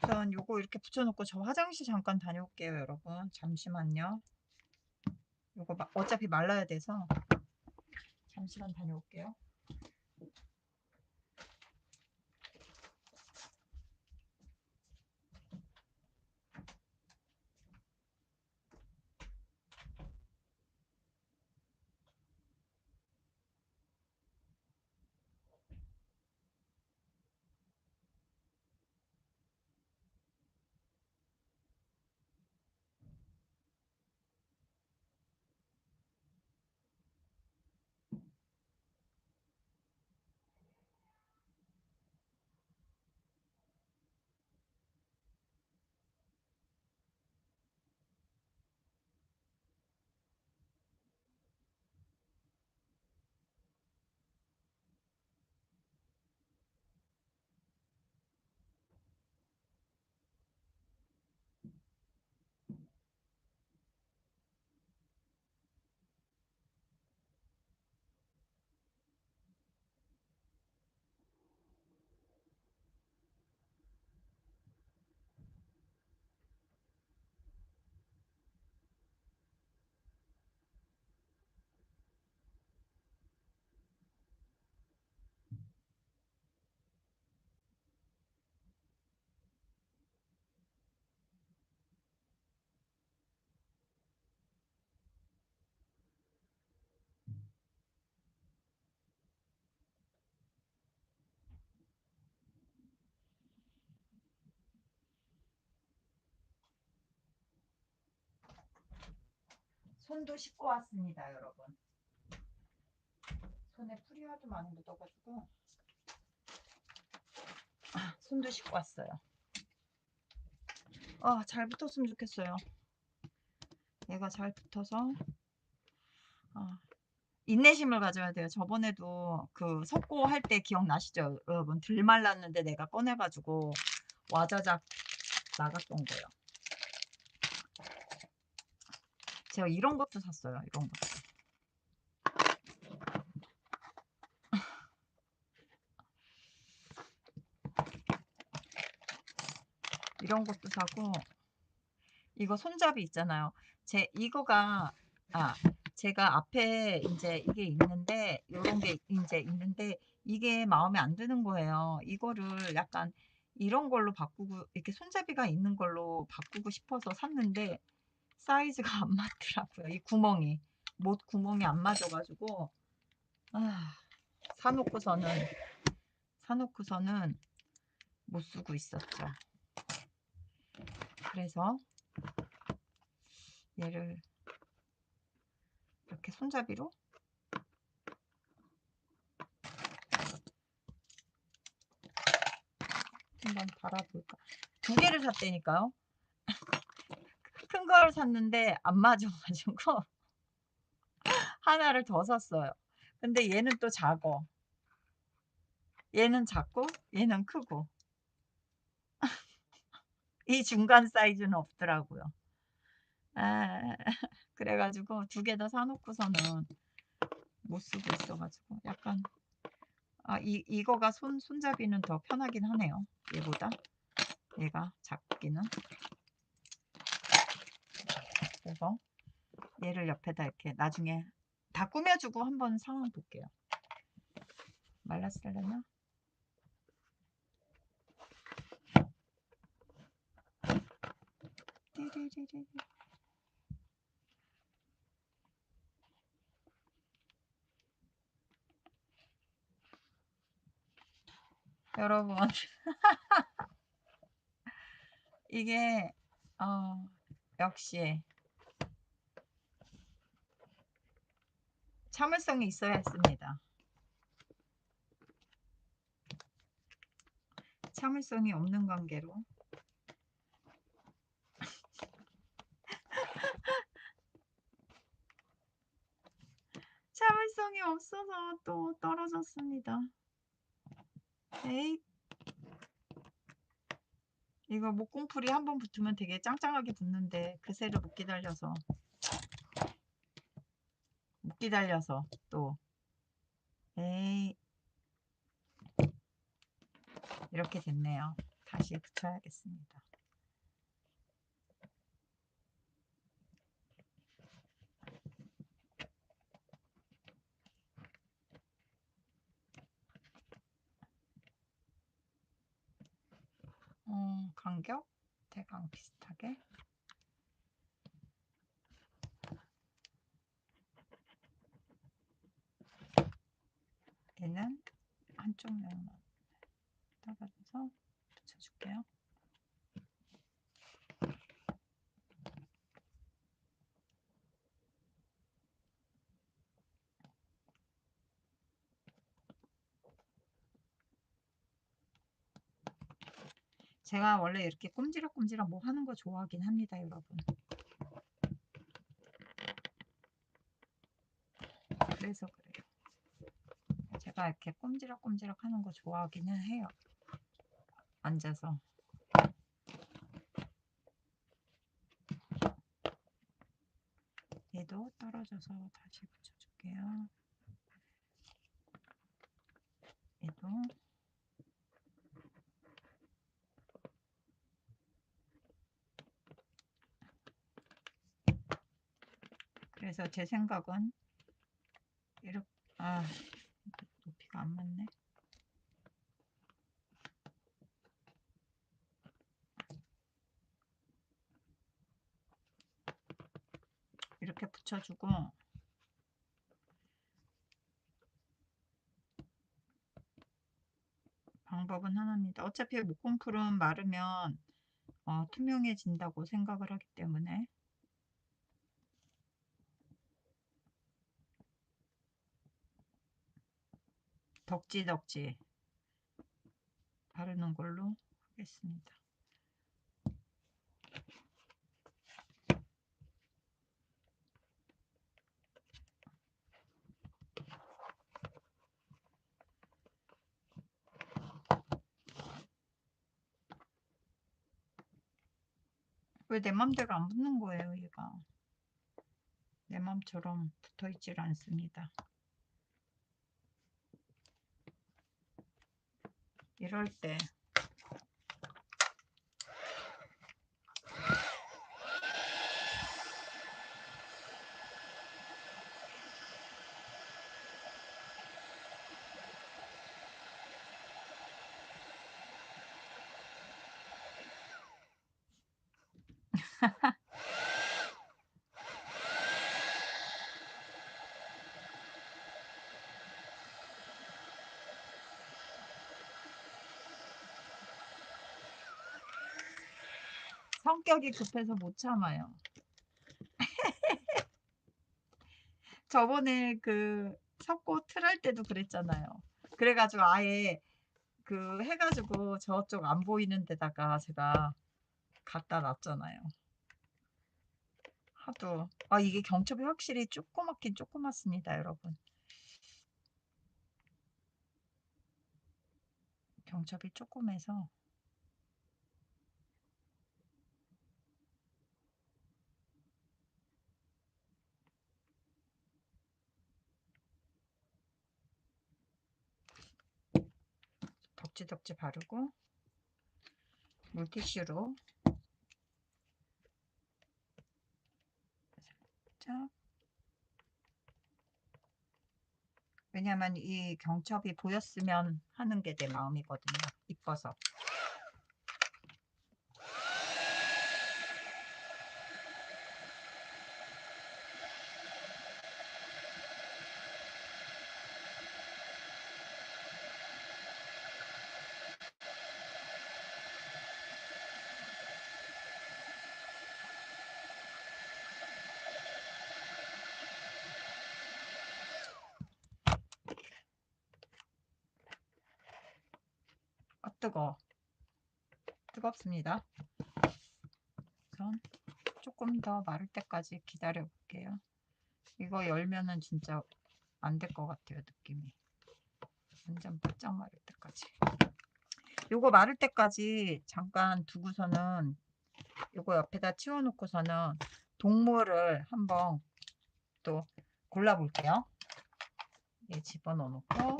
우선 요거 이렇게 붙여놓고 저 화장실 잠깐 다녀올게요, 여러분. 잠시만요. 요거 어차피 말라야 돼서 잠시만 다녀올게요. 손도 씻고 왔습니다, 여러분. 손에 풀이 하도 많이 묻어가지고 손도 씻고 왔어요. 잘 붙었으면 좋겠어요. 얘가 잘 붙어서 인내심을 가져야 돼요. 저번에도 그 석고 할 때 기억나시죠? 여러분, 들 말랐는데 내가 꺼내가지고 와자작 나갔던 거예요. 제가 이런 것도 샀어요. 이런 것도. 이런 것도 사고, 이거 손잡이 있잖아요. 이거가 제가 앞에 이제 이게 있는데, 요런 게 이제 있는데 이게 마음에 안 드는 거예요. 이거를 약간 이런 걸로 바꾸고, 이렇게 손잡이가 있는 걸로 바꾸고 싶어서 샀는데 사이즈가 안 맞더라고요. 이 구멍이, 못 구멍이 안 맞아가지고 사놓고서는 못 쓰고 있었죠. 그래서 얘를 이렇게 손잡이로 한번 달아볼까. 두 개를 샀다니까요. 큰 걸 샀는데 안 맞아가지고 하나를 더 샀어요. 근데 얘는 또 작어. 얘는 작고 얘는 크고 이 중간 사이즈는 없더라고요. 그래가지고 두 개 다 사놓고서는 못 쓰고 있어가지고 약간 이거가 손잡이는 더 편하긴 하네요. 얘보다 얘가 작기는. 그래서 얘를 옆에다 이렇게 나중에 다 꾸며주고 한번 상황 볼게요. 말랐을려나? 띠리리리. 여러분 이게 역시 참을성이 있어야 했습니다. 참을성이 없는 관계로 참을성이 없어서 또 떨어졌습니다. 에이, 이거 목공풀이 한번 붙으면 되게 짱짱하게 붙는데 그새를 못 기다려서 또 에이, 이렇게 됐네요. 다시 붙여야겠습니다. 간격 대강 비슷하게 얘는 한쪽 면만 떨어져서 붙여줄게요. 제가 원래 이렇게 꼼지락꼼지락 뭐 하는 거 좋아하긴 합니다, 여러분. 그래서 그래요. 제가 이렇게 꼼지락꼼지락 하는 거 좋아하기는 해요. 앉아서. 얘도 떨어져서 다시 붙여줄게요. 얘도. 그래서 제 생각은 이렇게 높이가 안 맞네. 이렇게 붙여주고 방법은 하나입니다. 어차피 목공풀은 마르면 투명해진다고 생각을 하기 때문에 덕지덕지 바르는 걸로 하겠습니다. 왜 내 맘대로 안 붙는 거예요, 얘가. 내 맘처럼 붙어있질 않습니다. 이럴 때 성격이 급해서 못 참아요. 저번에 그 석고 틀할 때도 그랬잖아요. 그래가지고 아예 그 해가지고 저쪽 안 보이는 데다가 제가 갖다 놨잖아요. 하도 이게 경첩이 확실히 조그맣긴 조그맣습니다, 여러분. 경첩이 조그매서 덕지덕지 바르고 물티슈로 살짝. 왜냐면 이 경첩이 보였으면 하는 게 내 마음이거든요. 이뻐서. 뜨겁습니다. 우선 조금 더 마를 때까지 기다려 볼게요. 이거 열면은 진짜 안 될 것 같아요, 느낌이. 완전 바짝 마를 때까지. 요거 마를 때까지 잠깐 두고서는 요거 옆에다 치워놓고서는 동물을 한번 또 골라 볼게요. 예, 집어넣어 놓고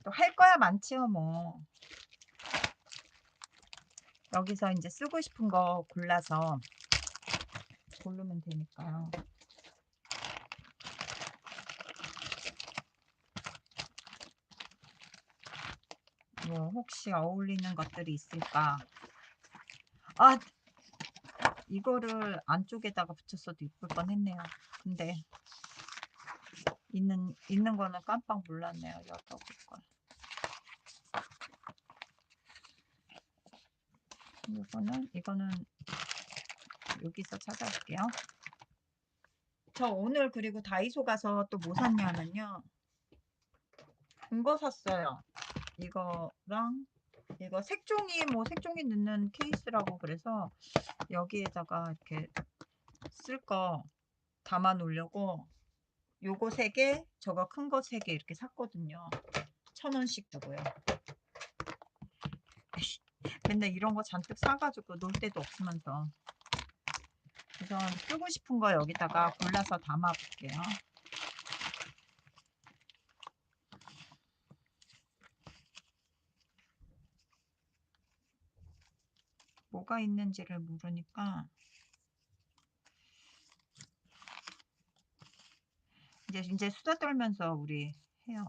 또 할 거야 많지요 뭐. 여기서 이제 쓰고 싶은 거 골라서 고르면 되니까요. 뭐 혹시 어울리는 것들이 있을까? 이거를 안쪽에다가 붙였어도 이쁠 뻔했네요. 근데 있는 거는 깜빡 몰랐네요. 여쭤볼 걸. 이거는 여기서 찾아볼게요. 저 오늘 그리고 다이소 가서 또 뭐 샀냐면요. 이거 샀어요. 이거랑 이거 색종이 넣는 케이스라고 그래서 여기에다가 이렇게 쓸 거 담아 놓으려고 요거 3개, 저거 큰 거 3개 이렇게 샀거든요. 1,000원씩 주고요. 맨날 이런 거 잔뜩 사가지고 놀 데도 없으면서. 우선 쓰고 싶은 거 여기다가 골라서 담아 볼게요. 뭐가 있는지를 모르니까 이제 수다 떨면서 우리 해요.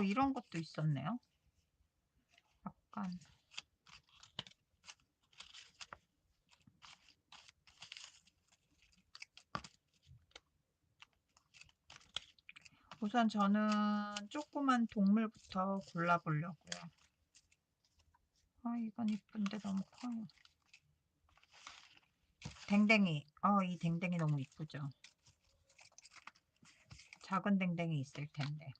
이런 것도 있었네요. 약간 우선 저는 조그만 동물부터 골라보려고요. 아, 이건 이쁜데 너무 커요. 댕댕이. 이 댕댕이 너무 이쁘죠. 작은 댕댕이 있을 텐데.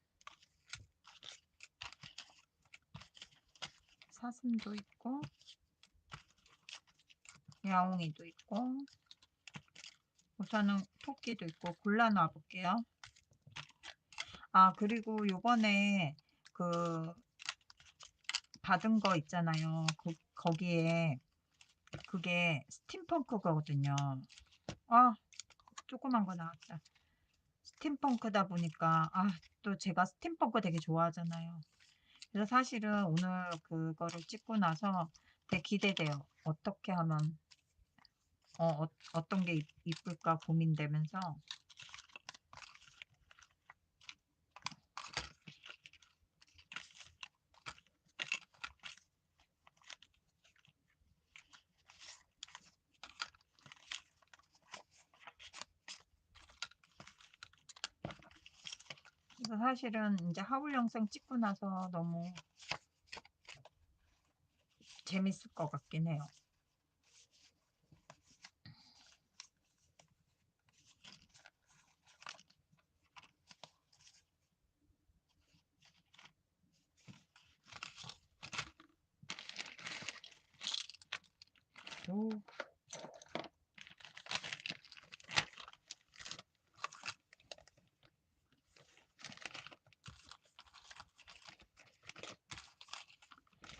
사슴도 있고, 야옹이도 있고, 우선은 토끼도 있고 골라놔 볼게요. 아, 그리고 요번에 그 받은 거 있잖아요. 거기에 그게 스팀펑크거든요. 아, 조그만 거 나왔다. 스팀펑크다 보니까 또 제가 스팀펑크 되게 좋아하잖아요. 그래서 사실은 오늘 그거를 찍고 나서 되게 기대돼요. 어떻게 하면 어떤 게 이쁠까 고민되면서. 그래서 사실은 이제 하울 영상 찍고 나서 너무 재밌을 것 같긴 해요. 오,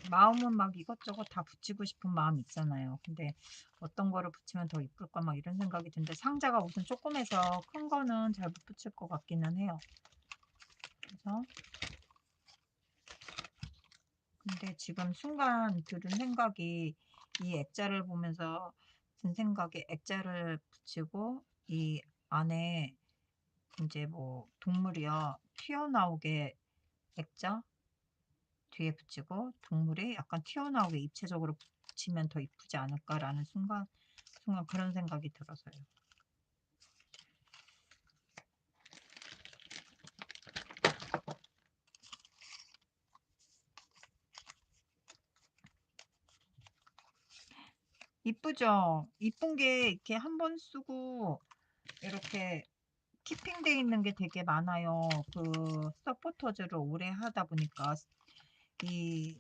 마음은 막 이것저것 다 붙이고 싶은 마음 있잖아요. 근데 어떤 거를 붙이면 더 이쁠까 막 이런 생각이 드는데 상자가 우선 조금해서 큰 거는 잘 못 붙일 것 같기는 해요. 그래서 근데 지금 순간 들은 생각이 이 액자를 보면서 든 생각에 액자를 붙이고 이 안에 이제 뭐 동물이요 튀어나오게 액자 뒤에 붙이고 동물이 약간 튀어나오게 입체적으로 붙이면 더 이쁘지 않을까라는 순간 그런 생각이 들어서요. 이쁘죠? 이쁜 게 이렇게 한 번 쓰고 이렇게 키핑돼 있는 게 되게 많아요. 그 서포터즈를 오래 하다 보니까 이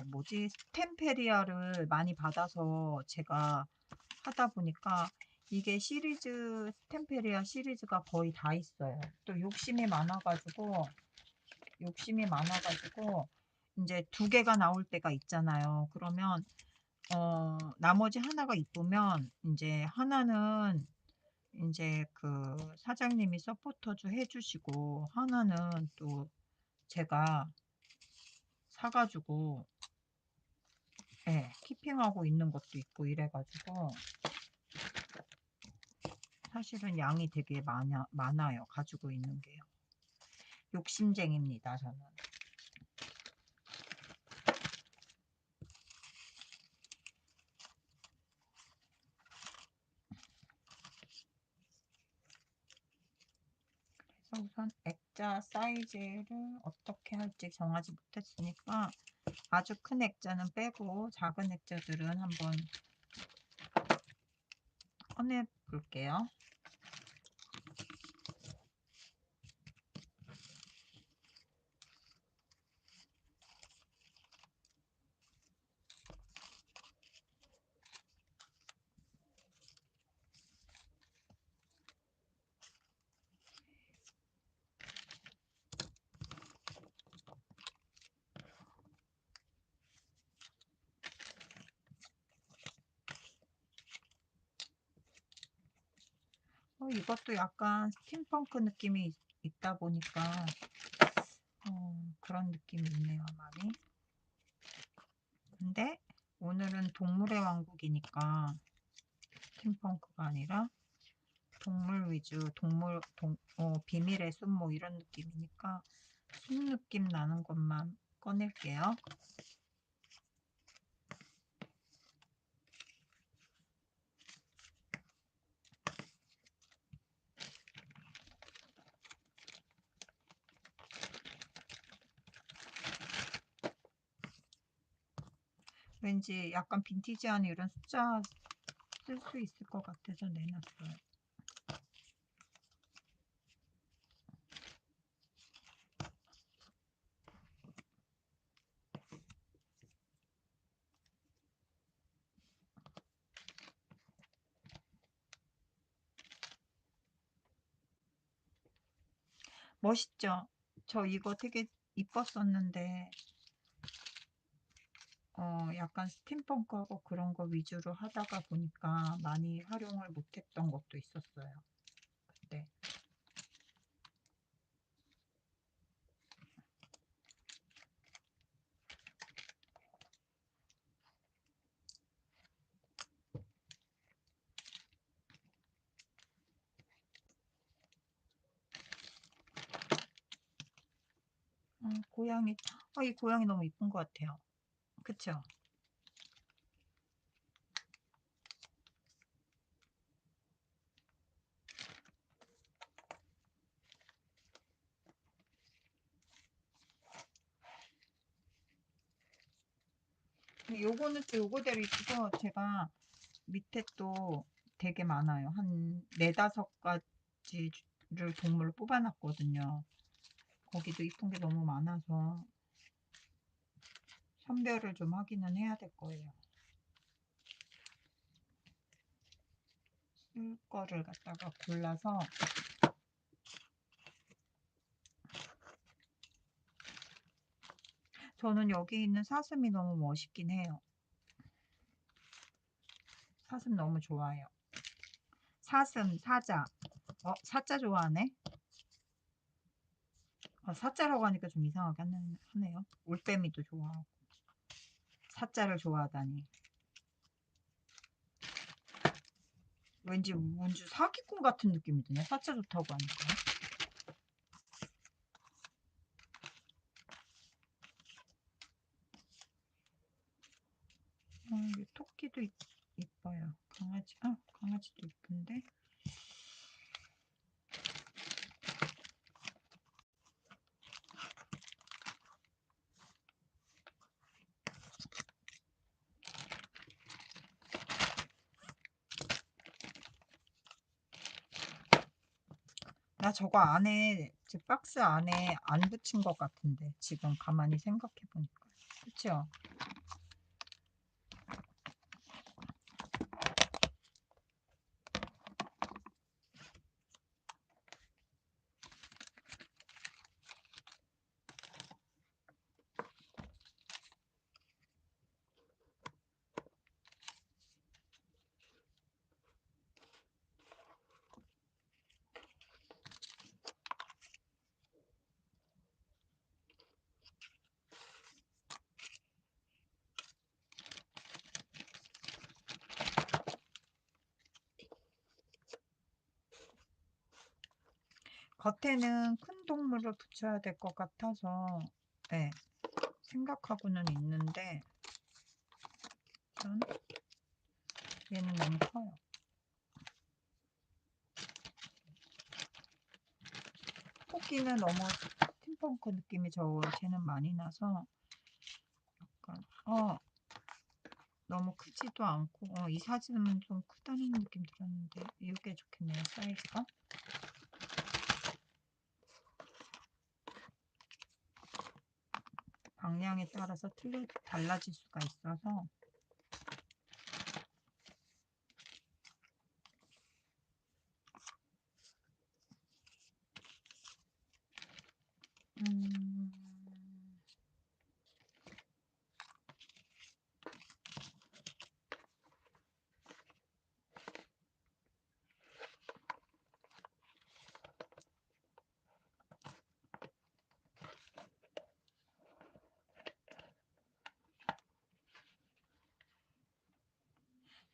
뭐지 스템페리아를 많이 받아서 제가 하다 보니까 이게 스템페리아 시리즈가 거의 다 있어요. 또 욕심이 많아가지고 이제 두 개가 나올 때가 있잖아요. 그러면 나머지 하나가 이쁘면 이제 하나는 이제 그 사장님이 서포터즈 해주시고 하나는 또 제가 사가지고 예, 키핑하고 있는 것도 있고 이래가지고 사실은 양이 되게 많아요. 가지고 있는 게요. 욕심쟁입니다, 저는. 그래서 우선 액자 사이즈를 어떻게 할지 정하지 못했으니까 아주 큰 액자는 빼고 작은 액자들은 한번 꺼내 볼게요. 이것도 약간 스팀펑크 느낌이 있다 보니까 그런 느낌이 있네요, 많이. 근데 오늘은 동물의 왕국이니까 스팀펑크가 아니라 동물 위주, 비밀의 숲 뭐 이런 느낌이니까 숲 느낌 나는 것만 꺼낼게요. 왠지 약간 빈티지한 이런 숫자 쓸 수 있을 것 같아서 내놨어요. 멋있죠? 저 이거 되게 이뻤었는데 약간 스팀펑크하고 그런 거 위주로 하다가 보니까 많이 활용을 못했던 것도 있었어요. 그때. 고양이, 이 고양이 너무 이쁜 것 같아요. 그쵸? 요거는 또 요거대로 있어서 제가 밑에 또 되게 많아요. 한 네다섯 가지를 동물을 뽑아놨거든요. 거기도 이쁜 게 너무 많아서 선별을 좀 하기는 해야 될 거예요. 쓸 거를 갖다가 골라서. 저는 여기 있는 사슴이 너무 멋있긴 해요. 사슴 너무 좋아요. 사슴, 사자. 사자 좋아하네? 사자라고 하니까 좀 이상하게 하네요. 올빼미도 좋아하고. 사자를 좋아하다니. 왠지 사기꾼 같은 느낌이 드네. 사자 좋다고 하니까. 이 토끼도 이뻐요. 강아지도 이쁜데. 나 저거 안에, 제 박스 안에 안 붙인 것 같은데. 지금 가만히 생각해 보니까. 그쵸? 겉에는 큰 동물을 붙여야 될 것 같아서, 네, 생각하고는 있는데, 전 얘는 너무 커요. 토끼는 너무 스팀펑크 느낌이 쟤는 많이 나서, 약간, 너무 크지도 않고, 이 사진은 좀 크다는 느낌 들었는데, 이게 좋겠네요, 사이즈가. 방향에 따라서 달라질 수가 있어서. 음,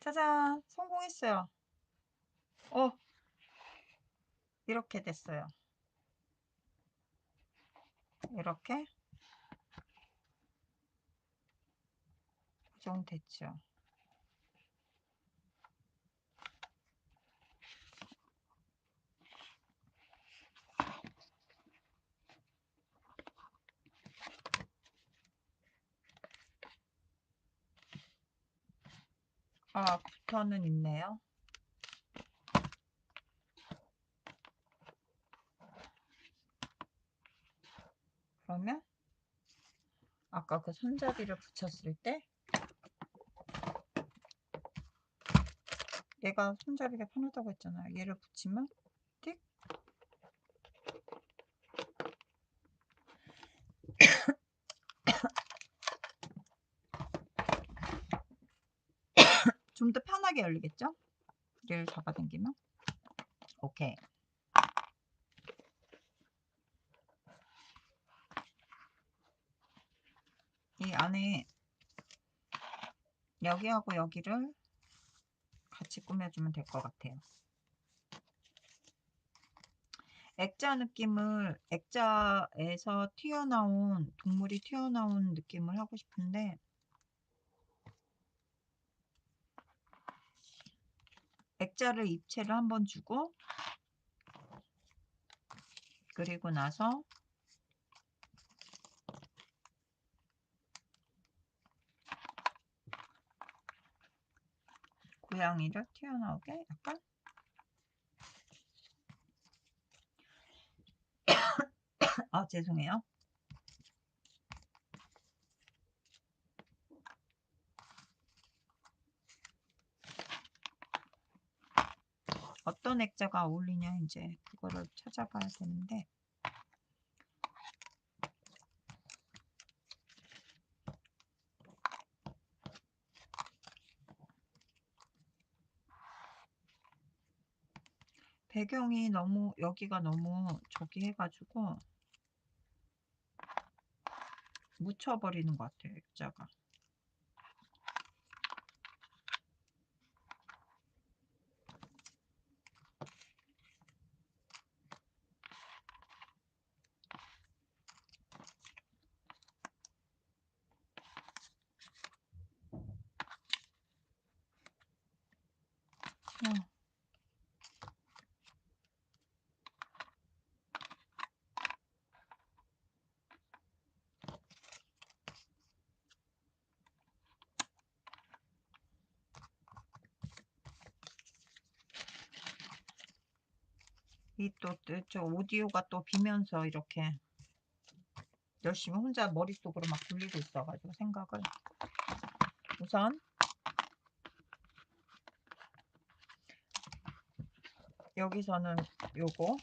짜잔! 성공했어요. 이렇게 됐어요. 이렇게 고정됐죠. 아, 붙어는 있네요. 그러면 아까 그 손잡이를 붙였을 때 얘가 손잡이가 편하다고 했잖아요. 얘를 붙이면 띡 좀 더 편하게 열리겠죠? 얘를 잡아당기면 오케이. 이 안에 여기하고 여기를 같이 꾸며주면 될 것 같아요. 액자 느낌을, 액자에서 튀어나온, 동물이 튀어나온 느낌을 하고 싶은데 액자를 입체를 한번 주고 그리고 나서 고양이를 튀어나오게 약간 아 죄송해요. 어떤 액자가 어울리냐 이제 그거를 찾아봐야 되는데 배경이 너무 여기가 너무 저기 해가지고 묻혀버리는 것 같아요 액자가. 이 또 저 오디오가 또 비면서 이렇게 열심히 혼자 머릿속으로 막 굴리고 있어가지고 생각을 우선 여기서는 요거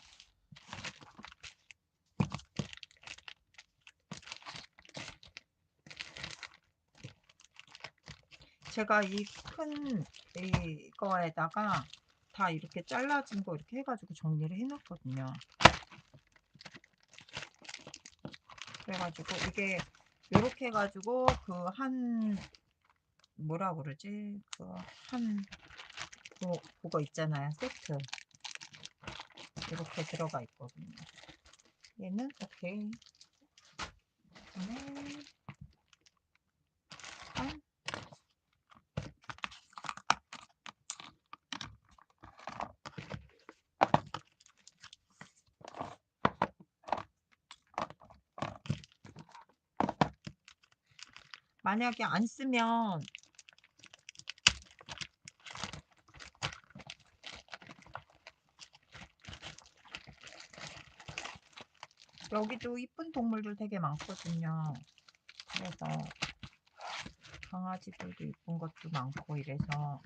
제가 이 큰 이거에다가 다 이렇게 잘라진 거 이렇게 해가지고 정리를 해놨거든요. 그래가지고 이게 이렇게 해가지고 그 한 뭐라 그러지 그거 있잖아요 세트 이렇게 들어가 있거든요. 얘는 오케이. 그다음에 만약에 안 쓰면 여기도 이쁜 동물들 되게 많거든요. 그래서 강아지들도 이쁜 것도 많고 이래서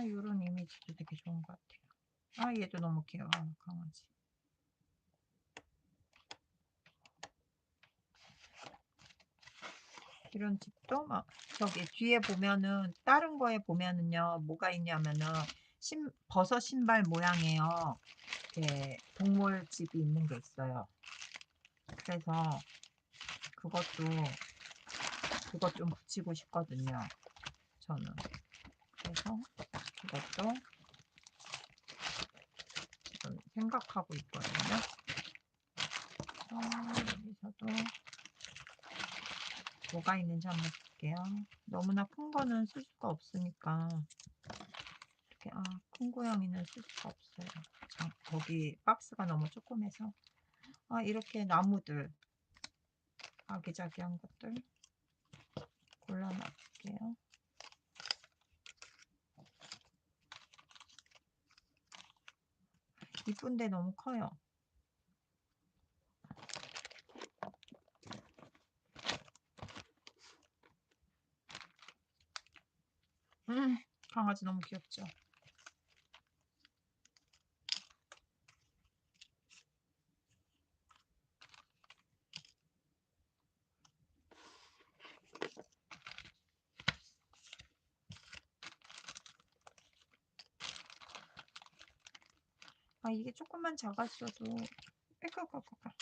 이런 이미지도 되게 좋은 것 같아요. 얘도 너무 귀여워 강아지. 이런 집도 막 저기 뒤에 보면은 다른 거에 보면은요 뭐가 있냐면은 버섯 신발 모양이에요. 이렇게 동물 집이 있는 게 있어요. 그래서 그것 좀 붙이고 싶거든요 저는. 그래서 그것도 지금 생각하고 있거든요. 여기서도 뭐가 있는지 한번 볼게요. 너무나 큰 거는 쓸 수가 없으니까 이렇게 큰 고양이는 쓸 수가 없어요. 거기 박스가 너무 조그매서 이렇게 나무들 아기자기한 것들 골라놔볼게요. 이쁜데 너무 커요. 강아지 너무 귀엽죠? 이게 조금만 작았어도 에까까까까.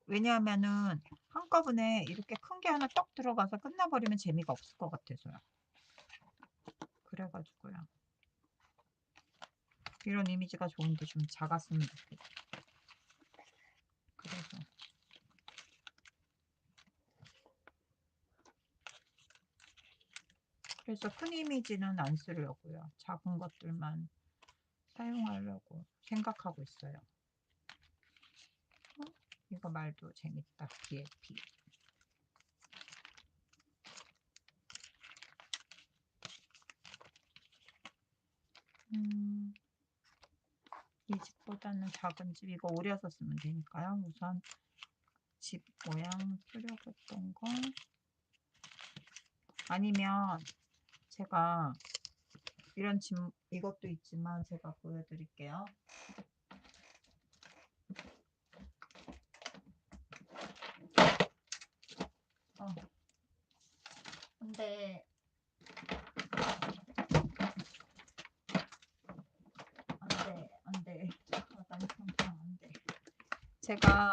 왜냐하면은 한꺼번에 이렇게 큰 게 하나 떡 들어가서 끝나버리면 재미가 없을 것 같아서요. 그래가지고요. 이런 이미지가 좋은데 좀 작았으면 좋겠어요. 그래서 큰 이미지는 안 쓰려고요. 작은 것들만 사용하려고 생각하고 있어요. 이거 말도 재밌다. BLP. 이 집보다는 작은 집. 이거 오려서 쓰면 되니까요. 우선 집 모양 쓰려고 했던 거. 아니면 제가 이런 집, 이것도 있지만 제가 보여드릴게요. 근데 안 돼. 남편상 안 돼. 제가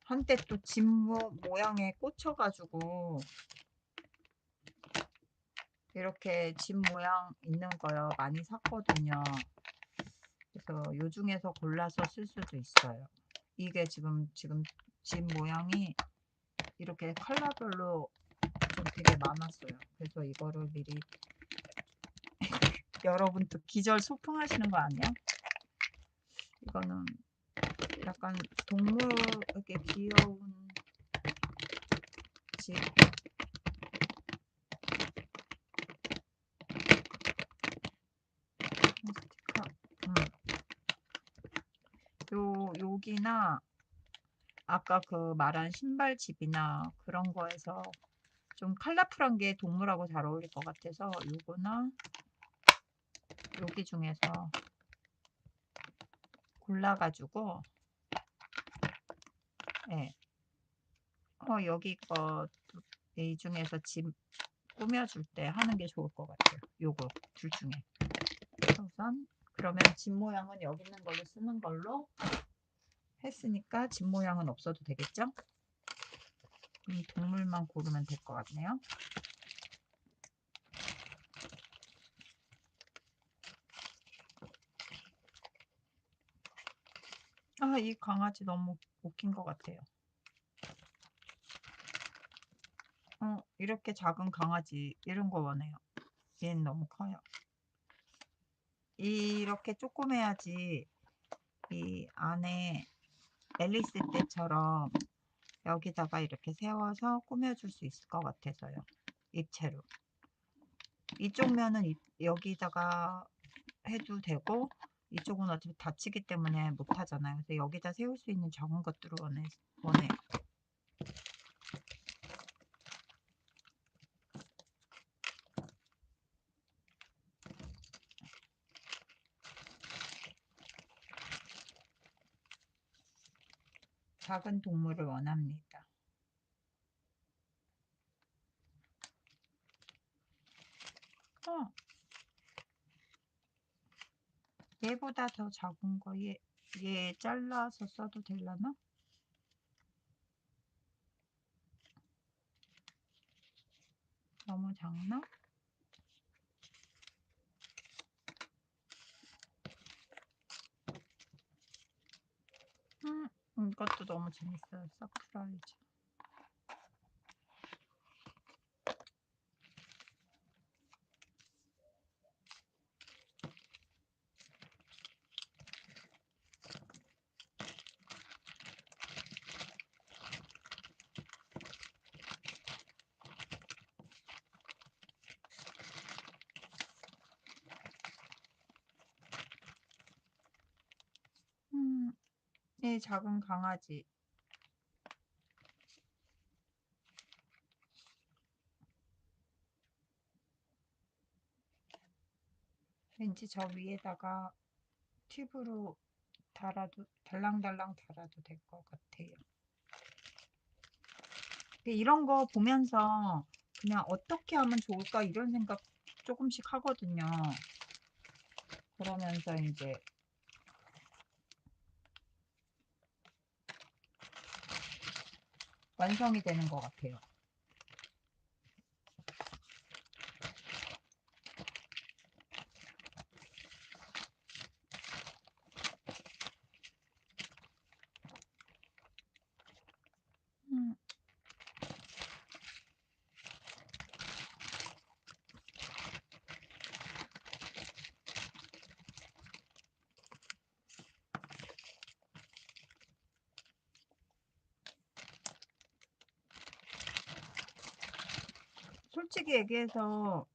한때 또 집 모양에 꽂혀가지고 이렇게 집 모양 있는 거요 많이 샀거든요. 그래서 요 중에서 골라서 쓸 수도 있어요. 이게 지금 집 모양이 이렇게 컬러별로 좀 되게 많았어요. 그래서 이거를 미리 여러분도 기절 소풍하시는 거 아니야? 이거는 약간 동물에게 귀여운 집. 여기나 아까 그 말한 신발집이나 그런 거에서 좀 컬러풀한 게 동물하고 잘 어울릴 것 같아서 요거나 여기 중에서 골라가지고 네. 여기 이 중에서 집 꾸며줄 때 하는 게 좋을 것 같아요. 요거 둘 중에 우선 그러면 집 모양은 여기 있는 걸로 쓰는 걸로 했으니까 집 모양은 없어도 되겠죠? 동물만 고르면 될 것 같네요. 이 강아지 너무 웃긴 것 같아요. 이렇게 작은 강아지 이런 거 원해요. 얘는 너무 커요. 이렇게 조그매야지 이 안에 앨리스 때처럼 여기다가 이렇게 세워서 꾸며줄 수 있을 것 같아서요. 입체로. 이쪽 면은 여기다가 해도 되고 이쪽은 어차피 닫히기 때문에 못하잖아요. 그래서 여기다 세울 수 있는 작은 것들을 원해요. 작은 동물을 원합니다. 얘보다 더 작은 거 얘 잘라서 써도 되려나? 너무 작나? 이것도 너무 재밌어요. 서프라이즈. 이 작은 강아지. 왠지 저 위에다가 튜브로 달아도 달랑달랑 달아도 될 것 같아요. 이런 거 보면서 그냥 어떻게 하면 좋을까 이런 생각 조금씩 하거든요. 그러면서 이제 완성이 되는 것 같아요. 음, 솔직히 얘기해서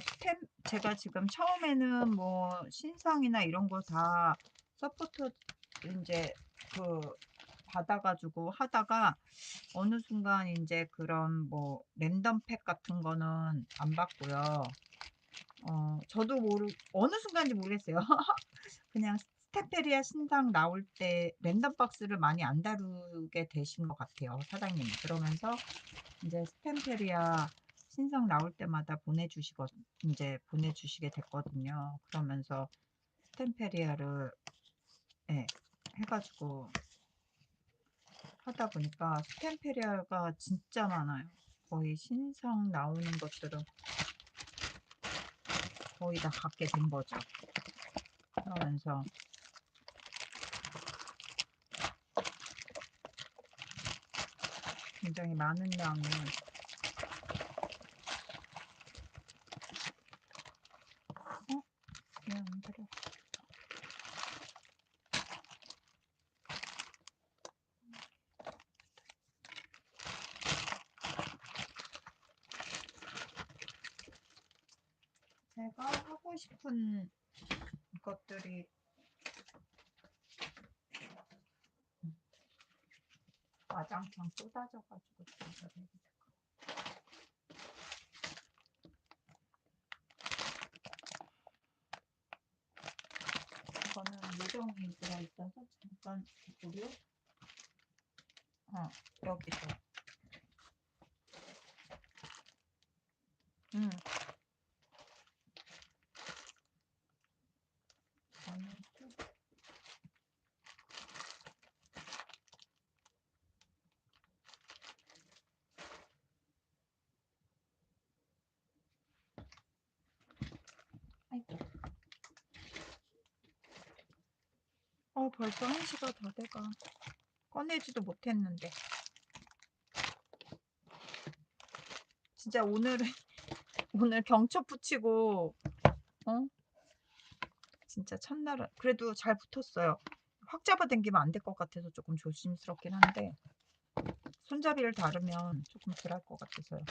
스탬 제가 지금 처음에는 뭐 신상이나 이런 거 다 서포트 이제 그 받아가지고 하다가 어느 순간 이제 그런 뭐 랜덤 팩 같은 거는 안 받고요. 저도 어느 순간인지 모르겠어요. 그냥 스테페리아 신상 나올 때 랜덤 박스를 많이 안 다루게 되신 것 같아요, 사장님이. 그러면서 이제 스템페리아 신상 나올 때마다 이제 보내주시게 됐거든요. 그러면서 스템페리아를 예, 해가지고 하다 보니까 스템페리아가 진짜 많아요. 거의 신상 나오는 것들은 거의 다 갖게 된 거죠. 그러면서 굉장히 많은 양을 왜 안 들어? 제가 하고 싶은 것들이 와장창 쏟아져가지고 이거는 요정이 들어있어서 잠깐 보고요. 여기도. 음, 저는 아이고. 벌써 1시가 다 돼가. 꺼내지도 못했는데. 진짜 오늘은 오늘 경첩 붙이고 진짜 첫날은 그래도 잘 붙었어요. 확 잡아당기면 안 될 것 같아서 조금 조심스럽긴 한데 손잡이를 다르면 조금 덜할 것 같아서요.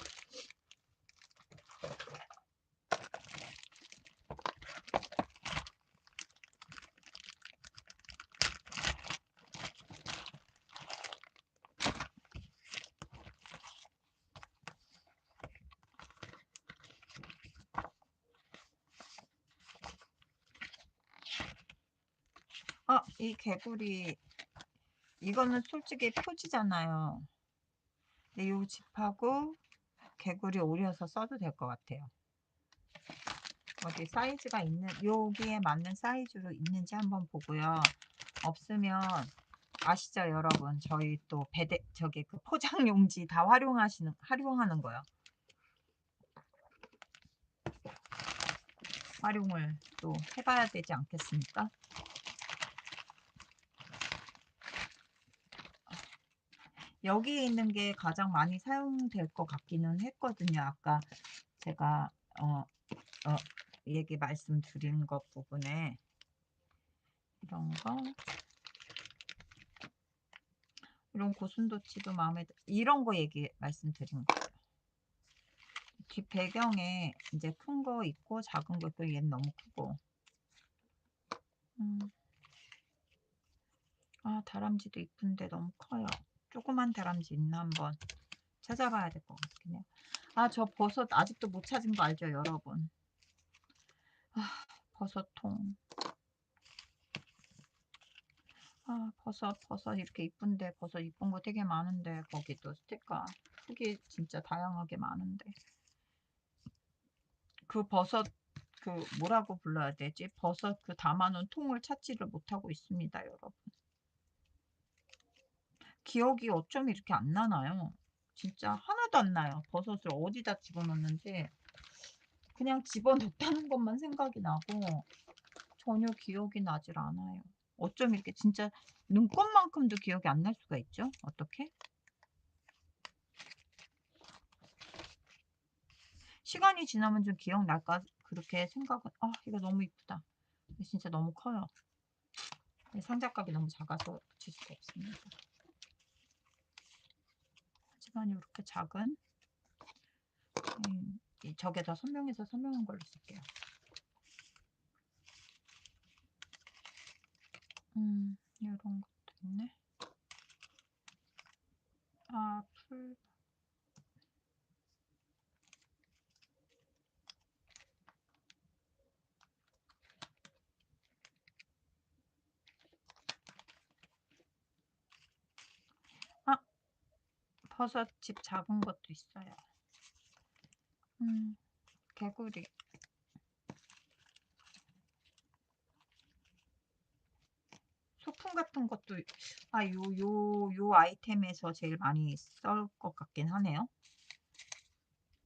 이 개구리 이거는 솔직히 표지잖아요. 근데 요 집하고 개구리 오려서 써도 될 것 같아요. 어디 사이즈가 여기에 맞는 사이즈로 있는지 한번 보고요. 없으면 아시죠, 여러분? 저희 또 저기 그 포장 용지 다 활용하는 거요. 활용을 또 해봐야 되지 않겠습니까? 여기에 있는 게 가장 많이 사용될 것 같기는 했거든요. 아까 제가 얘기 말씀드린 것 부분에 이런 거, 이런 고슴도치도 이런 거 말씀드린 거예요. 뒷 배경에 이제 큰 거 있고 작은 거 있고 얘는 너무 크고 다람쥐도 이쁜데 너무 커요. 조그만 다람쥐 있나 한번 찾아봐야 될 것 같긴 해요. 저 버섯 아직도 못 찾은 거 알죠, 여러분? 버섯통. 버섯 이렇게 이쁜데, 버섯 이쁜 거 되게 많은데, 거기도 스티커 후기 진짜 다양하게 많은데. 그 버섯, 그 뭐라고 불러야 되지? 버섯 그 담아놓은 통을 찾지를 못하고 있습니다, 여러분. 기억이 어쩜 이렇게 안 나나요? 진짜 하나도 안 나요. 버섯을 어디다 집어넣는지 그냥 집어넣다는 것만 생각이 나고 전혀 기억이 나질 않아요. 어쩜 이렇게 진짜 눈곱만큼도 기억이 안 날 수가 있죠? 어떻게? 시간이 지나면 좀 기억날까? 그렇게 생각은, 이거 너무 이쁘다. 진짜 너무 커요. 상자값이 너무 작아서 붙일 수가 없습니다. 하지만 이렇게 작은, 저게 더 선명해서 선명한 걸로 쓸게요. 이런 것도 있네. 풀. 버섯집 작은 것도 있어요. 개구리. 소품 같은 것도, 요 아이템에서 제일 많이 쓸 것 같긴 하네요.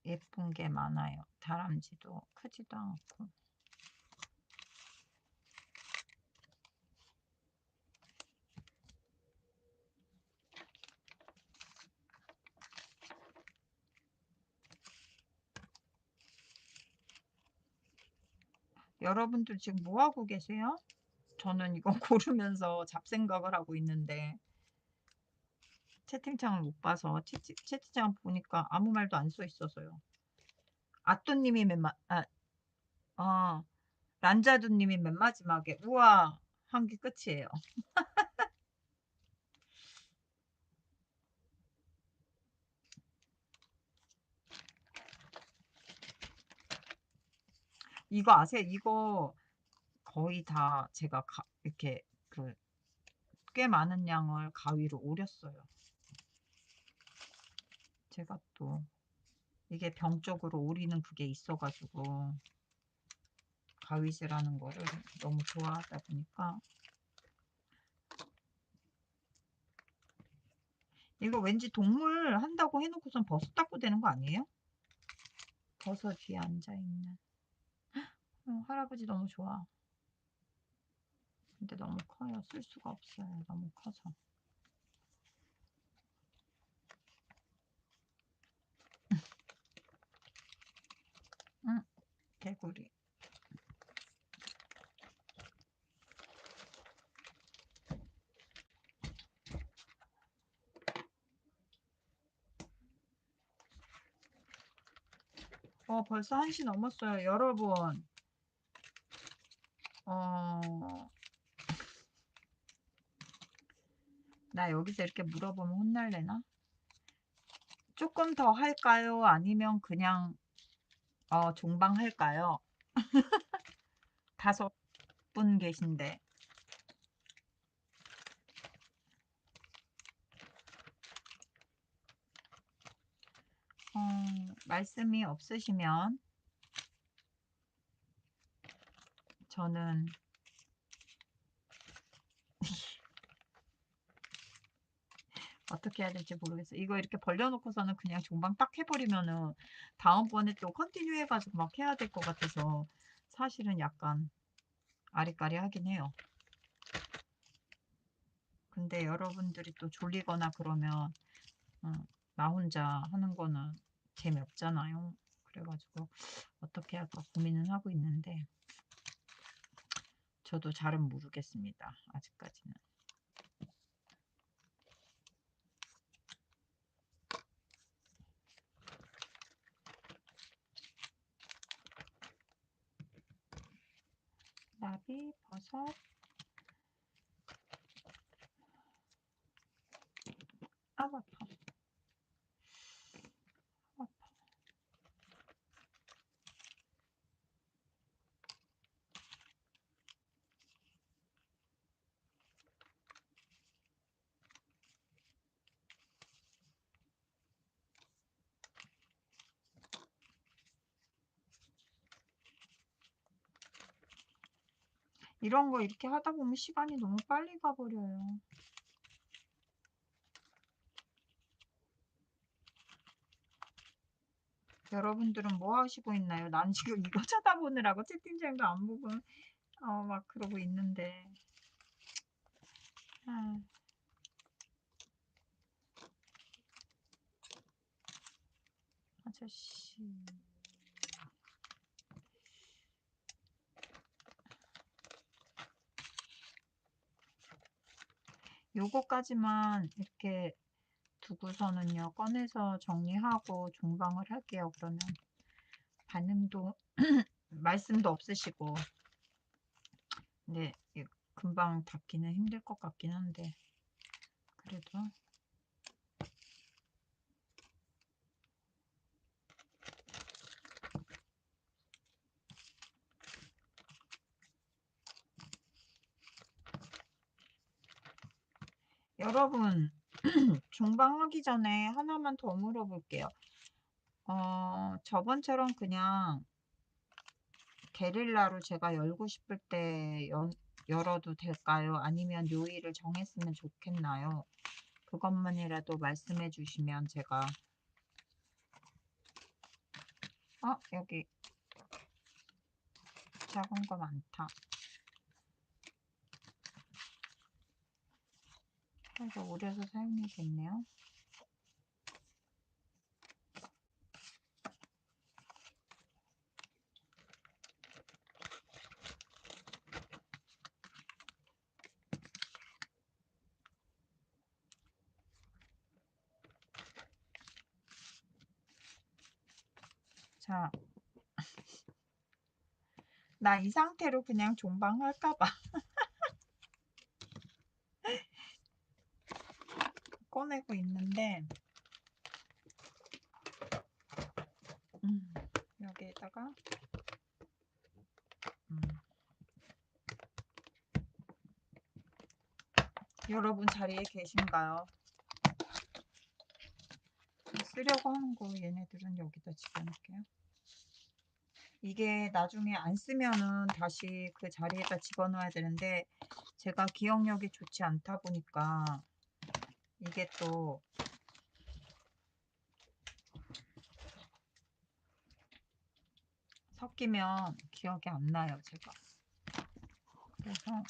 예쁜 게 많아요. 다람쥐도 크지도 않고. 여러분들 지금 뭐 하고 계세요? 저는 이거 고르면서 잡생각을 하고 있는데 채팅창을 못 봐서 채팅창 보니까 아무 말도 안 써 있어서요. 아또님이 란자두님이 맨 마지막에 우와 한 게 끝이에요. 이거 아세요? 이거 거의 다 제가 이렇게 꽤 많은 양을 가위로 오렸어요. 제가 또 이게 병적으로 오리는 그게 있어가지고 가위질하는 거를 너무 좋아하다 보니까 이거 왠지 동물 한다고 해놓고선 버섯 닦고 되는 거 아니에요? 버섯 위에 앉아있는 할아버지 너무 좋아. 근데 너무 커요. 쓸 수가 없어요. 너무 커서. 개구리. 벌써 1시 넘었어요. 여러분. 나 여기서 이렇게 물어보면 혼날래나? 조금 더 할까요? 아니면 그냥 종방할까요? 5분 계신데. 말씀이 없으시면 저는 어떻게 해야 될지 모르겠어요. 이거 이렇게 벌려놓고서는 그냥 종방 딱 해버리면은 다음번에 또 컨티뉴 해가지고 막 해야 될 것 같아서 사실은 약간 아리까리하긴 해요. 근데 여러분들이 또 졸리거나 그러면 나 혼자 하는 거는 재미없잖아요. 그래가지고 어떻게 할까 고민은 하고 있는데 저도 잘은 모르겠습니다. 아직까지는. 나비, 버섯, 아, 아파. 아파. 이런 거 이렇게 하다 보면 시간이 너무 빨리 가버려요. 여러분들은 뭐 하시고 있나요? 난 지금 이거 쳐다보느라고 채팅창도 안 보고 막 그러고 있는데. 아, 아저씨. 요거까지만 이렇게 두고서는요, 꺼내서 정리하고 종방을 할게요. 그러면 반응도 말씀도 없으시고. 근데 금방 닫기는 힘들 것 같긴 한데 그래도 여러분 종방하기 전에 하나만 더 물어볼게요. 저번처럼 그냥 게릴라로 제가 열고 싶을 때 열어도 될까요? 아니면 요일을 정했으면 좋겠나요? 그것만이라도 말씀해 주시면 제가 여기 작은 거 많다. 그래서 오려서 사용이겠네요. 자, 나 이 상태로 그냥 종방할까봐 꺼내고 있는데 여기에다가 여러분 자리에 계신가요? 쓰려고 하는 거 얘네들은 여기다 집어넣을게요. 이게 나중에 안 쓰면은 다시 그 자리에다 집어넣어야 되는데 제가 기억력이 좋지 않다 보니까 이게 또 섞이면 기억이 안 나요, 제가. 그래서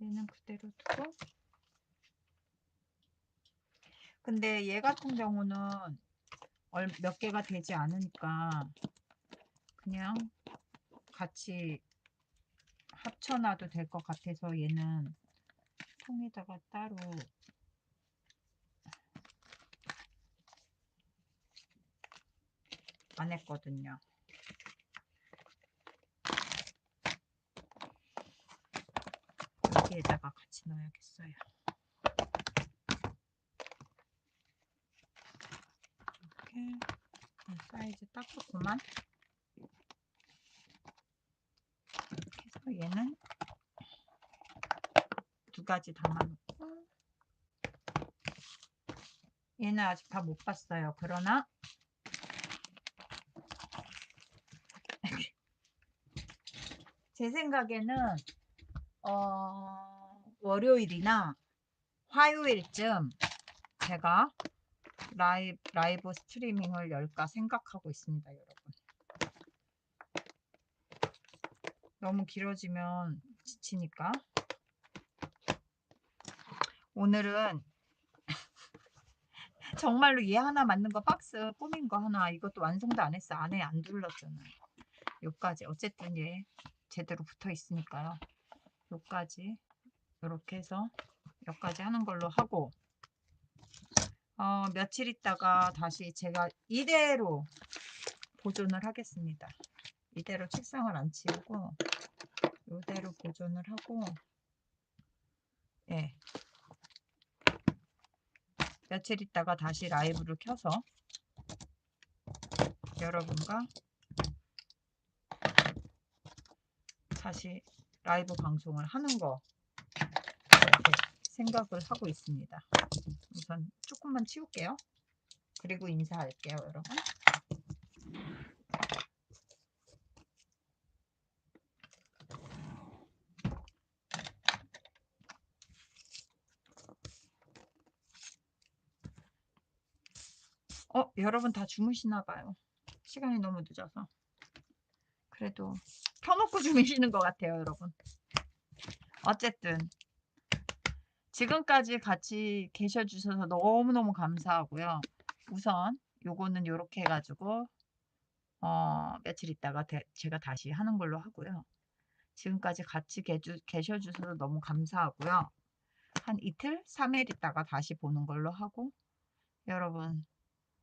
얘는 그대로 두고, 근데 얘 같은 경우는 몇 개가 되지 않으니까 그냥 같이 합쳐놔도 될 것 같아서 얘는 통에다가 따로 안 했거든요. 여기에다가 같이 넣어야겠어요. 이렇게 사이즈 딱 좋구만. 그래서 얘는 두 가지 담아놓고 얘는 아직 다 못 봤어요. 그러나 제 생각에는 월요일이나 화요일쯤 제가 라이브 스트리밍을 열까 생각하고 있습니다, 여러분. 너무 길어지면 지치니까. 오늘은 정말로 얘 하나 맞는 거 박스 꾸민 거 하나 이것도 완성도 안 했어. 안에 안 둘렀잖아요. 요까지 어쨌든 얘 제대로 붙어 있으니까요. 요까지 이렇게 해서 여기까지 하는 걸로 하고 며칠 있다가 다시 제가 이대로 보존을 하겠습니다. 이대로 책상을 안 치우고 요대로 보존을 하고, 예, 며칠 있다가 다시 라이브를 켜서 여러분과 다시 라이브 방송을 하는 거 이렇게 생각을 하고 있습니다. 우선 조금만 치울게요. 그리고 인사할게요, 여러분. 여러분 다 주무시나 봐요. 시간이 너무 늦어서. 그래도 켜놓고 주무시는 것 같아요, 여러분. 어쨌든 지금까지 같이 계셔주셔서 너무너무 감사하고요. 우선 요거는 요렇게 해가지고 며칠 있다가 제가 다시 하는 걸로 하고요. 지금까지 같이 계셔주셔서 너무 감사하고요. 한 이틀, 3일 있다가 다시 보는 걸로 하고, 여러분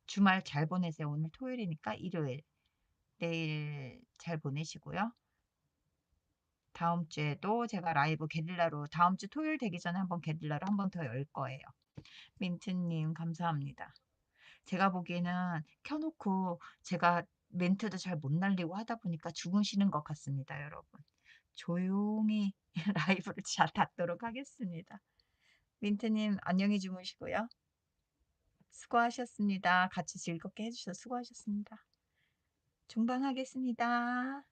주말 잘 보내세요. 오늘 토요일이니까 일요일, 내일 잘 보내시고요. 다음 주에도 제가 라이브 게릴라로 다음 주 토요일 되기 전에 한번 게릴라로 한 번 더 열 거예요. 민트님 감사합니다. 제가 보기에는 켜놓고 제가 멘트도 잘 못 날리고 하다 보니까 주무시는 것 같습니다, 여러분. 조용히 라이브를 닫도록 하겠습니다. 민트님 안녕히 주무시고요. 수고하셨습니다. 같이 즐겁게 해주셔서 수고하셨습니다. 중단하겠습니다.